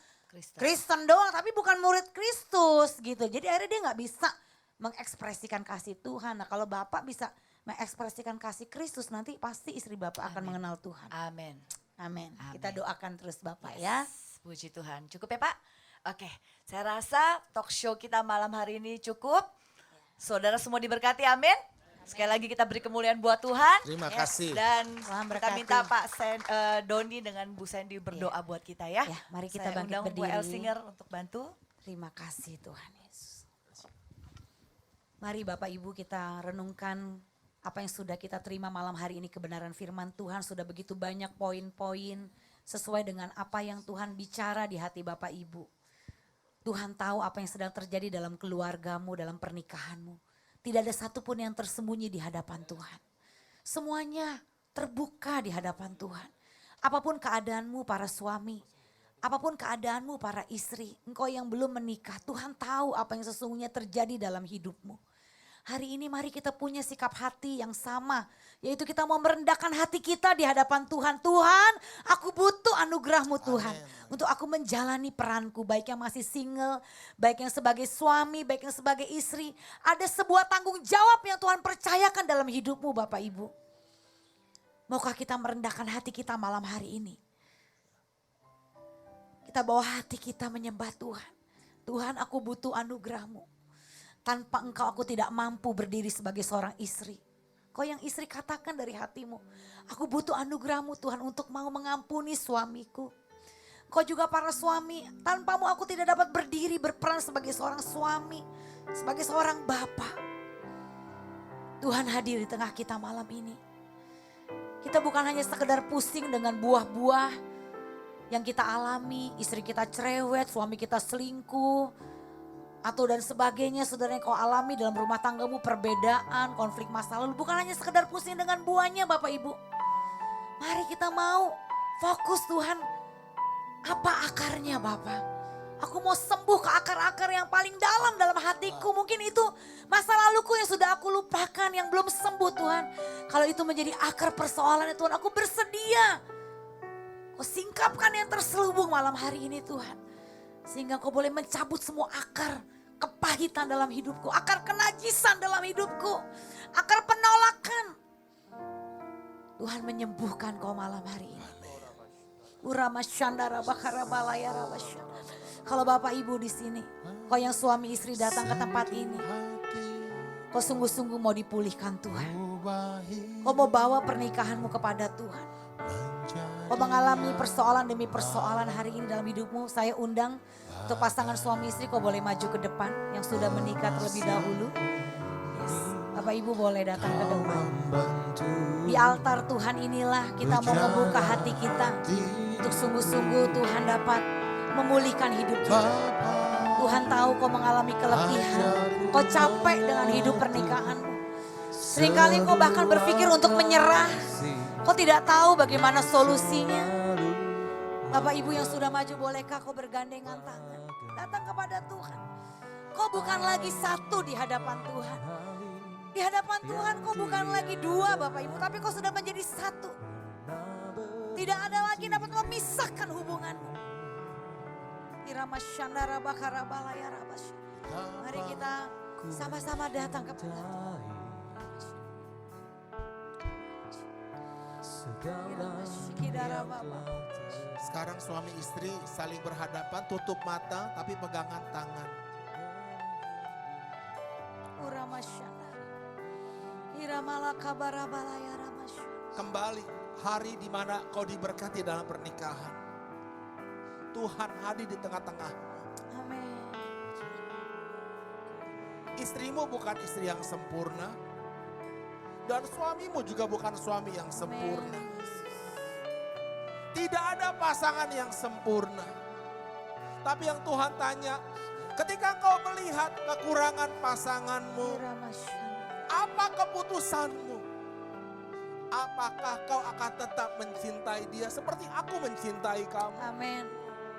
Kristen doang tapi bukan murid Kristus gitu. Jadi akhirnya dia nggak bisa mengekspresikan kasih Tuhan. Nah kalau Bapak bisa mengekspresikan kasih Kristus, nanti pasti istri Bapak akan mengenal Tuhan. Amin. Amin. Amin. Kita doakan terus Bapak ya. Puji Tuhan. Cukup ya Pak? Oke, saya rasa talk show kita malam hari ini cukup. Saudara semua diberkati, amin. Sekali lagi kita beri kemuliaan buat Tuhan. terima kasih. Dan Tuhan kita berkati. minta Pak Doni dengan Bu Sandy berdoa buat kita ya. Ya, mari kita Saya bangkit undang Bu berdiri. Elsinger untuk bantu. Terima kasih Tuhan Yesus. Mari Bapak Ibu kita renungkan apa yang sudah kita terima malam hari ini, kebenaran firman Tuhan. Sudah begitu banyak poin-poin sesuai dengan apa yang Tuhan bicara di hati Bapak Ibu. Tuhan tahu apa yang sedang terjadi dalam keluargamu, dalam pernikahanmu. Tidak ada satupun yang tersembunyi di hadapan Tuhan. Semuanya terbuka di hadapan Tuhan. Apapun keadaanmu para suami, apapun keadaanmu para istri, engkau yang belum menikah, Tuhan tahu apa yang sesungguhnya terjadi dalam hidupmu. Hari ini mari kita punya sikap hati yang sama, yaitu kita mau merendahkan hati kita di hadapan Tuhan. Tuhan, aku butuh anugerah-Mu Tuhan. Untuk aku menjalani peranku, baik yang masih single, baik yang sebagai suami, baik yang sebagai istri. Ada sebuah tanggung jawab yang Tuhan percayakan dalam hidupmu Bapak Ibu. Maukah kita merendahkan hati kita malam hari ini? Kita bawa hati kita menyembah Tuhan. Tuhan, aku butuh anugerah-Mu. Tanpa Engkau aku tidak mampu berdiri sebagai seorang istri. Kau yang istri katakan dari hatimu, aku butuh anugerah-Mu Tuhan untuk mau mengampuni suamiku. Kau juga para suami, tanpamu aku tidak dapat berdiri berperan sebagai seorang suami, sebagai seorang bapak. Tuhan hadir di tengah kita malam ini. Kita bukan hanya sekedar pusing dengan buah-buah yang kita alami, istri kita cerewet, suami kita selingkuh, atau dan sebagainya saudara yang kau alami dalam rumah tanggamu, perbedaan, konflik masa lalu. Bukan hanya sekedar pusing dengan buahnya Bapak Ibu. Mari kita mau fokus Tuhan. Apa akarnya Bapak? Aku mau sembuh ke akar-akar yang paling dalam hatiku. Mungkin itu masa laluku yang sudah aku lupakan, yang belum sembuh Tuhan. Kalau itu menjadi akar persoalannya Tuhan, aku bersedia. Kau singkapkan yang terselubung malam hari ini Tuhan. Sehingga kau boleh mencabut semua akar kepahitan dalam hidupku, akar kenajisan dalam hidupku, akar penolakan. Tuhan menyembuhkan kau malam hari ini. Kalau Bapak Ibu di sini, kau yang suami istri datang ke tempat ini, kau sungguh-sungguh mau dipulihkan Tuhan. Kau mau bawa pernikahanmu kepada Tuhan. Kau mengalami persoalan demi persoalan hari ini dalam hidupmu, saya undang untuk pasangan suami istri, kau boleh maju ke depan yang sudah menikah terlebih dahulu. Yes. Bapak Ibu boleh datang ke depan. Di altar Tuhan inilah kita mau membuka hati kita untuk sungguh-sungguh Tuhan dapat memulihkan hidup kita. Tuhan tahu kau mengalami keletihan, kau capek dengan hidup pernikahanmu. Seringkali kau bahkan berpikir untuk menyerah, kau tidak tahu bagaimana solusinya. Bapak Ibu yang sudah maju, bolehkah kau bergandengan tangan, datang kepada Tuhan. Kau bukan lagi satu di hadapan Tuhan. Di hadapan Tuhan kau bukan lagi dua Bapak Ibu, tapi kau sudah menjadi satu. Tidak ada lagi dapat memisahkan hubunganmu. Irama Syandara Bakarabalaya Rabasya. Mari kita sama-sama datang kepada Tuhan. Sekarang suami istri saling berhadapan, tutup mata tapi pegangan tangan. Kembali hari di mana kau diberkati dalam pernikahan. Tuhan hadir di tengah-tengah. Amin. Istrimu bukan istri yang sempurna. Dan suamimu juga bukan suami yang sempurna. Tidak ada pasangan yang sempurna. Tapi yang Tuhan tanya, ketika kau melihat kekurangan pasanganmu, apa keputusanmu? Apakah kau akan tetap mencintai dia seperti aku mencintai kamu? Amin.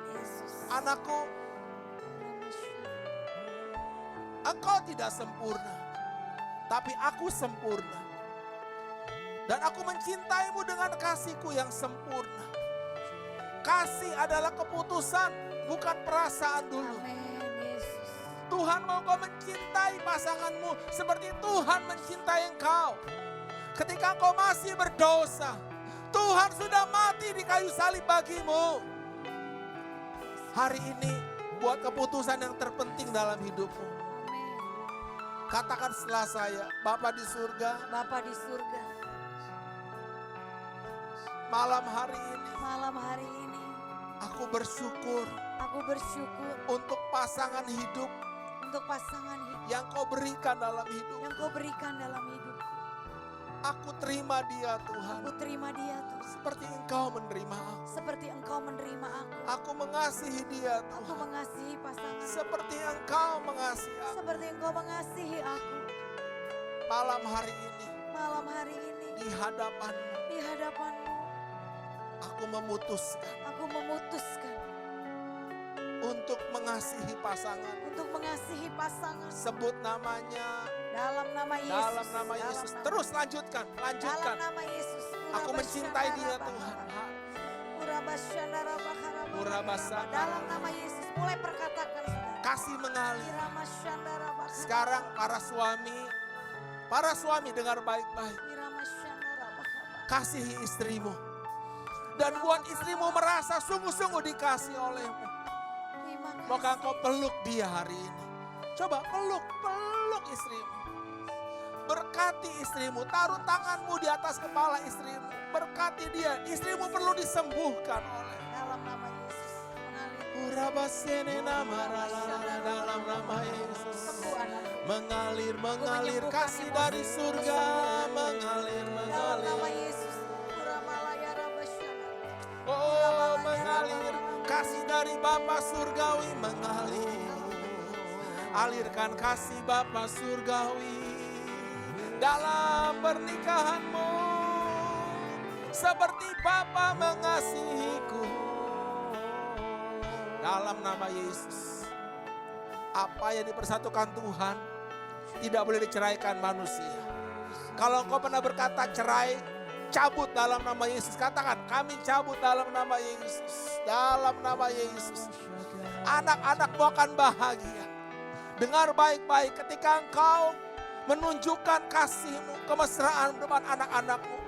Yesus. Anakku, engkau tidak sempurna, tapi aku sempurna. Dan aku mencintaimu dengan kasihku yang sempurna. Kasih adalah keputusan, bukan perasaan dulu. Amin. Yesus. Tuhan mau kau mencintai pasanganmu seperti Tuhan mencintai engkau. Ketika engkau masih berdosa, Tuhan sudah mati di kayu salib bagimu. Hari ini buat keputusan yang terpenting dalam hidupmu. Katakan setelah saya, Bapa di surga, Bapa di surga, malam hari ini aku bersyukur untuk pasangan hidup yang kau berikan dalam hidup. Aku terima dia Tuhan. Seperti engkau menerima aku. Aku mengasihi dia Tuhan. Seperti engkau mengasihi aku. Malam hari ini di hadapanmu aku memutuskan untuk mengasihi pasangan. Sebut namanya dalam nama Yesus. dalam nama Yesus. Terus lanjutkan. Dalam nama Yesus. Aku mencintai dia Tuhan. Dalam nama Yesus. Mulai perkatakan saudara. Kasih mengalir. Sekarang para suami dengar baik-baik. Kasihi istrimu. Dan buat istrimu merasa sungguh-sungguh dikasih olehmu. Maka engkau peluk dia hari ini. Coba peluk istrimu. Berkati istrimu, taruh tanganmu di atas kepala istrimu. Berkati dia, istrimu perlu disembuhkan oleh. Dalam nama Yesus. Dalam nama Yesus. Sembuh anakku. Mengalir kasih dari surga. Dalam nama Mengalir. Yesus. Uramalaya Rabasyana. Oh, mengalir kasih dari Bapa surgawi mengalir. Alirkan kasih Bapa surgawi dalam pernikahanmu seperti Bapa mengasihiku. Dalam nama Yesus. Apa yang dipersatukan Tuhan tidak boleh diceraikan manusia. Kalau engkau pernah berkata cerai, cabut dalam nama Yesus. Katakan, kami cabut dalam nama Yesus. Dalam nama Yesus. Anak-anakmu akan bahagia. Dengar baik-baik, ketika engkau menunjukkan kasihmu, kemesraan depan anak-anakmu.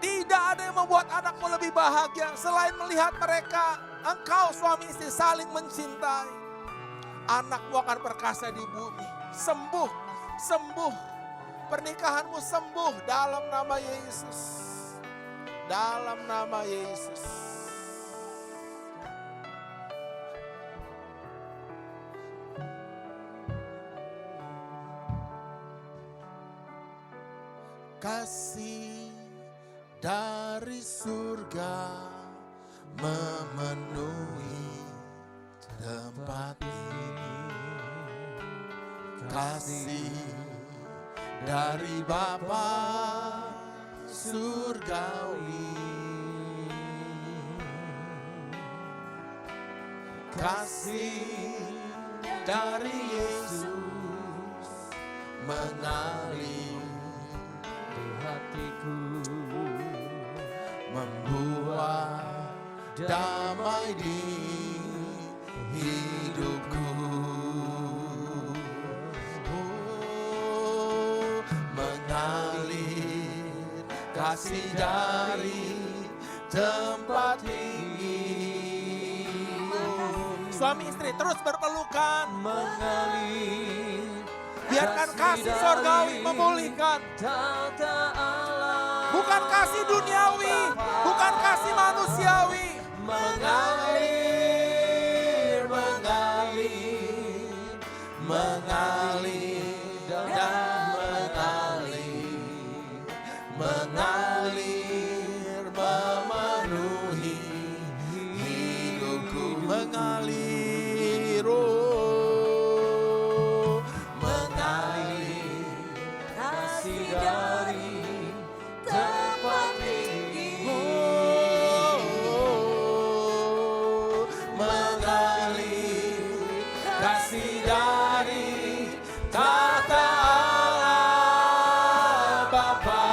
Tidak ada yang membuat anakmu lebih bahagia selain melihat mereka, engkau suami istri saling mencintai. Anakmu akan perkasa di bumi. Sembuh. Pernikahanmu sembuh dalam nama Yesus. Dalam nama Yesus. Kasih dari surga memenuhi tempat ini. Kasih dari Bapa surgawi. Kasih dari Yesus mengalir di hatiku, membuat damai di hidupku. Oh, mengalir kasih dari tempat tinggi. Suami istri terus berpelukan, mengalir. Biarkan kasih sorgawi memulihkan. Bukan kasih duniawi, bukan kasih manusiawi. Mengalir, mengalir, mengalir dan mengalir, mengalir memenuhi hidupku. Mengalir, oh, mengalir kasih dari tempat tinggi. Oh, mengalir kasih dari tata Allah Bapa.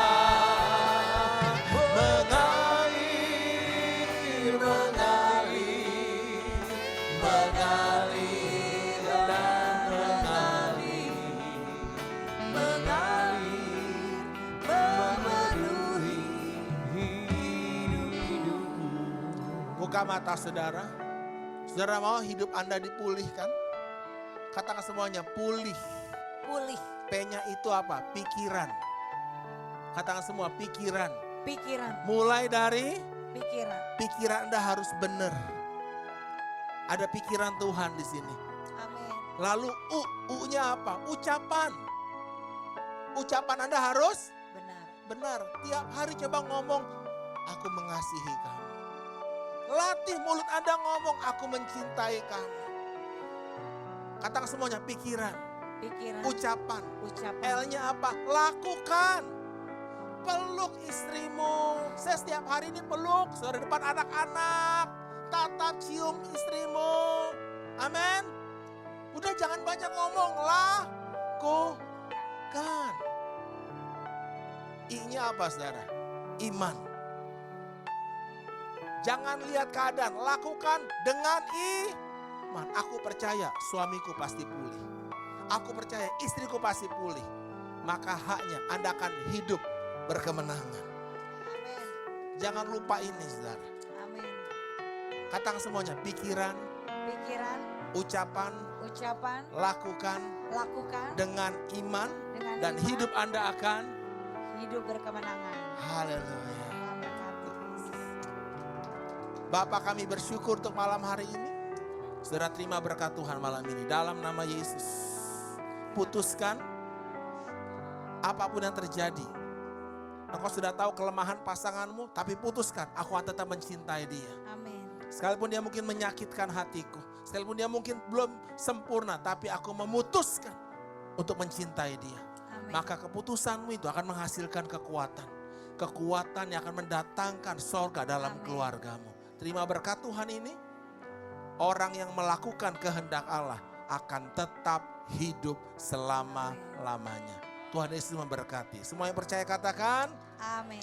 Mengalir, mengalir, mengalir dan mengalir, mengalir memenuhi hidupku. Buka mata saudara. Saudara mau hidup Anda dipulihkan? Katakan semuanya, pulih. Pulih, P-nya itu apa? Pikiran. Katakan semua, pikiran. pikiran, Mulai dari pikiran. pikiran Anda harus benar. Ada pikiran Tuhan di sini. Amin. Lalu U-nya apa? Ucapan. Ucapan Anda harus Benar. benar. Tiap hari coba ngomong, aku mengasihi kamu. Latih mulut Anda ngomong, aku mencintai kamu. Katakan semuanya, pikiran, Pikiran, ucapan. ucapan. L-nya apa? Lakukan. Peluk istrimu. Saya setiap hari ini peluk. Saudara depan anak-anak. Tatap cium istrimu. Amin. Udah jangan banyak ngomong. Lakukan. I-nya apa saudara? Iman. Jangan lihat keadaan. Lakukan dengan iman. Aku percaya suamiku pasti pulih. Aku percaya istriku pasti pulih. Maka haknya Anda akan hidup berkemenangan. Amin. Jangan lupa ini saudara. Amin. Katakan semuanya, pikiran, Pikiran, ucapan, ucapan, lakukan lakukan dengan iman. dengan Dan iman, hidup Anda akan hidup berkemenangan. haleluya. Tuhan berkati Yesus. Bapak kami bersyukur untuk malam hari ini. Saudara terima berkat Tuhan malam ini. Dalam nama Yesus. Putuskan apapun yang terjadi. Engkau sudah tahu kelemahan pasanganmu, tapi putuskan, aku akan tetap mencintai dia. Amin. Sekalipun dia mungkin menyakitkan hatiku, sekalipun dia mungkin belum sempurna, tapi aku memutuskan untuk mencintai dia. Amin. Maka keputusanmu itu akan menghasilkan kekuatan. Kekuatan yang akan mendatangkan sorga dalam Amin. keluargamu. Terima berkat Tuhan ini. Orang yang melakukan kehendak Allah akan tetap hidup selama-lamanya. Tuhan Yesus memberkati. Semua yang percaya katakan. Amin.